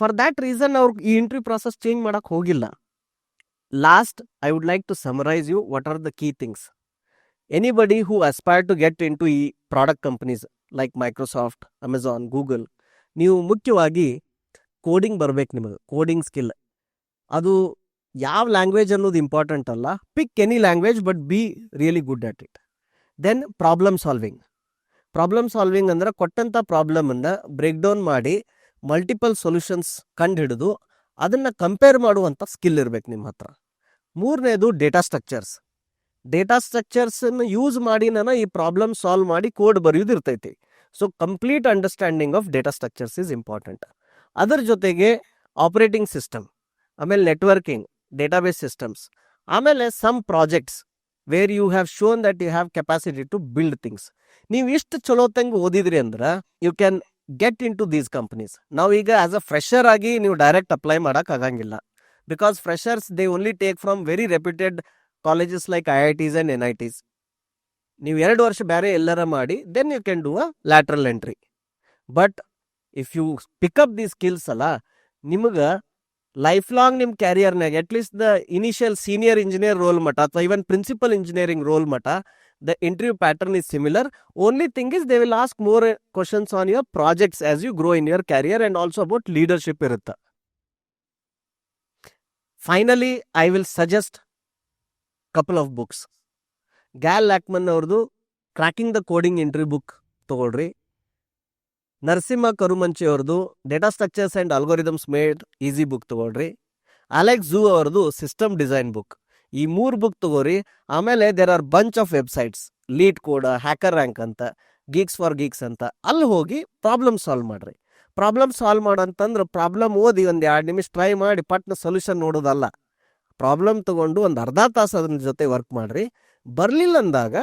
Speaker 2: ಫಾರ್ ದ್ಯಾಟ್ ರೀಸನ್ ಅವ್ರು ಈ ಇಂಟರ್ವ್ಯೂ ಪ್ರಾಸೆಸ್ ಚೇಂಜ್ ಮಾಡಕ್ಕೆ ಹೋಗಿಲ್ಲ. Last, I would like to summarise you what are the key things. Anybody who aspire to get into ಈ product companies like Microsoft, Amazon, Google, ನೀವು ಮುಖ್ಯವಾಗಿ coding ಬರಬೇಕು. ನಿಮಗೆ coding skill ಅದು ಯಾವ language ಅನ್ನೋದು ಇಂಪಾರ್ಟೆಂಟ್ ಅಲ್ಲ. Pick any language but be really good at it. Then problem solving ಅಂದ್ರೆ ಕೊಟ್ಟಂಥ ಪ್ರಾಬ್ಲಮನ್ನು ಬ್ರೇಕ್ ಡೌನ್ ಮಾಡಿ ಮಲ್ಟಿಪಲ್ ಸೊಲ್ಯೂಷನ್ಸ್ ಕಂಡು ಹಿಡಿದು ಅದನ್ನು ಕಂಪೇರ್ ಮಾಡುವಂಥ ಸ್ಕಿಲ್ ಇರಬೇಕು ನಿಮ್ಮ ಹತ್ರ. ಮೂರನೇದು ಡೇಟಾ ಸ್ಟ್ರಕ್ಚರ್ಸನ್ನು ಯೂಸ್ ಮಾಡಿ ನಾನು ಈ ಪ್ರಾಬ್ಲಮ್ ಸಾಲ್ವ್ ಮಾಡಿ ಕೋಡ್ ಬರೆಯೋದು ಇರ್ತೈತಿ. So complete understanding of data structures is important. ಅದರ ಜೊತೆಗೆ ಆಪರೇಟಿಂಗ್ ಸಿಸ್ಟಮ್, ಆಮೇಲೆ ನೆಟ್ವರ್ಕಿಂಗ್, ಡೇಟಾಬೇಸ್ ಸಿಸ್ಟಮ್ಸ್, ಆಮೇಲೆ some projects where you have shown that you have capacity to build things. ನೀವು ಇಷ್ಟು ಚಲೋ ತಂಗ ಓದಿದ್ರಿ ಅಂದ್ರೆ you can get into these companies. ನಾವೀಗ ಆಸ್ ಅ ಫ್ರೆಷರ್ ಆಗಿ ನೀವು ಡೈರೆಕ್ಟ್ ಅಪ್ಲೈ ಮಾಡೋಕೆ ಆಗಂಗಿಲ್ಲ. Because freshers they only take from very reputed colleges like IITs and NITs. ನೀವು 2 ವರ್ಷ ಬೇರೆ ಎಲ್ಲರ ಮಾಡಿ then you can do a lateral entry. But if you pick up the skills ಅಲ್ಲ, ನಿಮಗೆ ಲೈಫ್ ಲಾಂಗ್ ನಿಮ್ಮ ಕ್ಯಾರಿಯರ್ನಾಗ at least the initial senior engineer role ಮಟ ಅಥವಾ ಇವನ್ ಪ್ರಿನ್ಸಿಪಲ್ ಇಂಜಿನಿಯರಿಂಗ್ ರೋಲ್ ಮಟ the interview pattern is similar. Only thing is they will ask more questions on your projects as you grow in your career and also about leadership irutta. Finally, I will suggest couple of books. Gal Lackman avrdu Cracking the Coding Interview book ತಗೊಳ್ರಿ. ನರಸಿಂಹ ಕರುಮಂಚಿ ಅವ್ರದ್ದು Data Structures and Algorithms Made Easy book ತಗೊಳ್ರಿ. Alex Xu ಅವರದು system design book. ಈ 3 book ತಗೋರಿ. ಆಮೇಲೆ there are bunch of websites, LeetCode, HackerRank ಅಂತ, geeks for geeks ಅಂತ. ಅಲ್ಲಿ ಹೋಗಿ ಪ್ರಾಬ್ಲಮ್ ಸಾಲ್ವ್ ಮಾಡ್ರಿ. ಪ್ರಾಬ್ಲಮ್ ಸಾಲ್ವ್ ಮಾಡಂತಂದ್ರೆ ಪ್ರಾಬ್ಲಮ್ ಓದಿ ಒಂದು 2 ನಿಮಿಷ ಟ್ರೈ ಮಾಡಿ ಪಟ್ನ ಸೊಲ್ಯೂಷನ್ ನೋಡೋದಲ್ಲ. ಪ್ರಾಬ್ಲಮ್ ತಗೊಂಡು ಒಂದು ಅರ್ಧ ತಾಸು ಅದ್ರ ಜೊತೆ ವರ್ಕ್ ಮಾಡ್ರಿ. ಬರಲಿಲ್ಲ ಅಂದಾಗ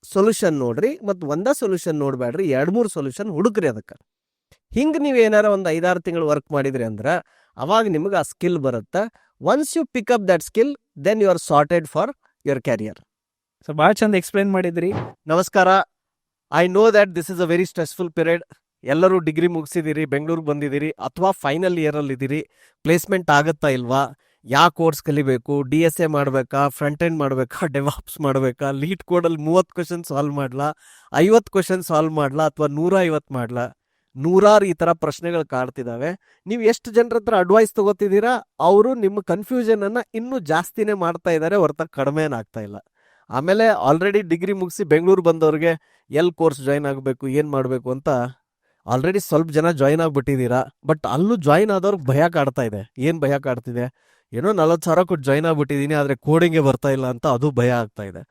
Speaker 2: ಸೊಲ್ಯೂಷನ್ ನೋಡ್ರಿ. ಮತ್ತು ಒಂದೇ ಸೊಲ್ಯೂಷನ್ ನೋಡಬೇಡ್ರಿ, 2-3 ಸೊಲ್ಯೂಷನ್ ಹುಡುಕ್ರಿ ಅದಕ್ಕೆ. ಹಿಂಗೆ ನೀವು ಏನಾರ ಒಂದು 5-6 ತಿಂಗಳು ವರ್ಕ್ ಮಾಡಿದ್ರಿ ಅಂದ್ರೆ ಅವಾಗ ನಿಮಗೆ ಆ ಸ್ಕಿಲ್ ಬರುತ್ತೆ. Once you pick up that skill, then you are sorted for your career.
Speaker 1: So ಭಾಳ ಚಂದ ಎಕ್ಸ್ಪ್ಲೈನ್ ಮಾಡಿದ್ರಿ.
Speaker 2: ನಮಸ್ಕಾರ. I know that this is a very stressful period. ಎಲ್ಲರೂ ಡಿಗ್ರಿ ಮುಗಿಸಿದಿರಿ, ಬೆಂಗಳೂರಿಗೆ ಬಂದಿದ್ದೀರಿ, ಅಥವಾ ಫೈನಲ್ ಇಯರಲ್ಲಿ ಇದ್ದೀರಿ. ಪ್ಲೇಸ್ಮೆಂಟ್ ಆಗುತ್ತಾ ಇಲ್ವಾ, ಯಾವ ಕೋರ್ಸ್ ಕಲಿಬೇಕು, DSA ಮಾಡಬೇಕಾ, ಫ್ರಂಟ್ ಎಂಡ್ ಮಾಡಬೇಕಾ, ಡೆವಾಪ್ಸ್ ಮಾಡಬೇಕಾ, ಲೀಡ್ ಕೋಡಲ್ಲಿ 30 ಕ್ವಶನ್ ಸಾಲ್ವ್ ಮಾಡಲಾ, 50 ಕ್ವಶನ್ ಸಾಲ್ವ್ ಮಾಡಲಾ, ಅಥವಾ 150 ಮಾಡಲಾ, ನೂರಾರು ಈ ಥರ ಪ್ರಶ್ನೆಗಳು ಕಾಡ್ತಿದ್ದಾವೆ. ನೀವು ಎಷ್ಟು ಜನರ ಹತ್ರ ಅಡ್ವೈಸ್ ತಗೋತಿದ್ದೀರಾ, ಅವರು ನಿಮ್ಮ ಕನ್ಫ್ಯೂಷನನ್ನು ಇನ್ನೂ ಜಾಸ್ತಿನೇ ಮಾಡ್ತಾ ಇದ್ದಾರೆ ಹೊರತ ಕಡಿಮೆ ಏನಾಗ್ತಾ ಇಲ್ಲ. ಆಮೇಲೆ ಆಲ್ರೆಡಿ ಡಿಗ್ರಿ ಮುಗಿಸಿ ಬೆಂಗಳೂರು ಬಂದವ್ರಿಗೆ ಎಲ್ಲಿ ಕೋರ್ಸ್ ಜಾಯ್ನ್ ಆಗಬೇಕು, ಏನು ಮಾಡಬೇಕು ಅಂತ ಆಲ್ರೆಡಿ ಸ್ವಲ್ಪ ಜನ ಜಾಯ್ನ್ ಆಗಿಬಿಟ್ಟಿದ್ದೀರಾ. ಬಟ್ ಅಲ್ಲೂ ಜಾಯ್ನ್ ಆದವ್ರಿಗೆ ಭಯ ಕಾಡ್ತಾ ಇದೆ. ಏನು ಭಯ ಕಾಡ್ತಿದೆ? ಏನೋ 40,000 ಕೊಟ್ಟು ಜಾಯ್ನ್ ಆಗಿಬಿಟ್ಟಿದ್ದೀನಿ, ಆದರೆ ಕೋಡಿಂಗೇ ಬರ್ತಾ ಇಲ್ಲ ಅಂತ ಅದು ಭಯ ಆಗ್ತಾ ಇದೆ.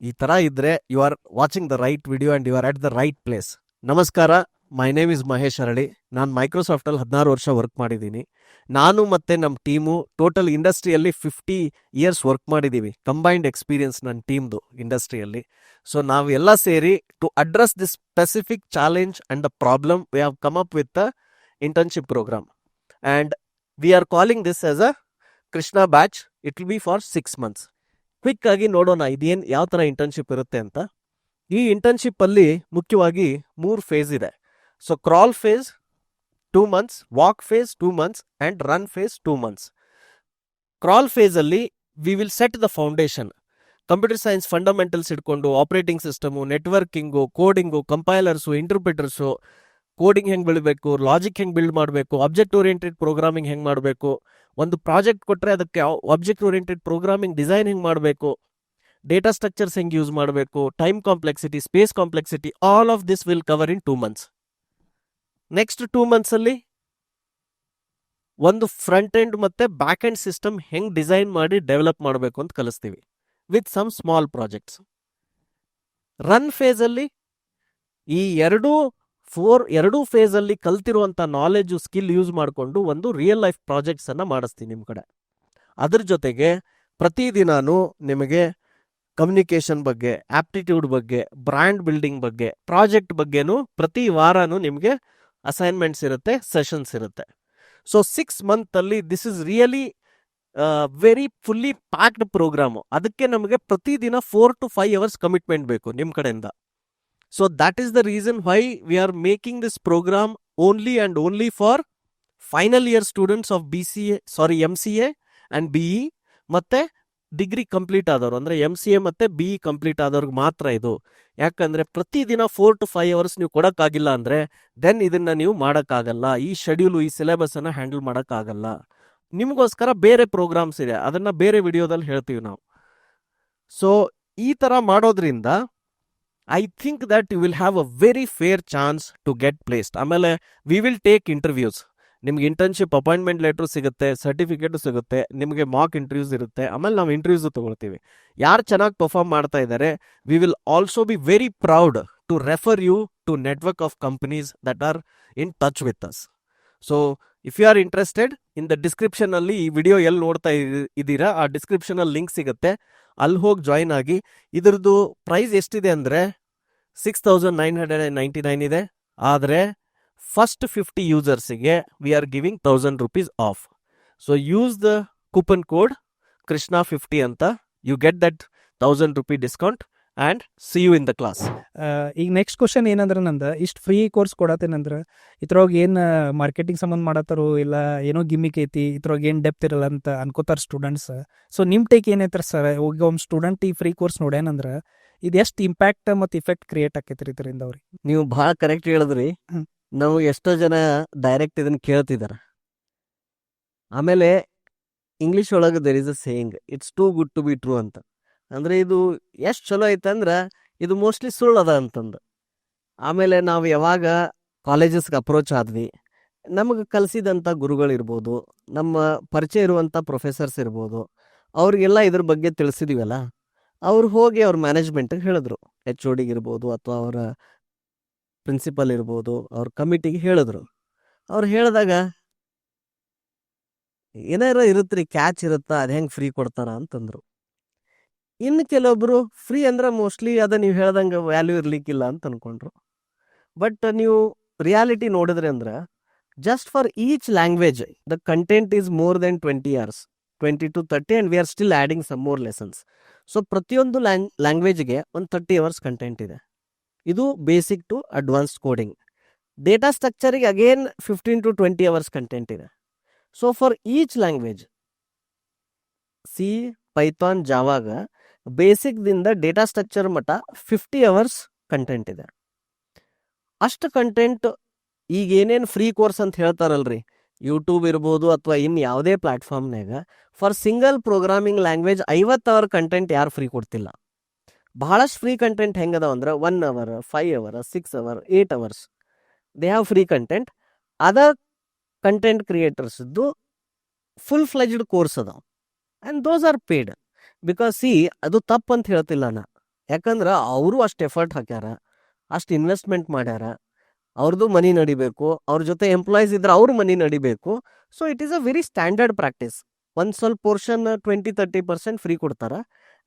Speaker 2: ಈ ಥರ ಇದ್ದರೆ you are watching the right video and you are at the right place. ನಮಸ್ಕಾರ, ಮೈ ನೇಮ್ ಇಸ್ ಮಹೇಶ್ ಅರಳಿ. ನಾನು ಮೈಕ್ರೋಸಾಫ್ಟಲ್ಲಿ 16 ವರ್ಷ ವರ್ಕ್ ಮಾಡಿದ್ದೀನಿ. ನಾನು ಮತ್ತು ನಮ್ಮ ಟೀಮು ಟೋಟಲ್ ಇಂಡಸ್ಟ್ರಿಯಲ್ಲಿ 50 ಇಯರ್ಸ್ ವರ್ಕ್ ಮಾಡಿದ್ದೀವಿ. ಕಂಬೈನ್ಡ್ ಎಕ್ಸ್ಪೀರಿಯನ್ಸ್ ನನ್ನ ಟೀಮ್ದು ಇಂಡಸ್ಟ್ರಿಯಲ್ಲಿ. ಸೊ ನಾವು ಎಲ್ಲ ಸೇರಿ to address this specific challenge and the problem we have come up with the internship program and we are calling this as a Krishna batch. It will be for 6 months. Quick ಆಗಿ ನೋಡೋಣ ಇದೇನು ಯಾವ ಥರ internship ಇರುತ್ತೆ ಅಂತ. ಈ ಇಂಟರ್ನ್ಶಿಪ್ಪಲ್ಲಿ ಮುಖ್ಯವಾಗಿ 3 phase ಇದೆ. So crawl phase 2 months, walk phase 2 months and run phase 2 months. Crawl ಫೇಸಲ್ಲಿ we will set the foundation. Computer science fundamentals ಇಟ್ಕೊಂಡು operating system, networking, coding, compilers, interpreters, coding ಹೆಂಗೆ ಬೆಳಿಬೇಕು, ಲಾಜಿಕ್ ಹೆಂಗೆ ಬಿಲ್ಡ್ ಮಾಡಬೇಕು, ಆಬ್ಜೆಕ್ಟ್ ಓರಿಯೆಂಟೆಡ್ ಪ್ರೋಗ್ರಾಮಿಂಗ್ ಹೆಂಗೆ ಮಾಡಬೇಕು, ಒಂದು project ಕೊಟ್ಟರೆ ಅದಕ್ಕೆ ಆಬ್ಜೆಕ್ಟ್ ಓರಿಯೆಂಟೆಡ್ ಪ್ರೋಗ್ರಾಮಿಂಗ್ ಡಿಸೈನ್ ಹೆಂಗೆ ಮಾಡಬೇಕು, ಡೇಟಾ ಸ್ಟ್ರಕ್ಚರ್ಸ್ ಹೆಂಗೆ ಯೂಸ್ ಮಾಡಬೇಕು, time complexity, space complexity, all of this will cover in 2 months. Next 2 monthsಲ್ಲಿ ಒಂದು ಫ್ರಂಟ್ ಎಂಡ್ ಮತ್ತು ಬ್ಯಾಕ್ ಎಂಡ್ ಸಿಸ್ಟಮ್ ಹೆಂಗೆ ಡಿಸೈನ್ ಮಾಡಿ ಡೆವಲಪ್ ಮಾಡಬೇಕು ಅಂತ ಕಲಿಸ್ತೀವಿ with some small projects. Run ಫೇಸಲ್ಲಿ ಈ ಎರಡೂ ಫೇಸಲ್ಲಿ ಕಲ್ತಿರುವಂಥ ನಾಲೆಜು, ಸ್ಕಿಲ್ ಯೂಸ್ ಮಾಡಿಕೊಂಡು ಒಂದು ರಿಯಲ್ ಲೈಫ್ ಪ್ರಾಜೆಕ್ಟ್ಸನ್ನು ಮಾಡಿಸ್ತೀನಿ ನಿಮ್ಮ ಕಡೆ. ಅದ್ರ ಜೊತೆಗೆ ಪ್ರತಿದಿನಾನು ನಿಮಗೆ ಕಮ್ಯುನಿಕೇಷನ್ ಬಗ್ಗೆ, ಆಪ್ಟಿಟ್ಯೂಡ್ ಬಗ್ಗೆ, ಬ್ರ್ಯಾಂಡ್ ಬಿಲ್ಡಿಂಗ್ ಬಗ್ಗೆ, ಪ್ರಾಜೆಕ್ಟ್ ಬಗ್ಗೆನೂ ಪ್ರತಿ ವಾರನೂ ನಿಮಗೆ ಅಸೈನ್ಮೆಂಟ್ಸ್ ಇರುತ್ತೆ, ಸೆಷನ್ಸ್ ಇರುತ್ತೆ. ಸೊ 6 monthsಲ್ಲಿ this is really very fully packed programme. ಅದಕ್ಕೆ ನಮಗೆ ಪ್ರತಿದಿನ 4 to 5 hours ಕಮಿಟ್ಮೆಂಟ್ ಬೇಕು ನಿಮ್ಮ ಕಡೆಯಿಂದ. So that is the reason why we are making this program only and only for final year students of MCA and BE ಮತ್ತು degree complete ಆದವರು, ಅಂದರೆ MCA ಮತ್ತು BE ಕಂಪ್ಲೀಟ್ ಆದವ್ರಿಗೆ ಮಾತ್ರ ಇದು. ಯಾಕಂದರೆ ಪ್ರತಿದಿನ 4 to 5 hours ನೀವು ಕೊಡೋಕ್ಕಾಗಿಲ್ಲ ಅಂದರೆ ದೆನ್ ಇದನ್ನು ನೀವು ಮಾಡೋಕ್ಕಾಗಲ್ಲ. ಈ ಶೆಡ್ಯೂಲು, ಈ ಸಿಲೆಬಸನ್ನು ಹ್ಯಾಂಡಲ್ ಮಾಡೋಕ್ಕಾಗಲ್ಲ. ನಿಮಗೋಸ್ಕರ ಬೇರೆ ಪ್ರೋಗ್ರಾಮ್ಸ್ ಇದೆ, ಅದನ್ನು ಬೇರೆ ವಿಡಿಯೋದಲ್ಲಿ ಹೇಳ್ತೀವಿ ನಾವು. ಸೊ ಈ ಥರ ಮಾಡೋದ್ರಿಂದ I think that you will have a very fair chance to get placed. ಆಮೇಲೆ ವಿ ವಿಲ್ ಟೇಕ್ ಇಂಟರ್ವ್ಯೂಸ್. ನಿಮ್ಗೆ ಇಂಟರ್ನ್ಶಿಪ್ ಅಪಾಯಿಂಟ್ಮೆಂಟ್ ಲೆಟ್ರು ಸಿಗುತ್ತೆ, ಸರ್ಟಿಫಿಕೇಟು ಸಿಗುತ್ತೆ, ನಿಮಗೆ ಮಾಕ್ ಇಂಟರ್ವ್ಯೂಸ್ ಇರುತ್ತೆ. ಆಮೇಲೆ ನಾವು ಇಂಟರ್ವ್ಯೂಸು ತೊಗೊಳ್ತೀವಿ. ಯಾರು ಚೆನ್ನಾಗಿ ಪರ್ಫಾರ್ಮ್ ಮಾಡ್ತಾ ಇದ್ದಾರೆ, we will also be very proud to refer you to network of companies that are in touch with us. So if you are interested, in the ಡಿಸ್ಕ್ರಿಪ್ಷನಲ್ಲಿ ಈ ವಿಡಿಯೋ ಎಲ್ಲಿ ನೋಡ್ತಾ ಇದ್ದೀರಾ ಆ ಡಿಸ್ಕ್ರಿಪ್ಷನಲ್ಲಿ ಲಿಂಕ್ ಸಿಗುತ್ತೆ, ಅಲ್ಲಿ ಹೋಗಿ ಜಾಯ್ನ್ ಆಗಿ. ಇದ್ರದ್ದು ಪ್ರೈಸ್ ಎಷ್ಟಿದೆ ಅಂದರೆ 6,999 ಇದೆ. ಆದರೆ ಫಸ್ಟ್ 50 ಯೂಸರ್ಸಿಗೆ we are giving 1,000 rupees off. So use the coupon code Krishna50 ಅಂತ. You get that 1,000 rupee discount and see you in the class.
Speaker 1: ಈಗ ನೆಕ್ಸ್ಟ್ ಕ್ವಶನ್ ಏನಂದ್ರೆ ನಂದು, ಇಷ್ಟು ಫ್ರೀ ಕೋರ್ಸ್ ಕೊಡತ್ತೇನಂದ್ರೆ ಇದ್ರೊಳಗೆ ಏನು ಮಾರ್ಕೆಟಿಂಗ್ ಸಂಬಂಧ ಮಾಡತ್ತಾರೋ ಇಲ್ಲ ಏನೋ ಗಿಮಿಕ್ ಐತಿ, ಇದ್ರೊಳಗೆ ಏನು ಡೆಪ್ತ್ ಇರಲ್ಲ ಅಂತ ಅನ್ಕೋತಾರೆ ಸ್ಟೂಡೆಂಟ್ಸ್. ಸೊ ನಿಮ್ಮ ಟೇಕ್ ಏನೈತ್ರಿ ಸರ್? ಈಗ ಒಂದು ಸ್ಟೂಡೆಂಟ್ ಈ ಫ್ರೀ ಕೋರ್ಸ್ ನೋಡ್ಯಾನಂದ್ರೆ ಇದು ಎಷ್ಟು ಇಂಪ್ಯಾಕ್ಟ್ ಮತ್ತು ಇಫೆಕ್ಟ್ ಕ್ರಿಯೇಟ್ ಆಕೈತ್ರಿ ಇದರಿಂದ ಅವ್ರಿಗೆ?
Speaker 2: ನೀವು ಭಾಳ ಕರೆಕ್ಟ್ ಹೇಳಿದ್ರಿ. ನಾವು ಎಷ್ಟೋ ಜನ ಡೈರೆಕ್ಟ್ ಇದನ್ನು ಕೇಳ್ತಿದ್ದಾರೆ. ಆಮೇಲೆ ಇಂಗ್ಲೀಷ್ ಒಳಗೆ there is a saying, it's too good to be true ಅಂತ. ಅಂದರೆ ಇದು ಎಷ್ಟು ಚಲೋ ಐತಂದ್ರೆ ಇದು ಮೋಸ್ಟ್ಲಿ ಸುಳ್ಳದ ಅಂತಂದು. ಆಮೇಲೆ ನಾವು ಯಾವಾಗ ಕಾಲೇಜಸ್ಗೆ ಅಪ್ರೋಚ್ ಆದ್ವಿ ನಮಗೆ ಕಲಿಸಿದಂಥ ಗುರುಗಳಿರ್ಬೋದು, ನಮ್ಮ ಪರಿಚಯ ಇರುವಂಥ ಪ್ರೊಫೆಸರ್ಸ್ ಇರ್ಬೋದು, ಅವ್ರಿಗೆಲ್ಲ ಇದ್ರ ಬಗ್ಗೆ ತಿಳಿಸಿದೀವಲ್ಲ, ಅವ್ರು ಹೋಗಿ ಅವ್ರ ಮ್ಯಾನೇಜ್ಮೆಂಟಿಗೆ ಹೇಳಿದ್ರು. HOD ಇರ್ಬೋದು ಅಥವಾ ಅವರ ಪ್ರಿನ್ಸಿಪಲ್ ಇರ್ಬೋದು, ಅವ್ರ ಕಮಿಟಿಗೆ ಹೇಳಿದ್ರು. ಅವ್ರು ಹೇಳಿದಾಗ ಏನಾರ ಇರುತ್ತೆ ರೀ, ಕ್ಯಾಚ್ ಇರುತ್ತಾ, ಅದು ಹೆಂಗೆ ಫ್ರೀ ಕೊಡ್ತಾರ ಅಂತಂದ್ರು. ಇನ್ನು ಕೆಲವೊಬ್ರು ಫ್ರೀ ಅಂದ್ರೆ ಮೋಸ್ಟ್ಲಿ ಅದ ನೀವು ಹೇಳ್ದಂಗೆ ವ್ಯಾಲ್ಯೂ ಇರ್ಲಿಕ್ಕಿಲ್ಲ ಅಂತ ಅನ್ಕೊಂಡ್ರು. ಬಟ್ ನೀವು ರಿಯಾಲಿಟಿ ನೋಡಿದ್ರೆ ಅಂದ್ರೆ just for each language the content is more than 20 hours, 20 to 30, and we are still adding some more lessons. So ಪ್ರತಿಯೊಂದು ಲ್ಯಾಂಗ್ವೇಜ್ಗೆ ಒಂದು 30 hours ಕಂಟೆಂಟ್ ಇದೆ. ಇದು basic to advanced coding. Data ಸ್ಟ್ರಕ್ಚರಿಗೆ ಅಗೇನ್ 15 to 20 hours ಕಂಟೆಂಟ್ ಇದೆ. So for each language C, Python, ಜಾವಾಗ ಬೇಸಿಕ್ದಿಂದ data structure ಮಟ್ಟ 50 hours ಕಂಟೆಂಟ್ ಇದೆ. ಅಷ್ಟು ಕಂಟೆಂಟ್ ಈಗ ಏನೇನು ಫ್ರೀ ಕೋರ್ಸ್ ಅಂತ ಹೇಳ್ತಾರಲ್ರಿ, ಯೂಟ್ಯೂಬ್ ಇರ್ಬೋದು ಅಥವಾ ಇನ್ನು ಯಾವುದೇ ಪ್ಲಾಟ್ಫಾರ್ಮ್ನಾಗ for single programming language 50 hour content ಯಾರು ಫ್ರೀ ಕೊಡ್ತಿಲ್ಲ. ಬಹಳಷ್ಟು ಫ್ರೀ ಕಂಟೆಂಟ್ ಹೆಂಗದಾವ ಅಂದ್ರೆ 1 hour, 5 hour, 6 hour, 8 hours they have free content. Other content ಕ್ರಿಯೇಟರ್ಸ್ದು ಫುಲ್ ಫ್ಲೆಜ್ಡ್ ಕೋರ್ಸ್ ಅದಾವ, and those are paid. Because see, ಅದು ತಪ್ಪು ಅಂತ ಹೇಳ್ತಿಲ್ಲ ನಾ, ಯಾಕಂದ್ರೆ ಅವರು ಅಷ್ಟು ಎಫರ್ಟ್ ಹಾಕ್ಯಾರ, ಅಷ್ಟು ಇನ್ವೆಸ್ಟ್ಮೆಂಟ್ ಮಾಡ್ಯಾರ, ಅವ್ರದ್ದು ಮನಿ ನಡಿಬೇಕು, ಅವ್ರ ಜೊತೆ ಎಂಪ್ಲಾಯೀಸ್ ಇದ್ರೆ ಅವ್ರ ಮನಿ ನಡಿಬೇಕು. So it is a very standard practice. ಒಂದು ಸ್ವಲ್ಪ ಪೋರ್ಷನ್ 20-30% ಫ್ರೀ ಕೊಡ್ತಾರೆ,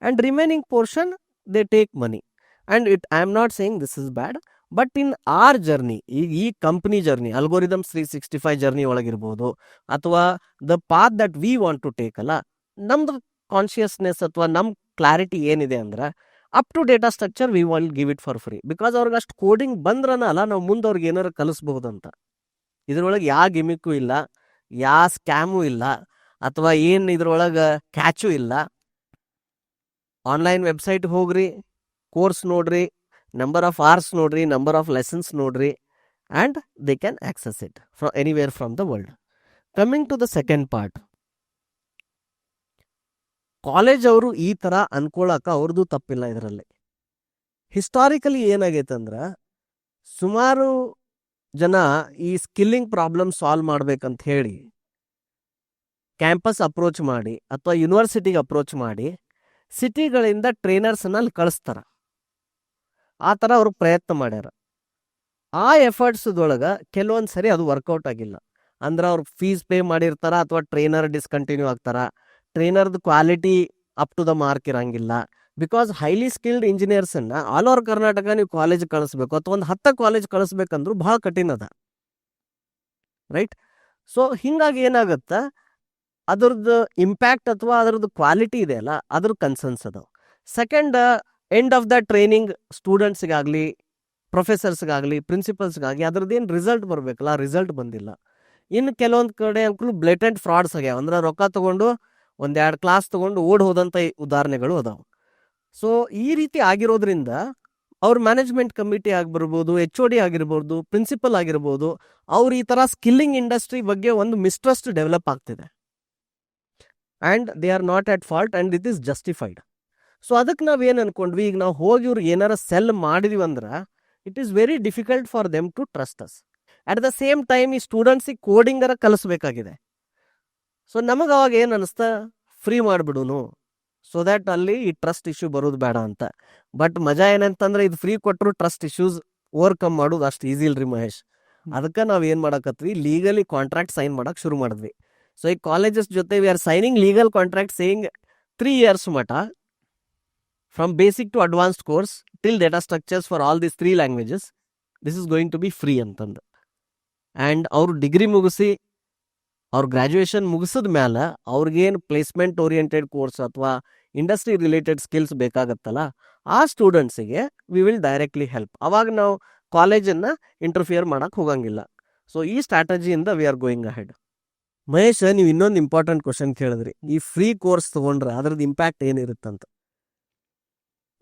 Speaker 2: and remaining portion they take money. And I am not saying this is bad, but in our journey, ಈ ಕಂಪ್ನಿ ಜರ್ನಿ, ಅಲ್ಗೋರಿದಮ್ಸ್ 365 ಜರ್ನಿ ಒಳಗಿರ್ಬೋದು, ಅಥವಾ the path that we want to take ಅಲ್ಲ, ನಮ್ದು consciousness ಅಥವಾ ನಮ್ಮ clarity ಏನಿದೆ ಅಂದ್ರೆ up to data structure we want give it for free. Because ಅವ್ರಿಗೆ ಅಷ್ಟು ಕೋಡಿಂಗ್ ಬಂದ್ರನ ಅಲ್ಲ ನಾವು ಮುಂದೆ ಅವ್ರಿಗೆ ಏನಾರು ಕಲಿಸ್ಬಹುದಂತ. ಇದ್ರೊಳಗೆ ಯಾವ ಗಿಮಿಕ್ಕು ಇಲ್ಲ, ಯಾವ ಸ್ಕ್ಯಾಮು ಇಲ್ಲ, ಅಥವಾ ಏನು ಇದ್ರೊಳಗೆ ಕ್ಯಾಚು ಇಲ್ಲ. ಆನ್ಲೈನ್ ವೆಬ್ಸೈಟ್ಗೆ ಹೋಗ್ರಿ, ಕೋರ್ಸ್ ನೋಡ್ರಿ, ನಂಬರ್ ಆಫ್ ಅವರ್ಸ್ ನೋಡ್ರಿ, ನಂಬರ್ ಆಫ್ ಲೆಸನ್ಸ್ ನೋಡ್ರಿ, and they can access it from anywhere from the world. Coming to the second part, college ಅವರು ಈ ಥರ ಅನ್ಕೊಳಕ ಅವ್ರದ್ದು ತಪ್ಪಿಲ್ಲ. ಇದರಲ್ಲಿ ಹಿಸ್ಟಾರಿಕಲಿ ಏನಾಗೈತೆ ಅಂದ್ರೆ, ಸುಮಾರು ಜನ ಈ ಸ್ಕಿಲ್ಲಿಂಗ್ ಪ್ರಾಬ್ಲಮ್ ಸಾಲ್ವ್ ಮಾಡ್ಬೇಕಂತ ಹೇಳಿ ಕ್ಯಾಂಪಸ್ ಅಪ್ರೋಚ್ ಮಾಡಿ ಅಥವಾ ಯೂನಿವರ್ಸಿಟಿಗೆ ಅಪ್ರೋಚ್ ಮಾಡಿ ಸಿಟಿಗಳಿಂದ ಟ್ರೈನರ್ಸನ್ನ ಅಲ್ಲಿ ಕಳಿಸ್ತಾರ. ಆ ಥರ ಅವರು ಪ್ರಯತ್ನ ಮಾಡ್ಯಾರ. ಆ ಎಫರ್ಟ್ಸ್ದೊಳಗೆ ಕೆಲವೊಂದು ಸರಿ ಅದು ವರ್ಕೌಟ್ ಆಗಿಲ್ಲ. ಅಂದ್ರೆ ಅವ್ರು ಫೀಸ್ ಪೇ ಮಾಡಿರ್ತಾರ, ಅಥವಾ ಟ್ರೈನರ್ ಡಿಸ್ಕಂಟಿನ್ಯೂ ಆಗ್ತಾರ, ಟ್ರೈನರ್ದು quality up to the mark ಇರಂಗಿಲ್ಲ. ಬಿಕಾಸ್ ಹೈಲಿ ಸ್ಕಿಲ್ಡ್ ಇಂಜಿನಿಯರ್ಸನ್ನು ಆಲ್ ಓವರ್ ಕರ್ನಾಟಕ ನೀವು ಕಾಲೇಜ್ ಕಳಿಸ್ಬೇಕು, ಅಥವಾ ಒಂದು 10 ಕಾಲೇಜ್ ಕಳಿಸ್ಬೇಕಂದ್ರೂ ಭಾಳ ಕಠಿಣ ಅದ, ರೈಟ್? ಸೊ ಹಿಂಗಾಗಿ ಏನಾಗುತ್ತೆ, ಅದ್ರದ್ದು ಇಂಪ್ಯಾಕ್ಟ್ ಅಥವಾ ಅದ್ರದ್ದು ಕ್ವಾಲಿಟಿ ಇದೆ ಅಲ್ಲ, ಅದ್ರ ಕನ್ಸರ್ನ್ಸ್ ಅದಾವ. Second, end of the training ಸ್ಟೂಡೆಂಟ್ಸ್ಗಾಗಲಿ, ಪ್ರೊಫೆಸರ್ಸ್ಗಾಗಲಿ, ಪ್ರಿನ್ಸಿಪಲ್ಸ್ಗಾಗಿ ಅದ್ರದ್ದೇನು ರಿಸಲ್ಟ್ ಬರಬೇಕಲ್ಲ, ರಿಸಲ್ಟ್ ಬಂದಿಲ್ಲ. ಇನ್ನು ಕೆಲವೊಂದು ಕಡೆ ಅಂಕಲು ಬ್ಲೇಟೆಂಟ್ ಫ್ರಾಡ್ಸ್ ಆಗ್ಯಾವ. ಅಂದ್ರೆ ರೊಕ್ಕ ತೊಗೊಂಡು 1-2 ಕ್ಲಾಸ್ ತೊಗೊಂಡು ಓಡ್ ಹೋದಂಥ ಉದಾಹರಣೆಗಳು ಅದಾವೆ. ಸೊ ಈ ರೀತಿ ಆಗಿರೋದ್ರಿಂದ ಅವ್ರ ಮ್ಯಾನೇಜ್ಮೆಂಟ್ ಕಮಿಟಿ ಆಗಿರ್ಬೋದು, HOD ಆಗಿರ್ಬೋದು, ಪ್ರಿನ್ಸಿಪಲ್ ಆಗಿರ್ಬೋದು, ಅವ್ರು ಈ ಥರ ಸ್ಕಿಲ್ಲಿಂಗ್ ಇಂಡಸ್ಟ್ರಿ ಬಗ್ಗೆ ಒಂದು ಮಿಸ್ಟ್ರಸ್ಟ್ ಡೆವಲಪ್ ಆಗ್ತಿದೆ. And they are not at fault, and it is justified. So ಅದಕ್ಕೆ ನಾವೇನು ಅನ್ಕೊಂಡ್ವಿ, ಈಗ ನಾವು ಹೋಗಿ ಇವ್ರಿಗೆ ಏನಾರ ಸೆಲ್ ಮಾಡಿದ್ವಿ ಅಂದ್ರೆ it is very difficult for them to trust us. At the same time ಈ ಸ್ಟೂಡೆಂಟ್ಸಿಗೆ ಕೋಡಿಂಗರ ಕಲಿಸ್ಬೇಕಾಗಿದೆ. ಸೊ ನಮಗೆ ಅವಾಗ ಏನು ಅನಿಸ್ತಾ, ಫ್ರೀ ಮಾಡಿಬಿಡುನು, ಸೊ ದ್ಯಾಟ್ ಅಲ್ಲಿ ಈ ಟ್ರಸ್ಟ್ ಇಶ್ಯೂ ಬರೋದು ಬೇಡ ಅಂತ. ಬಟ್ ಮಜಾ ಏನಂತಂದ್ರೆ, ಇದು ಫ್ರೀ ಕೊಟ್ಟರು ಟ್ರಸ್ಟ್ ಇಶ್ಯೂಸ್ ಓವರ್ಕಮ್ ಮಾಡೋದು ಅಷ್ಟು ಈಸಿ ಇಲ್ರಿ ಮಹೇಶ್. ಅದಕ್ಕೆ ನಾವು ಏನು ಮಾಡಕತ್ವಿ, ಲೀಗಲಿ ಕಾಂಟ್ರಾಕ್ಟ್ ಸೈನ್ ಮಾಡಕ್ಕೆ ಶುರು ಮಾಡಿದ್ವಿ. ಸೊ ಈ ಕಾಲೇಜಸ್ ಜೊತೆ we are signing legal contract saying 3 years ಮಟ, from basic to advanced course till data structures for all these 3 languages, this is going to be free ಅಂತಂದು. ಆ್ಯಂಡ್ ಅವರು ಡಿಗ್ರಿ ಮುಗಿಸಿ ಅವ್ರ ಗ್ರ್ಯಾಜುಯೇಷನ್ ಮುಗಿಸಿದ ಮೇಲೆ ಅವ್ರಿಗೇನು ಪ್ಲೇಸ್ಮೆಂಟ್ ಓರಿಯೆಂಟೆಡ್ ಕೋರ್ಸ್ ಅಥವಾ ಇಂಡಸ್ಟ್ರಿ ರಿಲೇಟೆಡ್ ಸ್ಕಿಲ್ಸ್ ಬೇಕಾಗತ್ತಲ್ಲ, ಆ ಸ್ಟೂಡೆಂಟ್ಸಿಗೆ ವಿ ವಿಲ್ ಡೈರೆಕ್ಟ್ಲಿ ಹೆಲ್ಪ್. ಅವಾಗ ನಾವು ಕಾಲೇಜನ್ನು ಇಂಟರ್ಫಿಯರ್ ಮಾಡೋಕ್ಕೆ ಹೋಗಂಗಿಲ್ಲ. ಸೊ ಈ ಸ್ಟ್ರಾಟಜಿಯಿಂದ we are going ahead. Mahesh, ನೀವು ಇನ್ನೊಂದು ಇಂಪಾರ್ಟೆಂಟ್ ಕ್ವಶನ್ ಕೇಳಿದ್ರಿ, ಈ ಫ್ರೀ ಕೋರ್ಸ್ ತೊಗೊಂಡ್ರೆ ಅದ್ರದ್ದು ಇಂಪ್ಯಾಕ್ಟ್ ಏನಿರುತ್ತಂತ.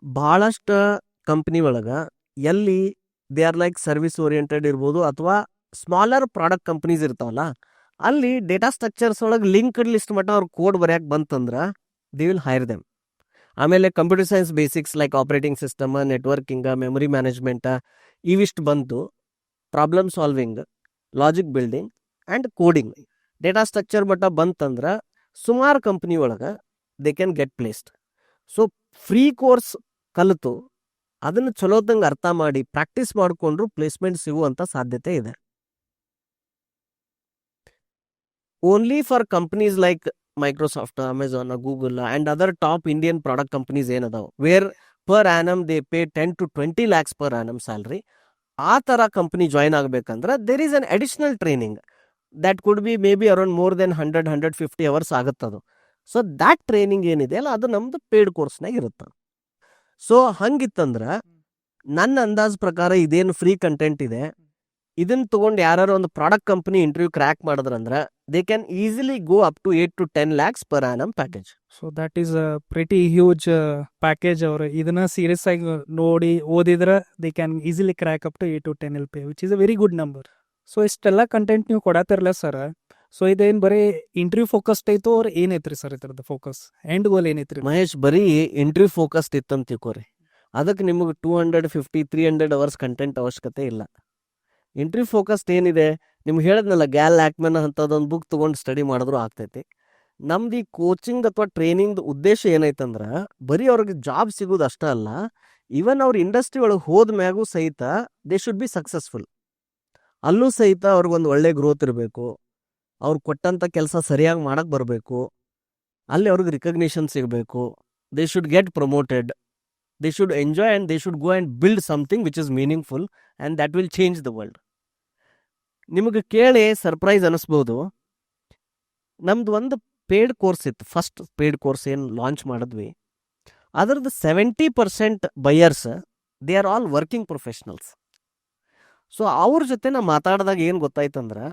Speaker 2: ಭಾಳಷ್ಟು ಕಂಪ್ನಿ ಒಳಗೆ ಎಲ್ಲಿ they are like service oriented ಇರ್ಬೋದು, ಅಥವಾ ಸ್ಮಾಲರ್ ಪ್ರಾಡಕ್ಟ್ ಕಂಪ್ನೀಸ್ ಇರ್ತಾವಲ್ಲ, ಅಲ್ಲಿ ಡೇಟಾ ಸ್ಟ್ರಕ್ಚರ್ಸ್ ಒಳಗೆ ಲಿಂಕ್ಡ್ ಲಿಸ್ಟ್ ಮಟ್ಟ ಅವ್ರು ಕೋಡ್ ಬರೆಯಕ್ಕೆ ಬಂತಂದ್ರೆ ದೇ ವಿಲ್ ಹೈರ್ ದೆಮ್. ಆಮೇಲೆ computer science basics like operating system, networking, memory management, ಇವಿಷ್ಟು ಬಂತು. Problem solving, logic building, and coding. Data structure ಮಟ್ಟ ಬಂತಂದ್ರೆ ಸುಮಾರು ಕಂಪ್ನಿ ಒಳಗೆ they can get placed. So free course ಕಲಿತು ಅದನ್ನು ಚಲೋದಂಗೆ ಅರ್ಥ ಮಾಡಿ ಪ್ರಾಕ್ಟೀಸ್ ಮಾಡಿಕೊಂಡ್ರು ಪ್ಲೇಸ್ಮೆಂಟ್ ಸಿಗುವಂಥ ಸಾಧ್ಯತೆ ಇದೆ. Only for companies like Microsoft, Amazon, Google and other top Indian product companies ಏನದಾವೆ, where per annum they pay 10 to 20 lakhs per annum salary, ಆ ಥರ ಕಂಪ್ನಿ ಜಾಯ್ನ್ ಆಗಬೇಕಂದ್ರೆ there is an additional training that could be maybe around more than 100-150 hours ಆಗುತ್ತದು. So that training ಏನಿದೆ ಅಲ್ಲ ಅದು ನಮ್ದು paid ಕೋರ್ಸ್ನಾಗ ಇರುತ್ತೆ. ಸೊ ಹಂಗಿತ್ತಂದ್ರೆ ನನ್ನ ಅಂದಾಜ್ ಪ್ರಕಾರ ಇದೇನು ಫ್ರೀ ಕಂಟೆಂಟ್ ಇದೆ ಇದನ್ನ ತಗೊಂಡು ಯಾರು ಒಂದು ಪ್ರಾಡಕ್ಟ್ ಕಂಪ್ನಿ ಇಂಟರ್ವ್ಯೂ ಕ್ರ್ಯಾಕ್ ಮಾಡಿದ್ರಂದ್ರೆ they can easily go up to 8 to 10 lakhs per annum package.
Speaker 1: So that is a pretty huge package. ಅವರು ಇದನ್ನ ಸೀರಿಯಸ್ ಆಗಿ ನೋಡಿ ಓದಿದ್ರೆ they can easily crack up to 8 to 10 LPA, which is a very good number. So ಇಷ್ಟೆಲ್ಲ content ನೀವು ಕೊಡತ್ತಿರಲ್ಲ sir. So ಇದೇನು ಬರೀ ಇಂಟರ್ವ್ಯೂ ಫೋಕಸ್ಡ್ ಐತೋ ಅವ್ರು ಏನೈತ್ರಿ ಸರ್ ಇದ್ರದ್ದು ಫೋಕಸ್ ಎಂಡ್ ಗೋಲ್ ಏನೈತ್ರಿ?
Speaker 2: ಮಹೇಶ್, ಬರೀ ಇಂಟರ್ವ್ಯೂ ಫೋಕಸ್ಡ್ ಇತ್ತಂತ ತಿಳ್ಕೊರಿ, ಅದಕ್ಕೆ ನಿಮಗೆ 250-300 hours ಕಂಟೆಂಟ್ ಅವಶ್ಯಕತೆ ಇಲ್ಲ. ಇಂಟರ್ವ್ಯೂ ಫೋಕಸ್ಡ್ ಏನಿದೆ ನಿಮ್ಗೆ ಹೇಳಿದ್ನಲ್ಲ, ಗ್ಯಾಲ್ ಆ್ಯಕ್ಮನ್ ಅಂಥದ್ದೊಂದು ಬುಕ್ ತೊಗೊಂಡು ಸ್ಟಡಿ ಮಾಡಿದ್ರು ಆಗ್ತೈತಿ. ನಮ್ದು ಈ ಕೋಚಿಂಗ್ ಅಥವಾ ಟ್ರೈನಿಂಗ್ ಉದ್ದೇಶ ಏನೈತಂದ್ರೆ ಬರೀ ಅವ್ರಿಗೆ ಜಾಬ್ ಸಿಗೋದು ಅಷ್ಟೇ ಅಲ್ಲ, ಈವನ್ ಅವ್ರ ಇಂಡಸ್ಟ್ರಿ ಒಳಗೆ ಹೋದ ಮ್ಯಾಗೂ ಸಹಿತ ದೇ ಶುಡ್ ಬಿ ಸಕ್ಸಸ್ಫುಲ್. ಅಲ್ಲೂ ಸಹಿತ ಅವ್ರಿಗೊಂದು ಒಳ್ಳೆ ಗ್ರೋತ್ ಇರಬೇಕು, ಅವ್ರು ಕೊಟ್ಟಂಥ ಕೆಲಸ ಸರಿಯಾಗಿ ಮಾಡಕ್ಕೆ ಬರಬೇಕು, ಅಲ್ಲಿ ಅವ್ರಿಗೆ ರಿಕಗ್ನಿಷನ್ ಸಿಗಬೇಕು, they should get promoted, they should enjoy and they should go and build something which is meaningful and that will change the world. ನಿಮಗೆ ಕೇಳಿ ಸರ್ಪ್ರೈಸ್ ಅನ್ನಿಸ್ಬೋದು, ನಮ್ದು ಒಂದು ಪೇಯ್ಡ್ ಕೋರ್ಸ್ ಇತ್ತು, ಫಸ್ಟ್ ಪೇಯ್ಡ್ ಕೋರ್ಸ್ ಏನು ಲಾಂಚ್ ಮಾಡಿದ್ವಿ, ಅದರದ್ದು 70% buyers they are all working professionals. So ಅವ್ರ ಜೊತೆ ನಾ ಮಾತಾಡಿದಾಗ ಏನು ಗೊತ್ತಾಯ್ತಂದ್ರೆ,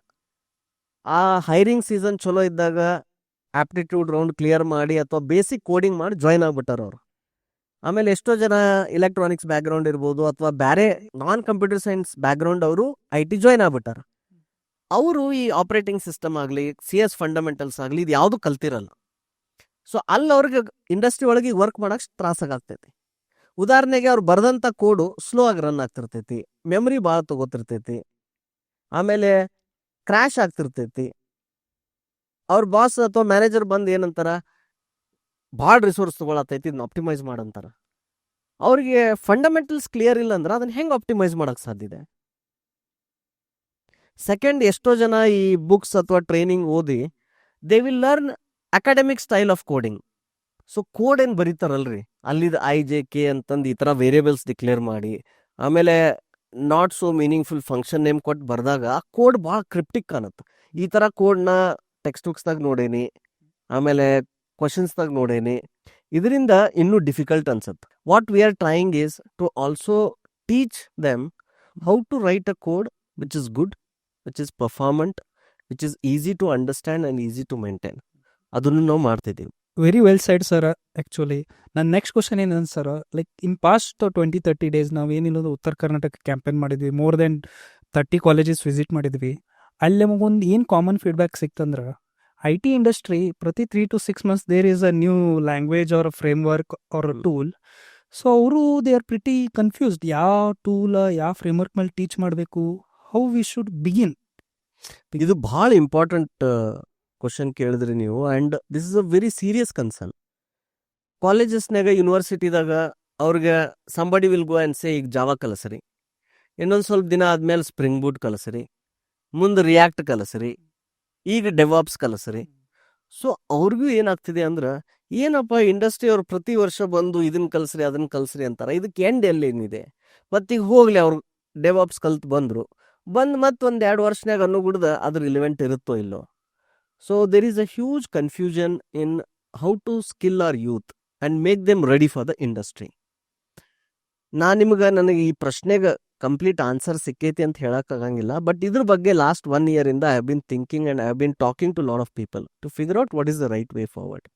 Speaker 2: ಆ ಹೈರಿಂಗ್ ಸೀಸನ್ ಚಲೋ ಇದ್ದಾಗ ಆಪ್ಟಿಟ್ಯೂಡ್ ರೌಂಡ್ ಕ್ಲಿಯರ್ ಮಾಡಿ ಅಥವಾ ಬೇಸಿಕ್ ಕೋಡಿಂಗ್ ಮಾಡಿ ಜಾಯ್ನ್ ಆಗ್ಬಿಟ್ಟಾರ ಅವರು. ಆಮೇಲೆ ಎಷ್ಟೋ ಜನ ಇಲೆಕ್ಟ್ರಾನಿಕ್ಸ್ ಬ್ಯಾಕ್ಗ್ರೌಂಡ್ ಇರ್ಬೋದು ಅಥವಾ ಬೇರೆ ನಾನ್ ಕಂಪ್ಯೂಟರ್ ಸೈನ್ಸ್ ಬ್ಯಾಕ್ಗ್ರೌಂಡ್ ಅವರು IT ಜಾಯ್ನ್ ಆಗ್ಬಿಟ್ಟಾರ. ಅವರು ಈ ಆಪರೇಟಿಂಗ್ ಸಿಸ್ಟಮ್ ಆಗಲಿ CS ಫಂಡಮೆಂಟಲ್ಸ್ ಆಗಲಿ ಇದು ಯಾವುದು ಕಲ್ತಿರಲ್ಲ. ಸೊ ಅಲ್ಲಿ ಅವ್ರಿಗೆ ಇಂಡಸ್ಟ್ರಿ ಒಳಗೆ ವರ್ಕ್ ಮಾಡೋಕ್ಕೆ ತ್ರಾಸಾಗ್ತೈತಿ. ಉದಾಹರಣೆಗೆ ಅವ್ರು ಬರೆದಂಥ ಕೋಡು ಸ್ಲೋ ಆಗಿ ರನ್ ಆಗ್ತಿರ್ತೈತಿ, ಮೆಮರಿ ಭಾಳ ತಗೋತಿರ್ತೈತಿ, ಆಮೇಲೆ ಕ್ರ್ಯಾಶ್ ಆಗ್ತಿರ್ತೈತಿ. ಅವ್ರ ಬಾಸ್ ಅಥವಾ ಮ್ಯಾನೇಜರ್ ಬಂದು ಏನಂತಾರ, ಭಾಳ ರಿಸೋರ್ಸ್ ತೊಗೊಳತೈತಿ, ಇದನ್ನ ಆಪ್ಟಿಮೈಸ್ ಮಾಡಂತಾರ. ಅವ್ರಿಗೆ ಫಂಡಮೆಂಟಲ್ಸ್ ಕ್ಲಿಯರ್ ಇಲ್ಲ ಅಂದ್ರೆ ಅದನ್ನ ಹೆಂಗೆ ಆಪ್ಟಿಮೈಸ್ ಮಾಡೋಕ್ಕೆ ಸಾಧ್ಯ ಇದೆ? ಸೆಕೆಂಡ್, ಎಷ್ಟೋ ಜನ ಈ ಬುಕ್ಸ್ ಅಥವಾ ಟ್ರೈನಿಂಗ್ ಓದಿ they will learn academic style of coding. So code ಏನು ಬರೀತಾರಲ್ರಿ, ಅಲ್ಲಿದು IJK ಅಂತಂದು ಈ ಥರ ವೇರಿಯೇಬಲ್ಸ್ ಡಿಕ್ಲೇರ್ ಮಾಡಿ, ಆಮೇಲೆ not so meaningful function name ಕೊಟ್ಟು ಬರೆದಾಗ ಆ ಕೋಡ್ ಭಾಳ ಕ್ರಿಪ್ಟಿಕ್ ಕಾಣುತ್ತೆ. ಈ ಥರ ಕೋಡ್ನ ಟೆಕ್ಸ್ಟ್ ಬುಕ್ಸ್ದಾಗ ನೋಡೇನಿ, ಆಮೇಲೆ ಕ್ವಶನ್ಸ್ದಾಗ ನೋಡೇನಿ, ಇದರಿಂದ ಇನ್ನೂ ಡಿಫಿಕಲ್ಟ್ ಅನ್ಸುತ್ತೆ. What we are trying is to also teach them how to write a code which is good, which is performant, which is easy to understand and easy to maintain. ಅದನ್ನು ನಾವು ಮಾಡ್ತಿದ್ದೀವಿ.
Speaker 1: Very well said sir. Actually ನನ್ನ next question ಏನಂತ sir, like in past 20-30 days ನಾವು ಏನಿಲ್ಲದು Uttara Karnataka campaign ಮಾಡಿದ್ವಿ, more than 30 colleges visit ಮಾಡಿದ್ವಿ. ಅಲ್ಲಿ ನಮಗೊಂದು ಏನು ಕಾಮನ್ ಫೀಡ್ಬ್ಯಾಕ್ ಸಿಕ್ತಂದ್ರೆ, IT ಇಂಡಸ್ಟ್ರಿ ಪ್ರತಿ 3 to 6 months there is a new language or framework or tool. So ಅವರು ದೇ ಆರ್ ಪ್ರಿಟಿ ಕನ್ಫ್ಯೂಸ್ಡ್, ಯಾವ ಟೂಲ್ ಯಾವ ಫ್ರೇಮ್ ವರ್ಕ್ ಮೇಲೆ ಟೀಚ್ ಮಾಡಬೇಕು, ಹೌ ವಿ ಶುಡ್ ಬಿಗಿನ್.
Speaker 2: ಇದು ಭಾಳ ಇಂಪಾರ್ಟೆಂಟ್ ಕ್ವಶನ್ ಕೇಳಿದ್ರಿ ನೀವು, and this is a very serious concern. ಕಾಲೇಜಸ್ನಾಗ ಯೂನಿವರ್ಸಿಟಿದಾಗ ಅವ್ರಿಗೆ somebody will go and say ಈಗ ಜಾವಾ ಕಲಸ್ರಿ, ಇನ್ನೊಂದು ಸ್ವಲ್ಪ ದಿನ ಆದಮೇಲೆ ಸ್ಪ್ರಿಂಗ್ ಬೂಟ್ ಕಲಸ್ರಿ, ಮುಂದೆ ರಿಯಾಕ್ಟ್ ಕಲಸ್ರಿ, ಈಗ ಡೆವಾಪ್ಸ್ ಕಲಸ್ರಿ. ಸೊ ಅವ್ರಿಗೂ ಏನಾಗ್ತಿದೆ ಅಂದ್ರೆ, ಏನಪ್ಪ ಇಂಡಸ್ಟ್ರಿ ಅವ್ರು ಪ್ರತಿ ವರ್ಷ ಬಂದು ಇದನ್ನು ಕಲಿಸ್ರಿ ಅದನ್ನು ಕಲಿಸ್ರಿ ಅಂತಾರೆ, ಇದಕ್ಕೆ ಎಂಡ್ ಏನಿದೆ? ಮತ್ತೀಗ ಹೋಗಲಿ ಅವ್ರು ಡೆವಾಪ್ಸ್ ಕಲ್ತು ಬಂದು ಮತ್ತೆ ಒಂದು 2 ವರ್ಷನಾಗ ಅನ್ನೋಗುಡ್ದ ಅದು ರಿಲಿವೆಂಟ್ ಇರುತ್ತೋ ಇಲ್ಲೋ. So there is a huge confusion in how to skill our youth and make them ready for the industry. ನನಗೆ ಈ ಪ್ರಶ್ನೆಗೆ ಕಂಪ್ಲೀಟ್ ಆನ್ಸರ್ ಸಿಕ್ಕೈತಿ ಅಂತ ಹೇಳೋಕ್ಕಾಗಂಗಿಲ್ಲ, ಬಟ್ ಇದ್ರ ಬಗ್ಗೆ ಲಾಸ್ಟ್ 1 year ಇಂದ I have been thinking and I have been talking to lot of people to figure out what is the right way forward.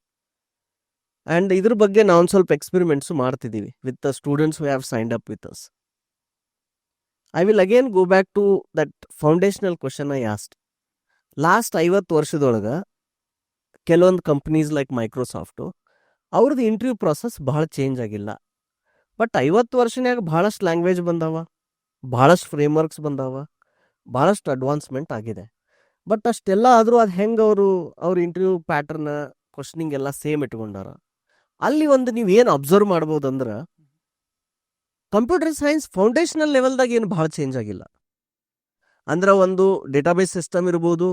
Speaker 2: And ಇದ್ರ ಬಗ್ಗೆ ನಾವು ಒಂದು ಸ್ವಲ್ಪ ಎಕ್ಸ್ಪೆರಿಮೆಂಟ್ಸು ಮಾಡ್ತಿದ್ದೀವಿ with the students who have signed up with us. I will again go back to that foundational question I asked. Last 50 ವರ್ಷದೊಳಗೆ ಕೆಲವೊಂದು companies like ಮೈಕ್ರೋಸಾಫ್ಟು ಅವ್ರದ್ದು interview process ಭಾಳ ಚೇಂಜ್ ಆಗಿಲ್ಲ. ಬಟ್ 50 ವರ್ಷನ್ಯಾಗ ಭಾಳಷ್ಟು ಲ್ಯಾಂಗ್ವೇಜ್ ಬಂದಾವ, ಭಾಳಷ್ಟು ಫ್ರೇಮ್ವರ್ಕ್ಸ್ ಬಂದಾವ, ಭಾಳಷ್ಟು ಅಡ್ವಾನ್ಸ್ಮೆಂಟ್ ಆಗಿದೆ. ಬಟ್ ಅಷ್ಟೆಲ್ಲ ಆದರೂ ಅದು ಹೆಂಗೆ ಅವ್ರ ಇಂಟರ್ವ್ಯೂ ಪ್ಯಾಟರ್ನ್ ಕ್ವಶನಿಂಗ್ ಎಲ್ಲ ಸೇಮ್ ಇಟ್ಕೊಂಡಾರ. ಅಲ್ಲಿ ಒಂದು ನೀವು ಏನು ಅಬ್ಸರ್ವ್ ಮಾಡ್ಬೋದು ಅಂದ್ರೆ ಕಂಪ್ಯೂಟರ್ ಸೈನ್ಸ್ ಫೌಂಡೇಶನಲ್ ಲೆವೆಲ್ದಾಗ ಏನು ಭಾಳ ಚೇಂಜ್ ಆಗಿಲ್ಲ. ಅಂದ್ರೆ ಒಂದು ಡೇಟಾಬೇಸ್ ಸಿಸ್ಟಮ್ ಇರ್ಬೋದು,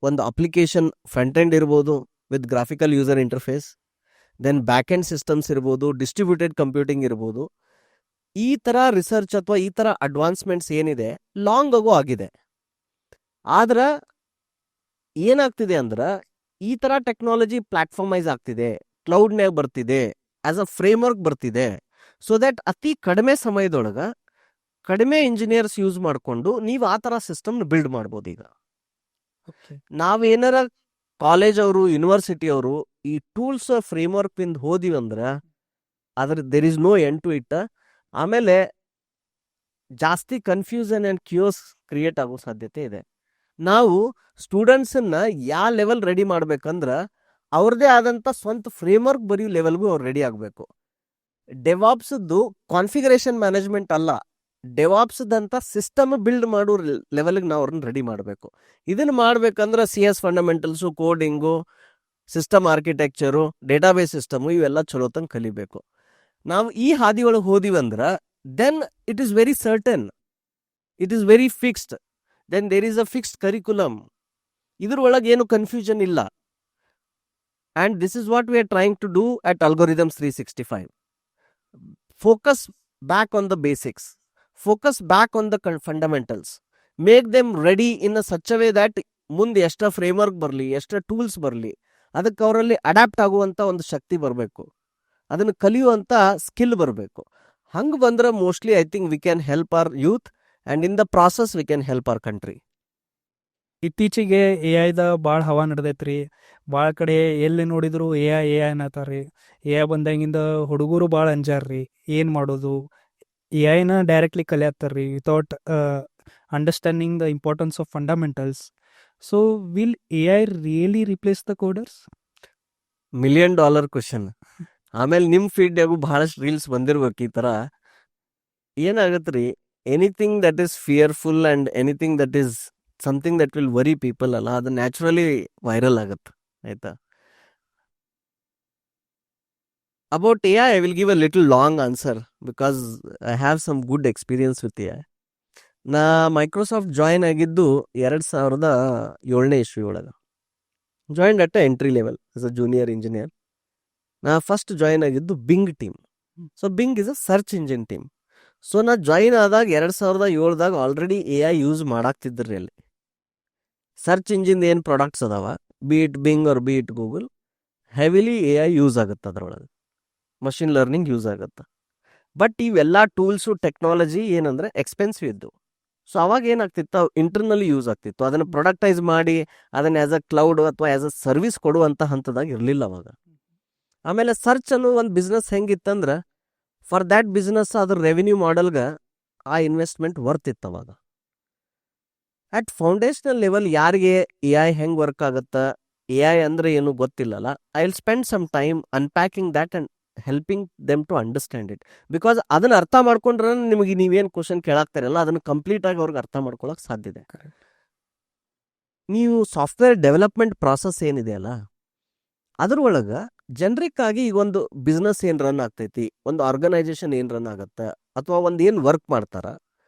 Speaker 2: ಒಂದು ಅಪ್ಲಿಕೇಶನ್ ಫ್ರಂಟ್ ಎಂಡ್ ಇರ್ಬೋದು with graphical user interface, then back end systems ಇರ್ಬೋದು, ಡಿಸ್ಟ್ರಿಬ್ಯೂಟೆಡ್ ಕಂಪ್ಯೂಟಿಂಗ್ ಇರ್ಬೋದು. ಈ ಥರ ರಿಸರ್ಚ್ ಅಥವಾ ಈ ಥರ ಅಡ್ವಾನ್ಸ್ಮೆಂಟ್ಸ್ ಏನಿದೆ ಲಾಂಗ್ ಆಗೋ ಆಗಿದೆ. ಆದ್ರೆ ಏನಾಗ್ತಿದೆ ಅಂದ್ರೆ ಈ ಥರ ಟೆಕ್ನಾಲಜಿ ಪ್ಲಾಟ್ಫಾರ್ಮೈಸ್ ಆಗ್ತಿದೆ, ಕ್ಲೌಡ್ನ್ಯಾಗ ಬರ್ತಿದೆ, ಆಸ್ ಅ ಫ್ರೇಮ್ವರ್ಕ್ ಬರ್ತಿದೆ. ಸೊ ದ್ಯಾಟ್ ಅತಿ ಕಡಿಮೆ ಸಮಯದೊಳಗೆ ಕಡಿಮೆ ಇಂಜಿನಿಯರ್ಸ್ ಯೂಸ್ ಮಾಡಿಕೊಂಡು ನೀವು ಆ ಥರ ಸಿಸ್ಟಮ್ನ ಬಿಲ್ಡ್ ಮಾಡ್ಬೋದು. ಈಗ ನಾವೇನಾರ ಕಾಲೇಜ್ ಅವರು ಯೂನಿವರ್ಸಿಟಿ ಅವರು ಈ ಟೂಲ್ಸ್ ಫ್ರೇಮ್ವರ್ಕ್ ಇಂದ ಹೋದಿವಿ ಅಂದ್ರೆ there is no end to it. ಆಮೇಲೆ ಜಾಸ್ತಿ ಕನ್ಫ್ಯೂಷನ್ ಆ್ಯಂಡ್ ಕ್ಯೂಸ್ ಕ್ರಿಯೇಟ್ ಆಗೋ ಸಾಧ್ಯತೆ ಇದೆ. ನಾವು ಸ್ಟೂಡೆಂಟ್ಸನ್ನ ಯಾವ ಲೆವೆಲ್ ರೆಡಿ ಮಾಡ್ಬೇಕಂದ್ರೆ ಅವ್ರದ್ದೇ ಆದಂಥ ಸ್ವಂತ ಫ್ರೇಮ್ವರ್ಕ್ ಬರೆಯೋ ಲೆವೆಲ್ಗೂ ಅವ್ರು ರೆಡಿ ಆಗಬೇಕು. ಡೆವಾಪ್ಸ್ದು ಕಾನ್ಫಿಗರೇಷನ್ ಮ್ಯಾನೇಜ್ಮೆಂಟ್ ಅಲ್ಲ, ಡೆವಾಪ್ಸ್ದಂಥ ಸಿಸ್ಟಮ್ ಬಿಲ್ಡ್ ಮಾಡೋ ಲೆವೆಲ್ಗೆ ನಾವು ಅವ್ರನ್ನ ರೆಡಿ ಮಾಡಬೇಕು. ಇದನ್ನು ಮಾಡ್ಬೇಕಂದ್ರೆ CS fundamentals, coding, system architecture, database system ಇವೆಲ್ಲ ಚಲೋತಂಗೆ ಕಲಿಬೇಕು. ನಾವು ಈ ಹಾದಿ ಒಳಗೆ ಹೋದಿವಂದ್ರೆ then it is very certain, it is very fixed, then there is a fixed curriculum. ಇದ್ರೊಳಗೆ ಏನು ಕನ್ಫ್ಯೂಷನ್ ಇಲ್ಲ. And this is what we are trying to do at algorithms 365. Focus back on the basics, focus back on the fundamentals, make them ready in a such a way that ಮುಂದೆ ಎಷ್ಟ framework ಬರಲಿ, ಎಷ್ಟ tools ಬರಲಿ, ಅದಕ್ಕೆ ಅವರಲ್ಲಿ adapt ಆಗುವಂಥ ಒಂದು ಶಕ್ತಿ ಬರಬೇಕು, ಅದನ್ನು ಕಲಿಯುವಂಥ ಸ್ಕಿಲ್ ಬರಬೇಕು. ಹಂಗೆ ಬಂದ್ರೆ mostly I think we can help our youth and in the process we can help our country.
Speaker 1: ಇತ್ತೀಚೆಗೆ AI ಭಾಳ ಹವಾ ನಡೆದೈತ್ರಿ. ಭಾಳ ಕಡೆ ಎಲ್ಲಿ ನೋಡಿದ್ರು AI ಅನ್ನತ್ತಾರ್ರಿ. AI ಬಂದಾಗಿಂದ ಹುಡುಗರು ಭಾಳ ಅಂಜಾರ್ರಿ, ಏನು ಮಾಡೋದು, AIನ ಡೈರೆಕ್ಟ್ಲಿ ಕಲಿಯತ್ತಾರ್ರಿ without understanding the importance of fundamentals. So will AI really replace the coders?
Speaker 2: $1 million question. ಆಮೇಲೆ ನಿಮ್ಮ ಫೀಡ್ಯಾಗೂ ಭಾಳಷ್ಟು ರೀಲ್ಸ್ ಬಂದಿರ್ಬೇಕು ಈ ಥರ. ಏನಾಗತ್ತೆ ರೀ, anything that is fearful and anything that is something that will worry people ಅಲ್ಲ, ಅದು ನ್ಯಾಚುರಲಿ ವೈರಲ್ ಆಗುತ್ತೆ. ಆಯ್ತಾ? About AI I will give a little long answer because I have some good experience with AI. ನಾ Microsoft join ಆಗಿದ್ದು 2007ನೇ ಇಸ್ವಿ ಒಳಗೆ. Join at entry level as a junior engineer. ನಾ ಫಸ್ಟ್ ಜಾಯಿನ್ ಆಗಿದ್ದು Bing team. So Bing is a search engine team. So ನಾ join ಆದಾಗ 2007ದಾಗ ಆಲ್ರೆಡಿ AI ಯೂಸ್ ಮಾಡಾಕ್ತಿದ್ರಿ. ಅಲ್ಲಿ ಸರ್ಚ್ ಇಂಜಿನ್ ಏನು ಪ್ರಾಡಕ್ಟ್ಸ್ ಅದಾವ, be it Bing or be it Google, heavily AI use ಆಗುತ್ತೆ. ಅದರೊಳಗೆ ಮಷಿನ್ ಲರ್ನಿಂಗ್ ಯೂಸ್ ಆಗುತ್ತೆ. ಬಟ್ ಇವೆಲ್ಲ ಟೂಲ್ಸು ಟೆಕ್ನಾಲಜಿ ಏನಂದರೆ ಎಕ್ಸ್ಪೆನ್ಸಿವ್ ಇದ್ದು. ಸೊ ಅವಾಗ ಏನಾಗ್ತಿತ್ತು, ಅವು ಇಂಟರ್ನಲಿ ಯೂಸ್ ಆಗ್ತಿತ್ತು. ಅದನ್ನು ಪ್ರೊಡಕ್ಟೈಸ್ ಮಾಡಿ ಅದನ್ನು ಆ್ಯಸ್ ಅ ಕ್ಲೌಡ್ ಅಥವಾ ಆ್ಯಸ್ ಅ ಸರ್ವಿಸ್ ಕೊಡುವಂಥ ಹಂತದಾಗ ಇರಲಿಲ್ಲ ಅವಾಗ. ಆಮೇಲೆ ಸರ್ಚ್ ಅನ್ನೋ ಒಂದು ಬಿಸ್ನೆಸ್ ಹೆಂಗಿತ್ತಂದ್ರೆ ಫಾರ್ ದ್ಯಾಟ್ ಬಿಸ್ನೆಸ್ ಅದ್ರ ರೆವಿನ್ಯೂ ಮಾಡಲ್ಗೆ ಆ ಇನ್ವೆಸ್ಟ್ಮೆಂಟ್ ವರ್ತ್ ಇತ್ತು ಅವಾಗ. ಅಟ್ ಫೌಂಡೇಶನಲ್ ಲೆವೆಲ್ ಯಾರಿಗೆ AI ಹೆಂಗೆ ವರ್ಕ್ ಆಗುತ್ತೆ, AI ಅಂದರೆ ಏನು ಗೊತ್ತಿಲ್ಲಲ್ಲ, I will spend some time unpacking that and helping them to understand it. Because ಅದನ್ನು ಅರ್ಥ ಮಾಡ್ಕೊಂಡ್ರೆ ನಿಮಗೆ ನೀವೇನು ಕ್ವಶನ್ ಕೇಳಾಕ್ತಾರಲ್ಲ ಅದನ್ನು ಕಂಪ್ಲೀಟಾಗಿ ಅವ್ರಿಗೆ ಅರ್ಥ ಮಾಡ್ಕೊಳಕ್ಕೆ ಸಾಧ್ಯ ಇದೆ. ನೀವು ಸಾಫ್ಟ್ವೇರ್ ಡೆವಲಪ್ಮೆಂಟ್ ಪ್ರಾಸೆಸ್ ಏನಿದೆ ಅಲ್ಲ, ಅದ್ರೊಳಗೆ ಜನರಿಕ್ ಆಗಿ ಈಗ ಒಂದು ಬಿಸ್ನೆಸ್ ಏನು ರನ್ ಆಗ್ತೈತಿ, ಒಂದು ಆರ್ಗನೈಜೇಷನ್ ಏನು ರನ್ ಆಗುತ್ತೆ, ಅಥವಾ ಒಂದು ಏನು ವರ್ಕ್ ಮಾಡ್ತಾರ,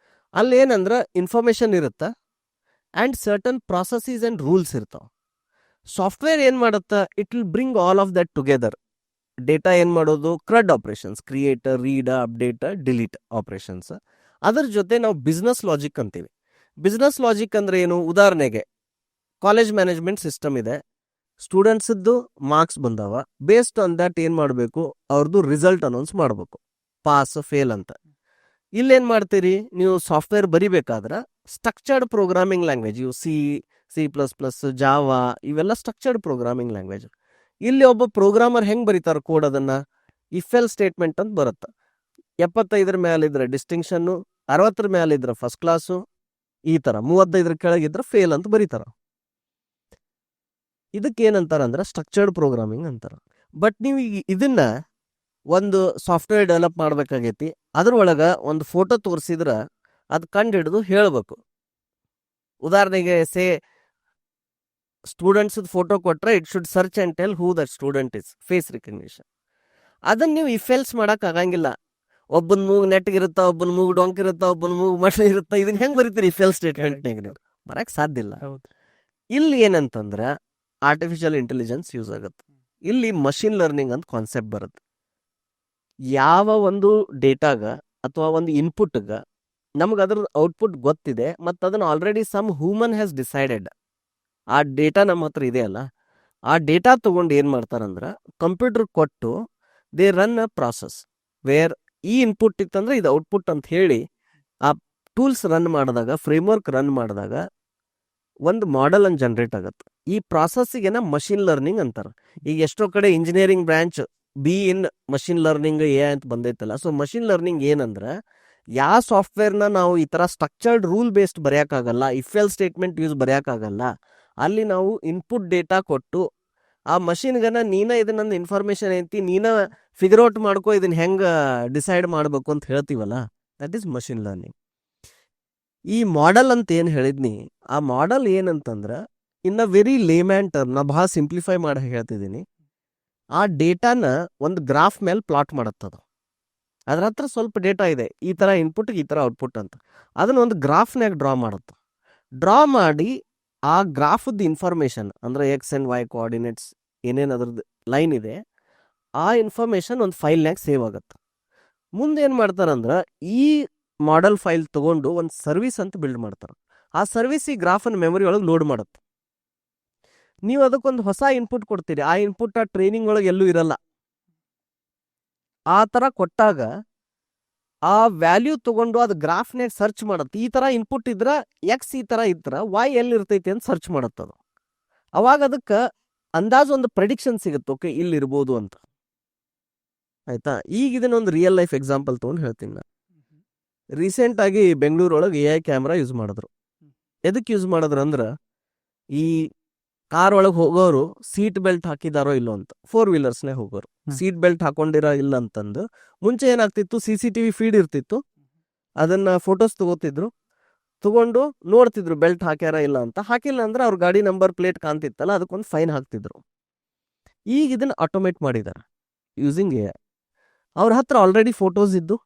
Speaker 2: ಅಲ್ಲಿ ಏನಂದ್ರೆ ಇನ್ಫಾರ್ಮೇಷನ್ ಇರುತ್ತೆ and certain processes and rules ಇರ್ತಾವೆ. ಸಾಫ್ಟ್ವೇರ್ ಏನು ಮಾಡುತ್ತೆ, it will bring all of that together. Data ಏನು ಮಾಡೋದು, CRUD operations, create, read, update, delete operations. ಅದ್ರ ಜೊತೆ ನಾವು ಬಿಸ್ನೆಸ್ ಲಾಜಿಕ್ ಅಂತೀವಿ. ಬಿಸ್ನೆಸ್ ಲಾಜಿಕ್ ಅಂದರೆ ಏನು, ಉದಾಹರಣೆಗೆ ಕಾಲೇಜ್ ಮ್ಯಾನೇಜ್ಮೆಂಟ್ ಸಿಸ್ಟಮ್ ಇದೆ, ಸ್ಟೂಡೆಂಟ್ಸದ್ದು ಮಾರ್ಕ್ಸ್ ಬಂದಾವ, ಬೇಸ್ಡ್ ಆನ್ ದ್ಯಾಟ್ ಏನು ಮಾಡಬೇಕು, ಅವ್ರದ್ದು ರಿಸಲ್ಟ್ ಅನೌನ್ಸ್ ಮಾಡಬೇಕು, ಪಾಸ್ ಫೇಲ್ ಅಂತ. ಇಲ್ಲೇನು ಮಾಡ್ತೀರಿ ನೀವು, ಸಾಫ್ಟ್ವೇರ್ ಬರಿಬೇಕಾದ್ರೆ ಸ್ಟ್ರಕ್ಚರ್ಡ್ ಪ್ರೋಗ್ರಾಮಿಂಗ್ ಲ್ಯಾಂಗ್ವೇಜ್, ಇವು C++, ಜಾವಾ, ಇವೆಲ್ಲ ಸ್ಟ್ರಕ್ಚರ್ಡ್ ಪ್ರೋಗ್ರಾಮಿಂಗ್ ಲ್ಯಾಂಗ್ವೇಜ್. ಇಲ್ಲಿ ಒಬ್ಬ ಪ್ರೋಗ್ರಾಮರ್ ಹೆಂಗೆ ಬರೀತಾರೆ ಕೋಡ್, ಅದನ್ನು ಇಫ್ ಎಲ್ ಸ್ಟೇಟ್ಮೆಂಟ್ ಅಂತ ಬರುತ್ತೆ. 75 ಮೇಲಿದ್ರೆ ಡಿಸ್ಟಿಂಕ್ಷನ್ನು, 60 ಮೇಲಿದ್ರೆ ಫಸ್ಟ್ ಕ್ಲಾಸು, ಈ ಥರ 35 ಕೆಳಗಿದ್ರೆ ಫೇಲ್ ಅಂತ ಬರೀತಾರೆ. ಇದಕ್ಕೆ ಏನಂತಾರೆ ಅಂದ್ರೆ ಸ್ಟ್ರಕ್ಚರ್ಡ್ ಪ್ರೋಗ್ರಾಮಿಂಗ್ ಅಂತಾರೆ. ಬಟ್ ನೀವು ಈಗ ಇದನ್ನ ಒಂದು ಸಾಫ್ಟ್ವೇರ್ ಡೆವಲಪ್ ಮಾಡ್ಬೇಕಾಗೈತಿ, ಅದ್ರೊಳಗೆ ಒಂದು ಫೋಟೋ ತೋರಿಸಿದ್ರೆ ಅದು ಕಂಡು ಹಿಡಿದು ಹೇಳಬೇಕು. ಉದಾಹರಣೆಗೆ ಸ್ಟೂಡೆಂಟ್ಸ್ ಫೋಟೋ ಕೊಟ್ರೆ it should search and tell who that student is, face recognition. ಅದನ್ನ ನೀವು ಇಫೆಲ್ಸ್ ಮಾಡಕ್ ಆಗಂಗಿಲ್ಲ. ಒಬ್ಬನ ಮೂಗ್ ನೆಟ್ಗಿರುತ್ತಾ, ಒಬ್ಬನ ಮೂಗ್ ಡೊಂಕ್ ಇರುತ್ತಾ, ಒಬ್ಬನ ಮೂಗ್ ಮಟ್ಟ ಇರುತ್ತಾ, ಇದನ್ನ ಹೆಂಗ್ ಬರೀತೀರಿ ಇಫೆಲ್ ಸ್ಟೇಟ್ಮೆಂಟ್ನಾಗ? ನೀವು ಬರಕ್ ಸಾಧ್ಯ ಇಲ್ಲ.
Speaker 1: ಹೌದು.
Speaker 2: ಇಲ್ಲಿ ಏನಂತಂದ್ರ ಆರ್ಟಿಫಿಷಿಯಲ್ ಇಂಟೆಲಿಜೆನ್ಸ್ ಯೂಸ್ ಆಗುತ್ತೆ. ಇಲ್ಲಿ ಮಷಿನ್ ಲರ್ನಿಂಗ್ ಅಂತ ಕಾನ್ಸೆಪ್ಟ್ ಬರುತ್ತೆ. ಯಾವ ಒಂದು ಡೇಟಾಗ ಅಥವಾ ಒಂದು ಇನ್ಪುಟ್ಗ ನಮ್ಗೆ ಅದ್ರ ಔಟ್ಪುಟ್ ಗೊತ್ತಿದೆ ಮತ್ತು ಅದನ್ನ already some human has decided, ಆ ಡೇಟಾ ನಮ್ಮ ಹತ್ರ ಇದೆಯಲ್ಲ, ಆ ಡೇಟಾ ತಗೊಂಡು ಏನು ಮಾಡ್ತಾರಂದ್ರೆ ಕಂಪ್ಯೂಟರ್ ಕೊಟ್ಟು they run a process where ಈ ಇನ್ಪುಟ್ ಇತ್ತಂದ್ರೆ ಇದು ಔಟ್ಪುಟ್ ಅಂತ ಹೇಳಿ ಆ ಟೂಲ್ಸ್ ರನ್ ಮಾಡಿದಾಗ, ಫ್ರೇಮ್ವರ್ಕ್ ರನ್ ಮಾಡಿದಾಗ ಒಂದು ಮಾಡೆಲ್ ಅನ್ನು ಜನರೇಟ್ ಆಗುತ್ತೆ. ಈ ಪ್ರಾಸೆಸ್ಸಿಗೆನ ಮಷಿನ್ ಲರ್ನಿಂಗ್ ಅಂತಾರೆ. ಈಗ ಎಷ್ಟೋ ಕಡೆ engineering branch B in machine learning A ಅಂತ ಬಂದೈತಲ್ಲ. ಸೊ ಮಷಿನ್ ಲರ್ನಿಂಗ್ ಏನಂದ್ರೆ ಯಾವ ಸಾಫ್ಟ್ವೇರ್ನ ನಾವು ಈ ಥರ ಸ್ಟ್ರಕ್ಚರ್ಡ್ ರೂಲ್ ಬೇಸ್ಡ್ ಬರೆಯೋಕ್ಕಾಗಲ್ಲ, ಇಫೆಲ್ ಸ್ಟೇಟ್ಮೆಂಟ್ ಯೂಸ್ ಬರೆಯೋಕ್ಕಾಗಲ್ಲ, ಅಲ್ಲಿ ನಾವು ಇನ್ಪುಟ್ ಡೇಟಾ ಕೊಟ್ಟು ಆ ಮಷಿನ್ಗನ ನೀನ ಇದನ್ನ ಇನ್ಫಾರ್ಮೇಶನ್ ಐತಿ, ನೀನ ಫಿಗರ್ ಔಟ್ ಮಾಡ್ಕೋ ಇದನ್ನ ಹೆಂಗೆ ಡಿಸೈಡ್ ಮಾಡಬೇಕು ಅಂತ ಹೇಳ್ತೀವಲ್ಲ, ದಟ್ ಈಸ್ ಮಷಿನ್ ಲರ್ನಿಂಗ್. ಈ ಮಾಡೆಲ್ ಅಂತ ಏನು ಹೇಳಿದ್ನಿ, ಆ ಮಾಡೆಲ್ ಏನಂತಂದ್ರೆ ಇನ್ನ ವೆರಿ ಲೇಮ್ಯಾನ್ ಟರ್ಮ್, ನಾ ಭಾಳ ಸಿಂಪ್ಲಿಫೈ ಮಾಡಿ ಹೇಳ್ತಿದ್ದೀನಿ. ಆ ಡೇಟಾನ ಒಂದು ಗ್ರಾಫ್ ಮೇಲೆ ಪ್ಲಾಟ್ ಮಾಡತ್ತದ. ಅದ್ರ ಹತ್ರ ಸ್ವಲ್ಪ ಡೇಟಾ ಇದೆ, ಈ ಥರ ಇನ್ಪುಟ್ ಈ ಥರ ಔಟ್ಪುಟ್ ಅಂತ, ಅದನ್ನ ಒಂದು ಗ್ರಾಫ್ನಾಗ ಡ್ರಾ ಮಾಡುತ್ತೆ. ಡ್ರಾ ಮಾಡಿ ಆ ಗ್ರಾಫದ್ದು ಇನ್ಫಾರ್ಮೇಶನ್ ಅಂದರೆ ಎಕ್ಸ್ ಆ್ಯಂಡ್ ವೈ ಕೋಆರ್ಡಿನೇಟ್ಸ್ ಏನೇನು ಅದ್ರದ್ದು ಲೈನ್ ಇದೆ, ಆ ಇನ್ಫಾರ್ಮೇಶನ್ ಒಂದು ಫೈಲ್ನಾಗ ಸೇವ್ ಆಗುತ್ತೆ. ಮುಂದೆ ಏನು ಮಾಡ್ತಾರಂದ್ರೆ ಈ ಮಾಡೆಲ್ ಫೈಲ್ ತಗೊಂಡು ಒಂದು ಸರ್ವಿಸ್ ಅಂತ ಬಿಲ್ಡ್ ಮಾಡ್ತಾರೆ. ಆ ಸರ್ವಿಸ್ ಈ ಗ್ರಾಫನ್ನು ಮೆಮೊರಿ ಒಳಗೆ ಲೋಡ್ ಮಾಡುತ್ತೆ. ನೀವು ಅದಕ್ಕೊಂದು ಹೊಸ ಇನ್ಪುಟ್ ಕೊಡ್ತೀರಿ, ಆ ಇನ್ಪುಟ್ ಆ ಟ್ರೈನಿಂಗ್ ಒಳಗೆ ಎಲ್ಲೂ ಇರಲ್ಲ. ಆ ಥರ ಕೊಟ್ಟಾಗ ಆ ವ್ಯಾಲ್ಯೂ ತಗೊಂಡು ಅದು ಗ್ರಾಫ್ನಾಗ ಸರ್ಚ್ ಮಾಡುತ್ತೆ. ಈ ಥರ ಇನ್ಪುಟ್ ಇದ್ರೆ ಎಕ್ಸ್ ಈ ಥರ ಇದ್ರೆ ವೈ ಎಲ್ಲಿರ್ತೈತಿ ಅಂತ ಸರ್ಚ್ ಮಾಡುತ್ತದು. ಅವಾಗ ಅದಕ್ಕೆ ಅಂದಾಜು ಒಂದು ಪ್ರೆಡಿಕ್ಷನ್ ಸಿಗುತ್ತೆ, ಓಕೆ ಇಲ್ಲಿರ್ಬೋದು ಅಂತ. ಆಯ್ತಾ? ಈಗ ಇದನ್ನೊಂದು ರಿಯಲ್ ಲೈಫ್ ಎಕ್ಸಾಂಪಲ್ ತೊಗೊಂಡು ಹೇಳ್ತೀನಿ ನಾನು. ರೀಸೆಂಟಾಗಿ ಬೆಂಗಳೂರೊಳಗೆ AI ಕ್ಯಾಮ್ರಾ ಯೂಸ್ ಮಾಡಿದ್ರು. ಎದಕ್ಕೆ ಯೂಸ್ ಮಾಡಿದ್ರು ಅಂದ್ರೆ ಈ ಕಾರ್ ಒಳಗೆ ಹೋಗೋರು ಸೀಟ್ ಬೆಲ್ಟ್ ಹಾಕಿದಾರೋ ಇಲ್ಲೋ ಅಂತ, 4 ವೀಲರ್ಸ್ನೇ ಹೋಗೋರು ಸೀಟ್ ಬೆಲ್ಟ್ ಹಾಕೊಂಡಿರೋ ಇಲ್ಲ ಅಂತಂದು. ಮುಂಚೆ ಏನಾಗ್ತಿತ್ತು, CCTV ಫೀಡ್ ಇರ್ತಿತ್ತು, ಅದನ್ನ ಫೋಟೋಸ್ ತಗೋತಿದ್ರು, ತಗೊಂಡು ನೋಡ್ತಿದ್ರು ಬೆಲ್ಟ್ ಹಾಕ್ಯಾರ ಇಲ್ಲ ಅಂತ. ಹಾಕಿಲ್ಲ ಅಂದ್ರೆ ಅವ್ರ ಗಾಡಿ ನಂಬರ್ ಪ್ಲೇಟ್ ಕಾಣ್ತಿತ್ತಲ್ಲ, ಅದಕ್ಕೊಂದು ಫೈನ್ ಹಾಕ್ತಿದ್ರು. ಈಗ ಇದನ್ನ ಆಟೋಮೇಟ್ ಮಾಡಿದ್ದಾರೆ ಯೂಸಿಂಗ್ AI. ಅವ್ರ ಹತ್ರ ಆಲ್ರೆಡಿ ಫೋಟೋಸ್ ಇದ್ದು,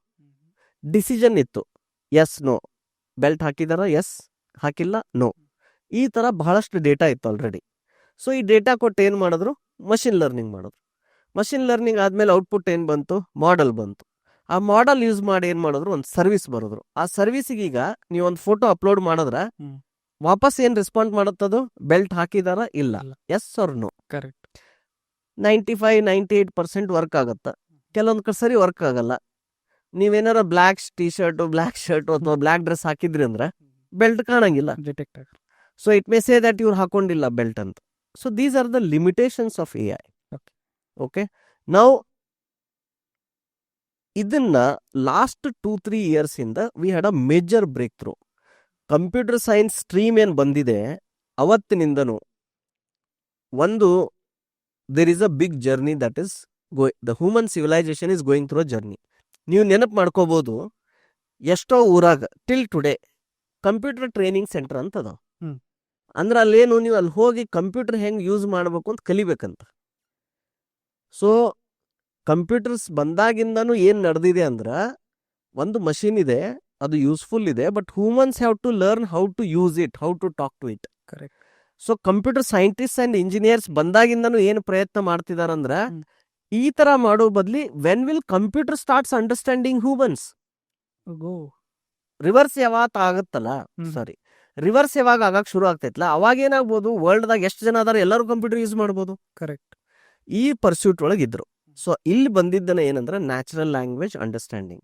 Speaker 2: ಡಿಸಿಷನ್ ಇತ್ತು, ಎಸ್ ನೋ, ಬೆಲ್ಟ್ ಹಾಕಿದಾರ ಎಸ್, ಹಾಕಿಲ್ಲ ನೋ, ಈ ಥರ ಬಹಳಷ್ಟು ಡೇಟಾ ಇತ್ತು ಆಲ್ರೆಡಿ. ಸೊ ಈ ಡೇಟಾ ಕೊಟ್ಟು ಏನು ಮಾಡಿದ್ರು, ಮಷಿನ್ ಲರ್ನಿಂಗ್ ಮಾಡಿದ್ರು. ಮಷಿನ್ ಲರ್ನಿಂಗ್ ಆದಮೇಲೆ ಔಟ್ಪುಟ್ ಏನು ಬಂತು, ಮಾಡೆಲ್ ಬಂತು. ಆ ಮಾಡೆಲ್ ಯೂಸ್ ಮಾಡಿ ಏನು ಮಾಡಿದ್ರು, ಒಂದು ಸರ್ವಿಸ್ ಬರೆದ್ರು. ಆ ಸರ್ವಿಸಿಗೆ ಈಗ ನೀವು ಒಂದು ಫೋಟೋ ಅಪ್ಲೋಡ್ ಮಾಡಿದ್ರೆ ವಾಪಸ್ ಏನು ರೆಸ್ಪಾಂಡ್ ಮಾಡುತ್ತದು, ಬೆಲ್ಟ್ ಹಾಕಿದಾರ ಇಲ್ಲ, yes or no.
Speaker 1: Correct.
Speaker 2: 95-98% work ಆಗುತ್ತೆ. ಕೆಲವೊಂದು ಸರಿ ವರ್ಕ್ ಆಗಲ್ಲ. ನೀವೇನಾರ black T shirt, black shirt ಅಥವಾ ಬ್ಲ್ಯಾಕ್ ಡ್ರೆಸ್ ಹಾಕಿದ್ರಿ ಅಂದ್ರೆ ಬೆಲ್ಟ್ ಕಾಣಂಗಿಲ್ಲ.
Speaker 1: ಡಿಟೆಕ್ಟ್ ಆಗ.
Speaker 2: So it may say that ಇವ್ರು ಹಾಕೊಂಡಿಲ್ಲ ಬೆಲ್ಟ್ ಅಂತ. So these are the limitations of AI. Okay, ನಾವು ಇದನ್ನ ಲಾಸ್ಟ್ 2-3 years ಇಂದ we had a major breakthrough. Computer science stream ಏನು ಬಂದಿದೆ ಅವತ್ತಿನಿಂದನೂ ಒಂದು there is a big journey that is the human civilisation is going through a journey. ನೀವು ನೆನಪು ಮಾಡ್ಕೋಬಹುದು, ಎಷ್ಟೋ ಊರಾಗ till today computer training centre ಅಂತದ. ಅಂದ್ರೆ ಅಲ್ಲೇನು, ನೀವು ಅಲ್ಲಿ ಹೋಗಿ ಕಂಪ್ಯೂಟರ್ ಹೆಂಗೆ ಯೂಸ್ ಮಾಡಬೇಕು ಅಂತ ಕಲಿಬೇಕಂತ. ಸೊ ಕಂಪ್ಯೂಟರ್ಸ್ ಬಂದಾಗಿಂದನೂ ಏನು ನಡೆದಿದೆ ಅಂದ್ರೆ, ಒಂದು ಮಷೀನ್ ಇದೆ, ಅದು ಯೂಸ್ಫುಲ್ ಇದೆ, but humans have to learn how to use it, how to talk to it.
Speaker 1: Correct.
Speaker 2: So computer scientist and engineers ಬಂದಾಗಿಂದನೂ ಏನು ಪ್ರಯತ್ನ ಮಾಡ್ತಿದಾರಂದ್ರೆ, ಈ ಥರ ಮಾಡೋ ಬದ್ಲಿ when will computer starts understanding humans. Reverse ಯಾವತ್ತು ಆಗುತ್ತಲ್ಲ, ಸಾರಿ ರಿವರ್ಸ್ ಯಾವಾಗ ಆಗಕ್ಕೆ ಶುರು ಆಗ್ತೈತಲ್ಲ, ಅವಾಗ ಏನಾಗ್ಬೋದು, ವರ್ಲ್ಡ್ದಾಗ ಎಷ್ಟು ಜನ ಅದಾರ ಎಲ್ಲರೂ ಕಂಪ್ಯೂಟರ್ ಯೂಸ್ ಮಾಡ್ಬೋದು.
Speaker 1: ಕರೆಕ್ಟ್.
Speaker 2: ಈ ಪರ್ಸ್ಯೂಟ್ ಒಳಗೆ ಇದ್ರು. ಸೊ ಇಲ್ಲಿ ಬಂದಿದ್ದನ ಏನಂದ್ರೆ natural language understanding.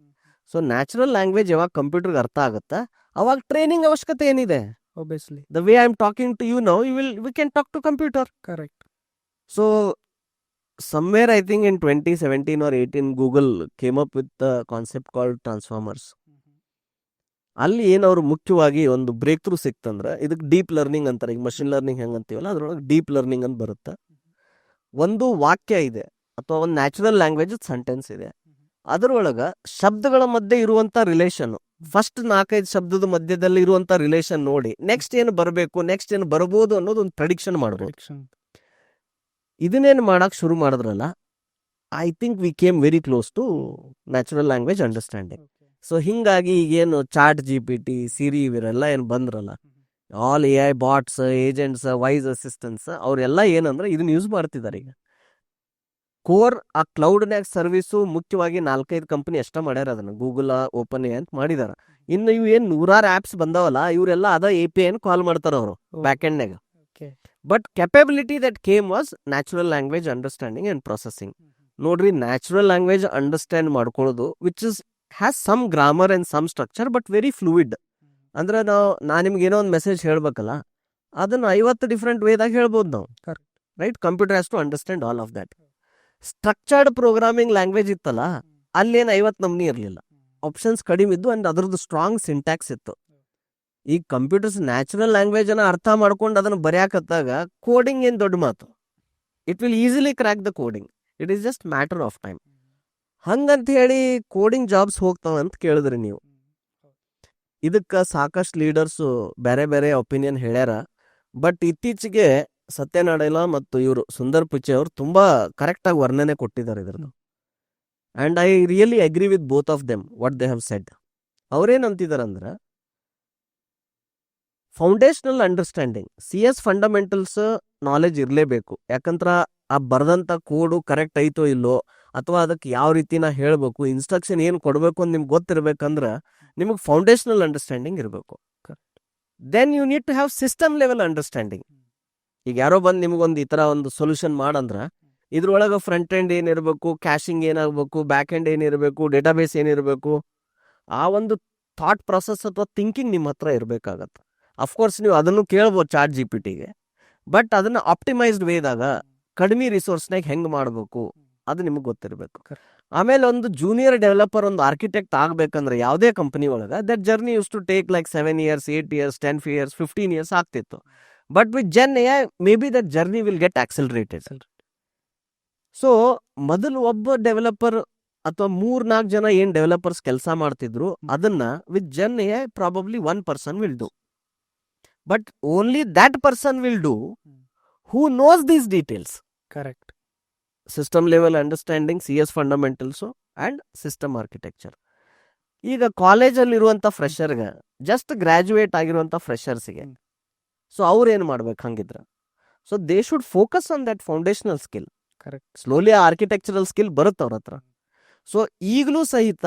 Speaker 2: So natural language ಯಾವಾಗ ಕಂಪ್ಯೂಟರ್ಗೆ ಅರ್ಥ ಆಗುತ್ತಾ, ಅವಾಗ ಟ್ರೈನಿಂಗ್ ಅವಶ್ಯಕತೆ ಏನಿದೆ.
Speaker 1: Obviously.
Speaker 2: The way I am talking to you now, we can talk to computer.
Speaker 1: Correct.
Speaker 2: So somewhere I think in 2017 or 18 Google came up with the concept called transformers. ಅಲ್ಲಿ ಏನವ್ರು ಮುಖ್ಯವಾಗಿ ಒಂದು ಬ್ರೇಕ್ ಥ್ರೂ ಸಿಕ್ತಂದ್ರೆ, ಇದಕ್ಕೆ deep learning ಅಂತಾರೆ. ಈಗ machine learning ಹೆಂಗೆ ಅಂತೀವಲ್ಲ, ಅದ್ರೊಳಗೆ deep learning ಅಂತ ಬರುತ್ತೆ. ಒಂದು ವಾಕ್ಯ ಇದೆ ಅಥವಾ ಒಂದು ನ್ಯಾಚುರಲ್ ಲ್ಯಾಂಗ್ವೇಜ್ ಸೆಂಟೆನ್ಸ್ ಇದೆ, ಅದರೊಳಗೆ ಶಬ್ದಗಳ ಮಧ್ಯೆ ಇರುವಂಥ ರಿಲೇಷನ್ನು, ಫಸ್ಟ್ 4-5 ಶಬ್ದದ ಮಧ್ಯದಲ್ಲಿ ಇರುವಂತ ರಿಲೇಷನ್ ನೋಡಿ ನೆಕ್ಸ್ಟ್ ಏನು ಬರಬೇಕು, ನೆಕ್ಸ್ಟ್ ಏನು ಬರಬಹುದು ಅನ್ನೋದು ಒಂದು ಪ್ರೆಡಿಕ್ಷನ್ ಮಾಡ್ಬೋದು. ಇದನ್ನೇನು ಮಾಡಕ್ ಶುರು ಮಾಡಿದ್ರಲ್ಲ, I think we came very close to natural language understanding. So ಹಿಂಗಾಗಿ ಈಗೇನು ಚಾಟ್ GPT, ಸಿರಿ ಇವರೆಲ್ಲ ಏನು ಬಂದ್ರಲ್ಲ, all AI bots, agents, voice assistants, ಅವರೆಲ್ಲ ಏನಂದ್ರೆ ಇದನ್ನ ಯೂಸ್ ಮಾಡ್ತಿದ್ದಾರೆ. ಈಗ ಕೋರ್ ಆ ಕ್ಲೌಡ್ನ್ಯಾಗ ಸರ್ವಿಸು ಮುಖ್ಯವಾಗಿ 4-5 ಕಂಪನಿ ಅಷ್ಟ ಮಾಡ್ಯಾರ. ಅದನ್ನ ಗೂಗಲ್, ಓಪನ್ AI ಅಂತ ಮಾಡಿದಾರ. ಇನ್ನು ಇವು ಏನು 100 ಆಪ್ಸ್ ಬಂದಾವಲ್ಲ, ಇವರೆಲ್ಲ ಅದ API ಕಾಲ್ ಮಾಡ್ತಾರ ಅವರು ಬ್ಯಾಕ್ ಎಂಡ್ನಾಗ. But capability that came was natural language understanding and processing. ನೋಡ್ರಿ, ನ್ಯಾಚುರಲ್ ಲ್ಯಾಂಗ್ವೇಜ್ ಅಂಡರ್ಸ್ಟ್ಯಾಂಡ್ ಮಾಡ್ಕೊಳ್ಳೋದು which is has some grammar and some structure but very fluid. ಅಂದ್ರೆ ನಾ ನಿಮ್ಗೆ ಏನೋ ಒಂದು ಮೆಸೇಜ್ ಹೇಳ್ಬೇಕಲ್ಲ, ಅದನ್ನ 50 ಡಿಫ್ರೆಂಟ್ ವೇದಾಗ ಹೇಳ್ಬೋದು ನಾವು, right? Computer has to understand all of that. Structured programming language ಇತ್ತಲ್ಲ, ಅಲ್ಲೇನು 50 ನಮ್ನಿ ಇರಲಿಲ್ಲ, ಆಪ್ಷನ್ಸ್ ಕಡಿಮೆ ಇದ್ದು ಅಂಡ್ ಅದ್ರದ್ದು ಸ್ಟ್ರಾಂಗ್ ಸಿಂಟ್ಯಾಕ್ಸ್ ಇತ್ತು. ಈಗ ಕಂಪ್ಯೂಟರ್ಸ್ ನ್ಯಾಚುರಲ್ ಲ್ಯಾಂಗ್ವೇಜ್ ಅನ್ನ ಅರ್ಥ ಮಾಡ್ಕೊಂಡು ಅದನ್ನ ಬರೆಯಾಕತ್ತಾಗ ಕೋಡಿಂಗ್ ಏನ್ ದೊಡ್ಡ ಮಾತು. It will easily crack the coding. It is just matter of time. ಹಂಗಂತ ಹೇಳಿ ಕೋಡಿಂಗ್ ಜಾಬ್ಸ್ ಹೋಗ್ತಾವ ಅಂತ ಕೇಳಿದ್ರಿ ನೀವು. ಇದಕ್ಕೆ ಸಾಕಷ್ಟು ಲೀಡರ್ಸು ಬೇರೆ ಬೇರೆ ಒಪಿನಿಯನ್ ಹೇಳ್ಯಾರ. ಬಟ್ ಇತ್ತೀಚೆಗೆ ಸತ್ಯ ನಾಡೆಲಾ ಮತ್ತು ಇವರು ಸುಂದರ್ ಪಿಚೆ ಅವರು ತುಂಬಾ ಕರೆಕ್ಟ್ ಆಗಿ ವರ್ಣನೆ ಕೊಟ್ಟಿದ್ದಾರೆ ಇದ್ರದ್ದು. And I really agree with both of them what they have said. ಅವ್ರೇನಂತಿದಾರಂದ್ರೆ, foundational understanding, CS fundamentals knowledge ಇರಲೇಬೇಕು. ಯಾಕಂದ್ರ ಆ ಬರ್ದಂತ ಕೋಡು ಕರೆಕ್ಟ್ ಐತೋ ಇಲ್ಲೋ, ಅಥವಾ ಅದಕ್ಕೆ ಯಾವ ರೀತಿ ನಾ ಹೇಳ್ಬೇಕು, ಇನ್ಸ್ಟ್ರಕ್ಷನ್ ಏನು ಕೊಡಬೇಕು ಅಂತ ನಿಮ್ಗೆ ಗೊತ್ತಿರ್ಬೇಕಂದ್ರೆ ನಿಮಗೆ ಫೌಂಡೇಶನಲ್ ಅಂಡರ್ಸ್ಟ್ಯಾಂಡಿಂಗ್ ಇರಬೇಕು. Then you need to have system level understanding. ಈಗ ಯಾರೋ ಬಂದು ನಿಮ್ಗೊಂದು ಈ ಥರ ಒಂದು ಸೊಲ್ಯೂಷನ್ ಮಾಡಂದ್ರೆ ಇದ್ರೊಳಗೆ ಫ್ರಂಟ್ ಎಂಡ್ ಏನಿರಬೇಕು, ಕ್ಯಾಶಿಂಗ್ ಏನಾಗಬೇಕು, ಬ್ಯಾಕ್ ಎಂಡ್ ಏನಿರಬೇಕು, ಡೇಟಾಬೇಸ್ ಏನಿರಬೇಕು, ಆ ಒಂದು ಥಾಟ್ ಪ್ರೊಸೆಸ್ ಅಥವಾ ಥಿಂಕಿಂಗ್ ನಿಮ್ಮ ಹತ್ರ ಇರಬೇಕಾಗತ್ತೆ. ಅಫ್ಕೋರ್ಸ್ ನೀವು ಅದನ್ನು ಕೇಳ್ಬೋದು ಚಾಟ್ GPTಗೆ, ಬಟ್ ಅದನ್ನು ಆಪ್ಟಿಮೈಸ್ಡ್ ವೇದಾಗ ಕಡಿಮೆ ರಿಸೋರ್ಸ್ನಾಗ ಹೆಂಗೆ ಮಾಡಬೇಕು ಅದು ನಿಮಗೆ ಗೊತ್ತಿರಬೇಕು. ಆಮೇಲೆ ಒಂದು ಜೂನಿಯರ್ ಡೆವಲಪರ್, ಒಂದು ಆರ್ಕಿಟೆಕ್ಟ್ ಆಗಬೇಕಂದ್ರೆ ಯಾವುದೇ ಕಂಪನಿ ಒಳಗೆ that journey used to take like 7 years, 8 years, 10 years, 15 years ಆಗ್ತಿತ್ತು. But with Gen AI maybe that journey will get accelerated. So ಮೊದಲು ಒಬ್ಬ ಡೆವಲಪರ್ ಅಥವಾ 3-4 ಜನ ಏನ್ ಡೆವಲಪರ್ಸ್ ಕೆಲಸ ಮಾಡ್ತಿದ್ರು, ಅದನ್ನ with Gen AI probably 1 person will do. But only that person will do who knows these details.
Speaker 1: Correct.
Speaker 2: System level understanding, CS fundamentals and system architecture. ಈಗ ಕಾಲೇಜಲ್ಲಿ ಇರುವಂಥ ಫ್ರೆಷರ್ಗೆ, ಜಸ್ಟ್ ಗ್ರ್ಯಾಜುಯೇಟ್ ಆಗಿರುವಂಥ ಫ್ರೆಷರ್ಸಿಗೆ, ಸೊ ಅವ್ರು ಏನು ಮಾಡ್ಬೇಕು ಹಂಗಿದ್ರೆ? So they should focus on that foundational skill.
Speaker 1: Correct.
Speaker 2: Slowly architectural skill ಬರುತ್ತೆ ಅವ್ರ ಹತ್ರ. ಸೊ ಈಗಲೂ ಸಹಿತ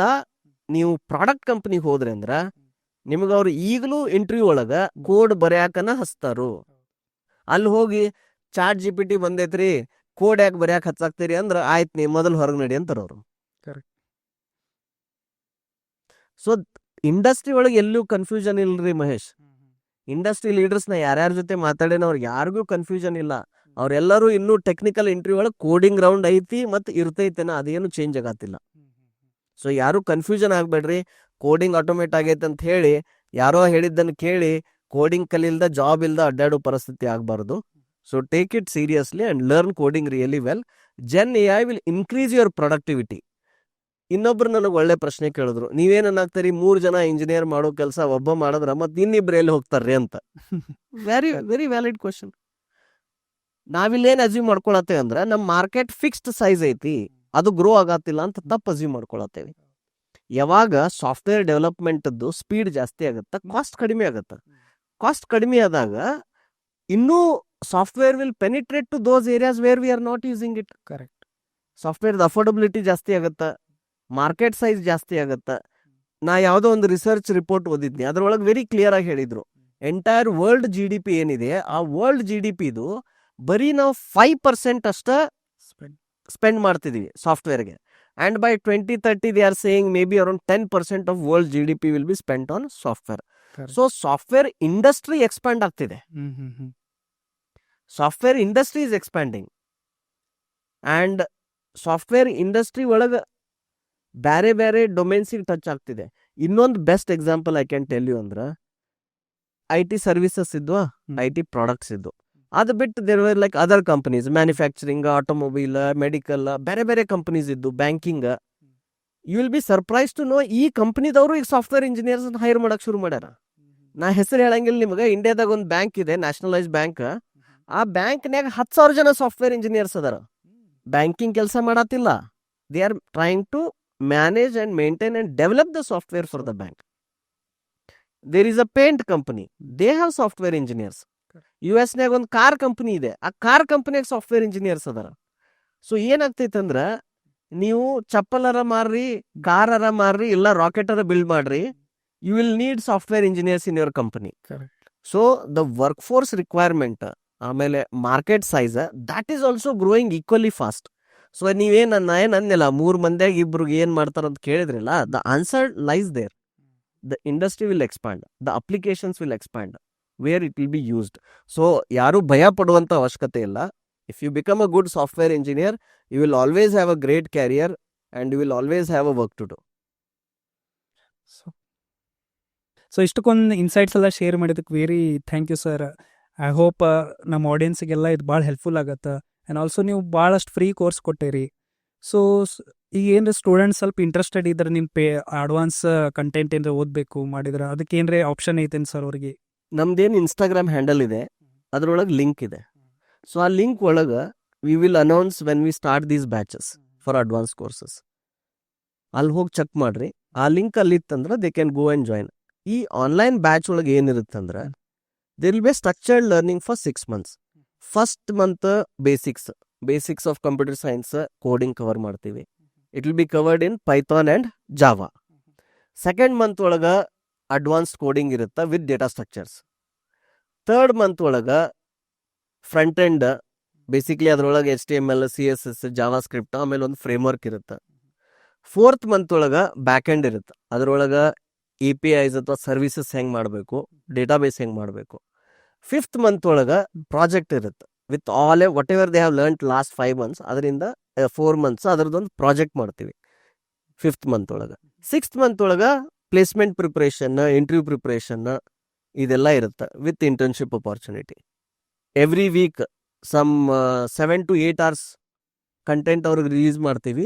Speaker 2: ನೀವು ಪ್ರಾಡಕ್ಟ್ ಕಂಪ್ನಿಗೆ ಹೋದ್ರಿ ಅಂದ್ರೆ ನಿಮ್ಗೆ ಅವ್ರು ಈಗಲೂ ಇಂಟರ್ವ್ಯೂ ಒಳಗೆ ಕೋಡ್ ಬರೆಯಾಕನ ಹಚ್ತಾರು. ಅಲ್ಲಿ ಹೋಗಿ ಚಾಟ್ GPT ಬಂದೈತ್ರಿ, ಕೋಡ್ ಯಾಕೆ ಬರೆಯಾಕ ಹಚ್ಚಾಕ್ತೀರಿ ಅಂದ್ರೆ, ಆಯ್ತು ನೀ ಮೊದಲು ಹೊರಗೆ ನಡಿ ಅಂತಾರ ಅವರು.
Speaker 1: ಕರೆಕ್ಟ್.
Speaker 2: ಸೊ ಇಂಡಸ್ಟ್ರಿ ಒಳಗೆ ಎಲ್ಲೂ ಕನ್ಫ್ಯೂಷನ್ ಇಲ್ರಿ ಮಹೇಶ್. ಇಂಡಸ್ಟ್ರಿ ಲೀಡರ್ಸ್ನ ಯಾರ್ಯಾರ ಜೊತೆ ಮಾತಾಡೇನ ಅವ್ರಿಗೆ ಯಾರಿಗೂ ಕನ್ಫ್ಯೂಷನ್ ಇಲ್ಲ. ಅವರೆಲ್ಲರೂ ಇನ್ನೂ ಟೆಕ್ನಿಕಲ್ ಇಂಟರ್ವ್ಯೂ ಒಳಗೆ ಕೋಡಿಂಗ್ ರೌಂಡ್ ಐತಿ ಮತ್ತು ಇರ್ತೈತೆನ, ಅದೇನು ಚೇಂಜ್ ಆಗತ್ತಿಲ್ಲ. ಸೊ ಯಾರು ಕನ್ಫ್ಯೂಷನ್ ಆಗಬೇಡ್ರಿ. ಕೋಡಿಂಗ್ ಆಟೋಮೇಟ್ ಆಗೈತೆ ಅಂತ ಹೇಳಿ ಯಾರೋ ಹೇಳಿದ್ದನ್ನು ಕೇಳಿ ಕೋಡಿಂಗ್ ಕಲಿಲ್ದ ಜಾಬ್ ಇಲ್ದ ಅಡ್ಡಾಡೋ ಪರಿಸ್ಥಿತಿ ಆಗಬಾರ್ದು. So take it seriously and learn coding really well. Gen AI will increase your productivity. ಇನ್ನೊಬ್ರು ನನಗೆ ಒಳ್ಳೆ ಪ್ರಶ್ನೆ ಕೇಳಿದ್ರು, ನೀವೇನಾಗ್ತೀರಿ 3 ಜನ ಇಂಜಿನಿಯರ್ ಮಾಡೋ ಕೆಲಸ ಒಬ್ಬ ಮಾಡಿದ್ರ ಮತ್ತೆ ಇನ್ನಿಬ್ರು ಎಲ್ಲಿ ಹೋಗ್ತಾರ್ರಿ ಅಂತ. Very very valid question. ನಾವಿಲ್ಲೇನು ಅಸ್ಯೂಮ್ ಮಾಡ್ಕೊಳತ್ತೇವೆ ಅಂದ್ರೆ ನಮ್ಮ ಮಾರ್ಕೆಟ್ ಫಿಕ್ಸ್ಡ್ ಸೈಜ್ ಐತಿ, ಅದು ಗ್ರೋ ಆಗತ್ತಿಲ್ಲ ಅಂತ ತಪ್ಪು ಅಸ್ಯೂಮ್ ಮಾಡ್ಕೊಳತ್ತೇವೆ. ಯಾವಾಗ ಸಾಫ್ಟ್ವೇರ್ ಡೆವಲಪ್ಮೆಂಟದ್ದು ಸ್ಪೀಡ್ ಜಾಸ್ತಿ ಆಗುತ್ತೆ, ಕಾಸ್ಟ್ ಕಡಿಮೆ ಆಗುತ್ತೆ. ಕಾಸ್ಟ್ ಕಡಿಮೆ ಆದಾಗ ಇನ್ನೂ software will penetrate to those areas where we are not using it.
Speaker 1: Correct.
Speaker 2: ಸಾಫ್ಟ್ವೇರ್ದ ಅಫೋರ್ಡಬಿಲಿಟಿ ಜಾಸ್ತಿ ಆಗುತ್ತೆ, ಮಾರ್ಕೆಟ್ ಸೈಜ್ ಜಾಸ್ತಿ ಆಗುತ್ತೆ. ನಾ ಯಾವುದೋ ಒಂದು ರಿಸರ್ಚ್ ರಿಪೋರ್ಟ್ ಓದಿದ್ನಿ, ಅದ್ರೊಳಗೆ ವೆರಿ ಕ್ಲಿಯರ್ ಆಗಿ ಹೇಳಿದ್ರು, ಎಂಟೈರ್ ವರ್ಲ್ಡ್ GDP ಏನಿದೆ, ಆ ವರ್ಲ್ಡ್ GDPದು ಬರೀ ನಾವು 5% ಅಷ್ಟ ಸ್ಪೆಂಡ್ ಮಾಡ್ತಿದೀವಿ ಸಾಫ್ಟ್ವೇರ್ಗೆ. And by 2030 they are saying maybe around 10% of world GDP will be spent on software.
Speaker 1: Correct.
Speaker 2: So software industry expand ಆಗ್ತಿದೆ. Software industry is expanding. And software industry ಒಳಗೆ ಬೇರೆ ಬೇರೆ ಡೊಮೇನ್ಸಿಗೆ ಟಚ್ ಆಗ್ತಿದೆ. ಇನ್ನೊಂದು best example I can tell you ಅಂದ್ರೆ, IT services ಇದ್ವಾ, IT products ಇದ್ದು. ಅದು ಬಿಟ್ಟು there were like other companies, manufacturing, automobile, medical, ಬೇರೆ ಬೇರೆ ಕಂಪನೀಸ್ ಇದ್ದು, banking. You will be surprise to know ಈ ಕಂಪ್ನಿದವರು ಈಗ ಸಾಫ್ಟ್ವೇರ್ ಇಂಜಿನಿಯರ್ಸ್ ಹೈರ್ ಮಾಡಕ್ ಶುರು ಮಾಡ್ಯಾರ. ನಾ ಹೆಸರು ಹೇಳಂಗಿಲ್ಲ ನಿಮ್ಗೆ. ಇಂಡಿಯಾದಾಗ ಒಂದು ಬ್ಯಾಂಕ್ ಇದೆ, ನ್ಯಾಷನಲೈಸ್ ಬ್ಯಾಂಕ್. ಆ ಬ್ಯಾಂಕ್ನ್ಯಾಗ 10,000 ಜನ ಸಾಫ್ಟ್ವೇರ್ ಇಂಜಿನಿಯರ್ಸ್ ಅದಾರ. ಬ್ಯಾಂಕಿಂಗ್ ಕೆಲಸ ಮಾಡತ್ತಿಲ್ಲ. They are trying to manage and maintain and develop the software for the bank. There is a paint company, they have software engineers. US ನ್ಯಾಗ ಒಂದು ಕಾರ್ ಕಂಪನಿ ಇದೆ, ಆ ಕಾರ್ ಕಂಪನಿಯಾಗ ಸಾಫ್ಟ್ವೇರ್ ಇಂಜಿನಿಯರ್ಸ್ ಅದಾರ. So ಏನಾಗ್ತೈತಂದ್ರ, ನೀವು ಚಪ್ಪಲರ ಮಾರ್ರಿ, ಕಾರರ ಮಾರ್ರಿ, ಇಲ್ಲ ರಾಕೆಟರ ಬಿಲ್ಡ್ ಮಾಡ್ರಿ, you will need software engineers in your company. So the workforce requirement, ಆಮೇಲೆ market size, that is also growing equally fast. So ನೀವೇನ್ ಅಂದಿಲ್ಲ 3 ಮಂದಿಯಾಗ ಇಬ್ರಿಗೆ ಏನ್ ಮಾಡ್ತಾರ ಅಂತ ಕೇಳಿದ್ರಲ್ಲ, the answer lies there. The industry will expand, the applications will expand, where it will be used. So ಯಾರು ಭಯ ಪಡುವಂತ ಅವಶ್ಯಕತೆ ಇಲ್ಲ. If you become a good software engineer, you will always have a great career and you will always have a work to do.
Speaker 1: So ಇಷ್ಟಕ್ಕೊಂದು insights ಎಲ್ಲ share ಮಾಡಿದಕ್ಕೆ very thank you sir. I hope ನಮ್ಮ ಆಡಿಯನ್ಸಿಗೆಲ್ಲ ಇದು ಭಾಳ helpful ಆಗತ್ತೆ. And also ನೀವು ಭಾಳಷ್ಟು free course ಕೊಟ್ಟಿರಿ. ಸೊ ಈಗ ಏನ್ರಿ ಸ್ಟೂಡೆಂಟ್ಸ್ ಸ್ವಲ್ಪ ಇಂಟ್ರೆಸ್ಟೆಡ್ ಇದ್ರೆ ನಿಮ್ಮ ಅಡ್ವಾನ್ಸ್ ಕಂಟೆಂಟ್ ಏನಾರ ಓದಬೇಕು ಮಾಡಿದ್ರೆ ಅದಕ್ಕೆ ಏನ್ರಿ ಆಪ್ಷನ್ ಐತೇನು ಸರ್ ಅವ್ರಿಗೆ?
Speaker 2: ನಮ್ದೇನು ಇನ್ಸ್ಟಾಗ್ರಾಮ್ ಹ್ಯಾಂಡಲ್ ಇದೆ, ಅದ್ರೊಳಗೆ ಲಿಂಕ್ ಇದೆ. ಸೊ ಆ ಲಿಂಕ್ ಒಳಗೆ we will announce when we start these batches for advance courses. ಅಲ್ಲಿ ಹೋಗಿ ಚೆಕ್ ಮಾಡ್ರಿ. ಆ ಲಿಂಕ್ ಅಲ್ಲಿ ಇತ್ತಂದ್ರೆ they can go and join. ಈ ಆನ್ಲೈನ್ ಬ್ಯಾಚ್ ಒಳಗೆ ಏನಿರುತ್ತಂದ್ರೆ, there will be structured learning for 6 months. First month basics of computer science coding cover ಮಾಡ್ತೀವಿ. It will be covered in Python and Java. Second month ಒಳಗೆ advanced coding ಇರುತ್ತೆ with data structures. Third month ಒಳಗೆ front end, basically ಅದರೊಳಗೆ HTML, CSS, Java script, ಆಮೇಲೆ ಒಂದು framework ಇರುತ್ತೆ. Fourth month ಒಳಗೆ back end ಇರುತ್ತೆ, ಅದರೊಳಗೆ APIs ಅಥವಾ ಸರ್ವಿಸಸ್ ಹೆಂಗೆ ಮಾಡಬೇಕು, ಡೇಟಾಬೇಸ್ ಹೆಂಗೆ ಮಾಡಬೇಕು. ಫಿಫ್ತ್ ಮಂತ್ ಒಳಗೆ ಪ್ರಾಜೆಕ್ಟ್ ಇರುತ್ತೆ with all whatever they have learned last 5 months. ಅದರಿಂದ 4 months ಅದರದೊಂದು ಪ್ರಾಜೆಕ್ಟ್ ಮಾಡ್ತೀವಿ ಫಿಫ್ತ್ ಮಂತ್ ಒಳಗೆ. ಸಿಕ್ಸ್ತ್ ಮಂತ್ ಒಳಗೆ ಪ್ಲೇಸ್ಮೆಂಟ್ ಪ್ರಿಪ್ರೇಷನ್, ಇಂಟರ್ವ್ಯೂ ಪ್ರಿಪ್ರೇಷನ್ ಇದೆಲ್ಲ ಇರುತ್ತೆ with internship opportunity. Every week some 7 to 8 hours content ಅವ್ರಿಗೆ ರಿಲೀಸ್ ಮಾಡ್ತೀವಿ.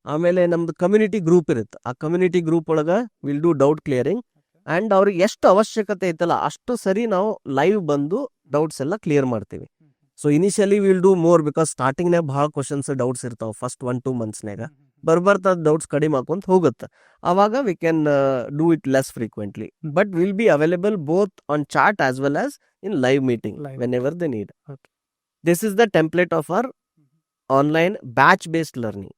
Speaker 2: ಆಮೇಲೆ ನಮ್ದು ಕಮ್ಯುನಿಟಿ ಗ್ರೂಪ್ ಇರುತ್ತೆ. ಆ ಕಮ್ಯುನಿಟಿ ಗ್ರೂಪ್ ಒಳಗೆ will do doubt clearing. And ಅವ್ರಿಗೆ ಎಷ್ಟು ಅವಶ್ಯಕತೆ ಐತಲ್ಲ ಅಷ್ಟು ಸರಿ ನಾವು ಲೈವ್ ಬಂದು ಡೌಟ್ಸ್ ಎಲ್ಲ ಕ್ಲಿಯರ್ ಮಾಡ್ತೀವಿ. So initially will do more, because ಸ್ಟಾರ್ಟಿಂಗ್ನಾಗ ಭಾಳ ಕ್ವಶನ್ಸ್ ಡೌಟ್ಸ್ ಇರ್ತಾವೆ ಫಸ್ಟ್ 1-2 monthsನಾಗ. ಬರ್ಬರ್ತಾ ಡೌಟ್ಸ್ ಕಡಿಮೆ ಹಾಕೊಂತ ಹೋಗುತ್ತೆ. ಆವಾಗ we can do it less frequently, but will be available both on chat as well as in live meeting whenever they need. This is the template of our online batch based learning.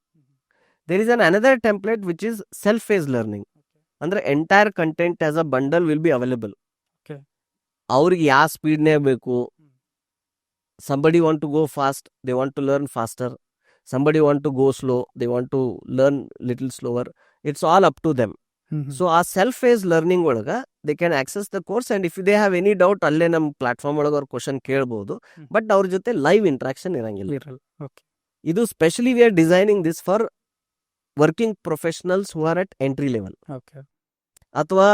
Speaker 2: There is another template which is self pace learning. ಅಂದ್ರೆ entire content as a bundle will be available. ಅವ್ರಿಗೆ ಯಾವ ಸ್ಪೀಡ್ನೇ ಬೇಕು. somebody want to go fast, they want to learn faster. Somebody want to go slow, they want to learn little slower. It's all up to them. So ಆ self pace learning ಒಳಗೆ they can access the course and if they have any doubt ಅಲ್ಲೇ ನಮ್ಮ platform ಒಳಗೆ ಅವ್ರ question ಕೇಳ್ಬೋದು. But ಅವ್ರ ಜೊತೆ live interaction ಇರಂಗಿಲ್ಲ. ಇದು specially we are designing this for working professionals who are at entry level. ಅಥವಾ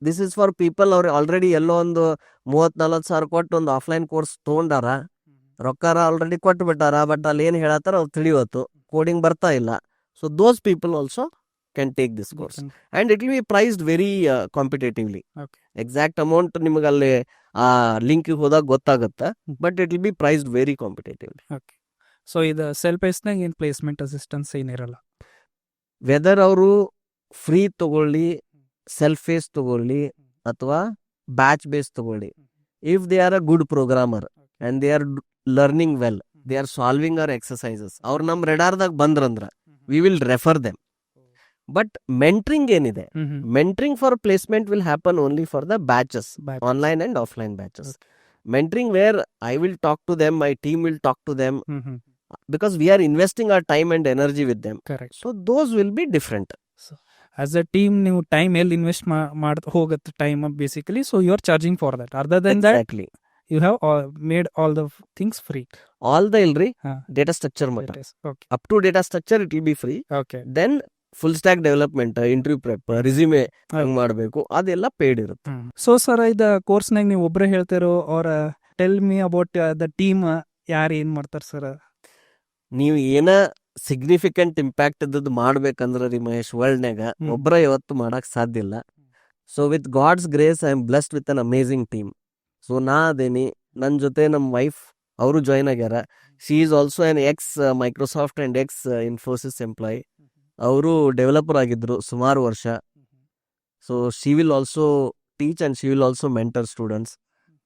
Speaker 2: ದಿಸ್ ಇಸ್ ಫಾರ್ ಪೀಪಲ್ ಅವ್ರು ಆಲ್ರೆಡಿ ಎಲ್ಲೋ ಒಂದು 30-40 ಸಾವಿರ ಕೊಟ್ಟು ಒಂದು ಆಫ್ಲೈನ್ ಕೋರ್ಸ್ ತೊಗೊಂಡಾರ, ರೊಕ್ಕಾರ ಆಲ್ರೆಡಿ ಕೊಟ್ಟು ಬಿಟ್ಟಾರ, ಬಟ್ ಅಲ್ಲಿ ಏನು ಹೇಳತ್ತಾರ ಅವ್ರು ತಿಳಿವತ್ತು, ಕೋಡಿಂಗ್ ಬರ್ತಾ ಇಲ್ಲ. So those people also can take this course and it will be priced very competitively. Exact amount ನಿಮಗೆ ಅಲ್ಲಿ ಆ ಲಿಂಕಿಗೆ ಹೋದಾಗ ಗೊತ್ತಾಗುತ್ತೆ, but it will be priced very competitively.
Speaker 1: So ಇದು ಸೆಲ್ಫ್ ಬೇಸ್ನಾಗ ಏನು ಪ್ಲೇಸ್ಮೆಂಟ್ ಅಸಿಸ್ಟೆನ್ಸ್ ಏನಿರಲ್ಲ.
Speaker 2: ವೆದರ್ ಅವರು ಫ್ರೀ ತಗೊಳ್ಳಿ, ಸೆಲ್ಫ್ ಫೇಸ್ ತಗೊಳ್ಳಿ ಅಥವಾ ಬ್ಯಾಚ್ ಬೇಸ್ ತಗೊಳ್ಳಿ, if they are a good programmer and they are learning well, they are solving our exercises, ಅವ್ರು ನಮ್ಮ ರೆಡಾರ್ದಾಗ ಬಂದ್ರಂದ್ರೆ we will refer them. But mentoring ಏನಿದೆ, mentoring for placement will happen only for the batches, online and offline batches. Mentoring where I will talk to them, my team will talk to them, because we are investing our time and energy with them.
Speaker 1: Correct.
Speaker 2: So those will be different.
Speaker 1: So, as a team, ನೀವು time ಎಲ್ಲಿ invest ಹೋಗುತ್ತೆ time basically, so you are charging for that. Other than that
Speaker 2: Exactly.
Speaker 1: You have made all the things free.
Speaker 2: All the ilri data structure matter.
Speaker 1: Okay.
Speaker 2: Up to data structure it will be free.
Speaker 1: Okay.
Speaker 2: Then full stack development, interview prep, ರಿಸ್ಯೂಮೆ ಹಂಗೆ ಮಾಡಬೇಕು, ಅದೆಲ್ಲ paid ಇರುತ್ತೆ.
Speaker 1: So sir, ಇದು ಕೋರ್ಸ್ನಾಗ ನೀವು ಒಬ್ಬರೇ ಹೇಳ್ತಿರೋ ಅವ್ರ tell me about the team, ಯಾರು ಏನು ಮಾಡ್ತಾರೆ ಸರ್?
Speaker 2: ನೀವು ಏನ ಸಿಗ್ನಿಫಿಕೆಂಟ್ ಇಂಪ್ಯಾಕ್ಟ್ ಇದ್ದದ್ದು ಮಾಡ್ಬೇಕಂದ್ರೆ ರೀ ಮಹೇಶ್ ವರ್ಲ್ಡ್ನಾಗ ಒಬ್ಬರ ಯಾವತ್ತು ಮಾಡಕ್ ಸಾಧ್ಯ ಇಲ್ಲ. So with God's grace I am blessed with an amazing team. So ನಾ ಅದೇನಿ, ನನ್ನ ಜೊತೆ ನಮ್ಮ ವೈಫ್ ಅವರು ಜಾಯ್ನ್ ಆಗ್ಯಾರ. She is also an ex Microsoft and ex Infosys employee. ಅವರು ಡೆವಲಪರ್ ಆಗಿದ್ರು ಸುಮಾರು ವರ್ಷ. So she will also teach and she will also mentor students.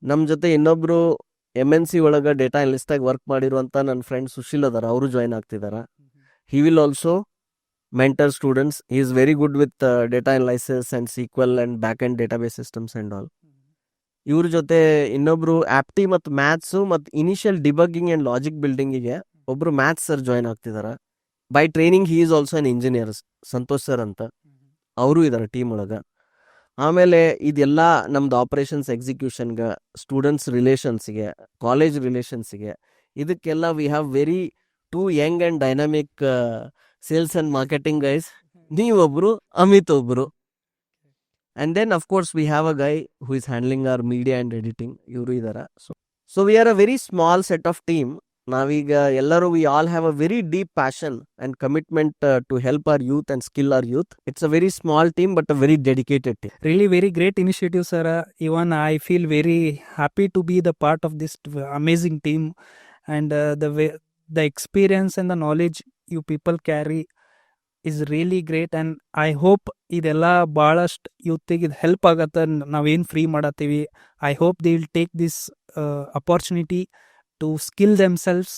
Speaker 2: ನಮ್ಮ ಜೊತೆ ಇನ್ನೊಬ್ರು MNC ಒಳಗೆ ಡೇಟಾ ಅನಲಿಸ್ಟಾಗಿ ವರ್ಕ್ ಮಾಡಿರುವಂಥ ನನ್ನ ಫ್ರೆಂಡ್ ಸುಶೀಲ್ ಅದಾರ, ಅವರು ಜಾಯ್ನ್ ಆಗ್ತಿದಾರ. He will also mentor students. He is very good with data analysis and SQL and back and database systems and all. ಇವ್ರ ಜೊತೆ ಇನ್ನೊಬ್ರು ಆಪ್ಟಿ ಮತ್ತು ಮ್ಯಾಥ್ಸು ಮತ್ತು ಇನಿಷಿಯಲ್ ಡಿಬಗ್ಗಿಂಗ್ ಆ್ಯಂಡ್ ಲಾಜಿಕ್ ಬಿಲ್ಡಿಂಗಿಗೆ ಒಬ್ರು ಮ್ಯಾಥ್ಸ್ ಸರ್ ಜಾಯ್ನ್ ಆಗ್ತಿದಾರ. By training he is also an engineer, Santosh sir ಅಂತ, ಅವರು ಇದಾರೆ ಟೀಮ್ ಒಳಗೆ. ಆಮೇಲೆ ಇದೆಲ್ಲ ನಮ್ದು ಆಪರೇಷನ್ಸ್ ಎಕ್ಸಿಕ್ಯೂಷನ್ಗೆ, ಸ್ಟೂಡೆಂಟ್ಸ್ ರಿಲೇಷನ್ಸ್ಗೆ, ಕಾಲೇಜ್ ರಿಲೇಷನ್ಸ್ಗೆ, ಇದಕ್ಕೆಲ್ಲ we have very two young and dynamic sales and marketing guys. ನೀವೊಬ್ರು, ಅಮಿತ್ ಒಬ್ರು. And then of course we have a guy who is handling our media and editing, ಇವರು ಇದ್ದಾರೆ. So we are a very small set of team. ನಾವೀಗ ಎಲ್ಲರೂ we all have a very deep passion and commitment to help our youth and skill our youth. It's a very small team but a very dedicated team.
Speaker 1: Really very great initiative, sir. Even I feel very happy to be the part of this amazing team, and the experience and the knowledge you people carry is really great. And I hope ಇದೆಲ್ಲ ಭಾಳಷ್ಟು ಯೂತಿಗೆ ಇದು help ಆಗತ್ತೆ. ನಾವೇನು free ಮಾಡತ್ತೀವಿ, I hope they will take this opportunity to skill themselves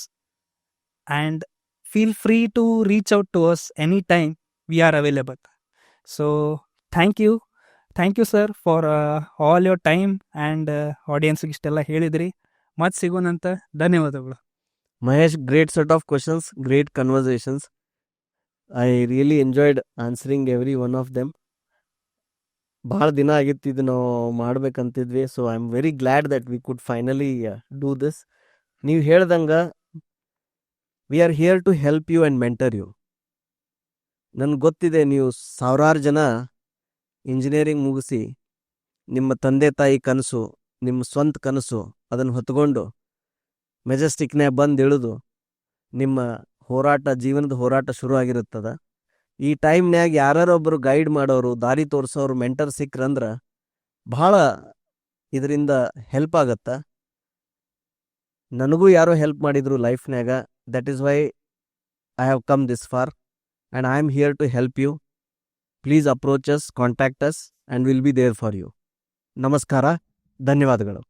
Speaker 1: and feel free to reach out to us anytime. We are available. So thank you sir for all your time and audience ಇಷ್ಟೆಲ್ಲ ಹೇಳಿದ್ರಿ. ಮತ್ತೆ ಸಿಗೋಣಂತ. ಧನ್ಯವಾದಗಳು.
Speaker 2: Mahesh, great set of questions, great conversations. I really enjoyed answering every one of them. ಭಾಳ ದಿನ ಆಗಿತ್ತು ಇದು ನಾವು ಮಾಡ್ಬೇಕಂತಿದ್ವಿ. So I am very glad that we could finally do this. ನೀವು ಹೇಳ್ದಂಗೆ we are here to help you and mentor you. ನನಗೆ ಗೊತ್ತಿದೆ ನೀವು ಸಾವಿರಾರು ಜನ ಇಂಜಿನಿಯರಿಂಗ್ ಮುಗಿಸಿ ನಿಮ್ಮ ತಂದೆ ತಾಯಿ ಕನಸು, ನಿಮ್ಮ ಸ್ವಂತ ಕನಸು ಅದನ್ನು ಹೊತ್ಕೊಂಡು ಮೆಜೆಸ್ಟಿಕ್ನ್ಯಾಗ ಬಂದು ಇಳಿದು ನಿಮ್ಮ ಹೋರಾಟ, ಜೀವನದ ಹೋರಾಟ ಶುರು ಆಗಿರುತ್ತದ. ಈ ಟೈಮ್ನ್ಯಾಗ ಯಾರೊಬ್ಬರು ಗೈಡ್ ಮಾಡೋರು, ದಾರಿ ತೋರಿಸೋರು, ಮೆಂಟರ್ ಸಿಕ್ರಂದ್ರೆ ಭಾಳ ಇದರಿಂದ ಹೆಲ್ಪ್ ಆಗತ್ತೆ. ನನಗೂ ಯಾರೋ ಹೆಲ್ಪ್ ಮಾಡಿದ್ರು ಲೈಫ್ನ್ಯಾಗ. That is why I have come this far and I am here to help you. Please approach us, contact us and will be there for you. ನಮಸ್ಕಾರ, ಧನ್ಯವಾದಗಳು.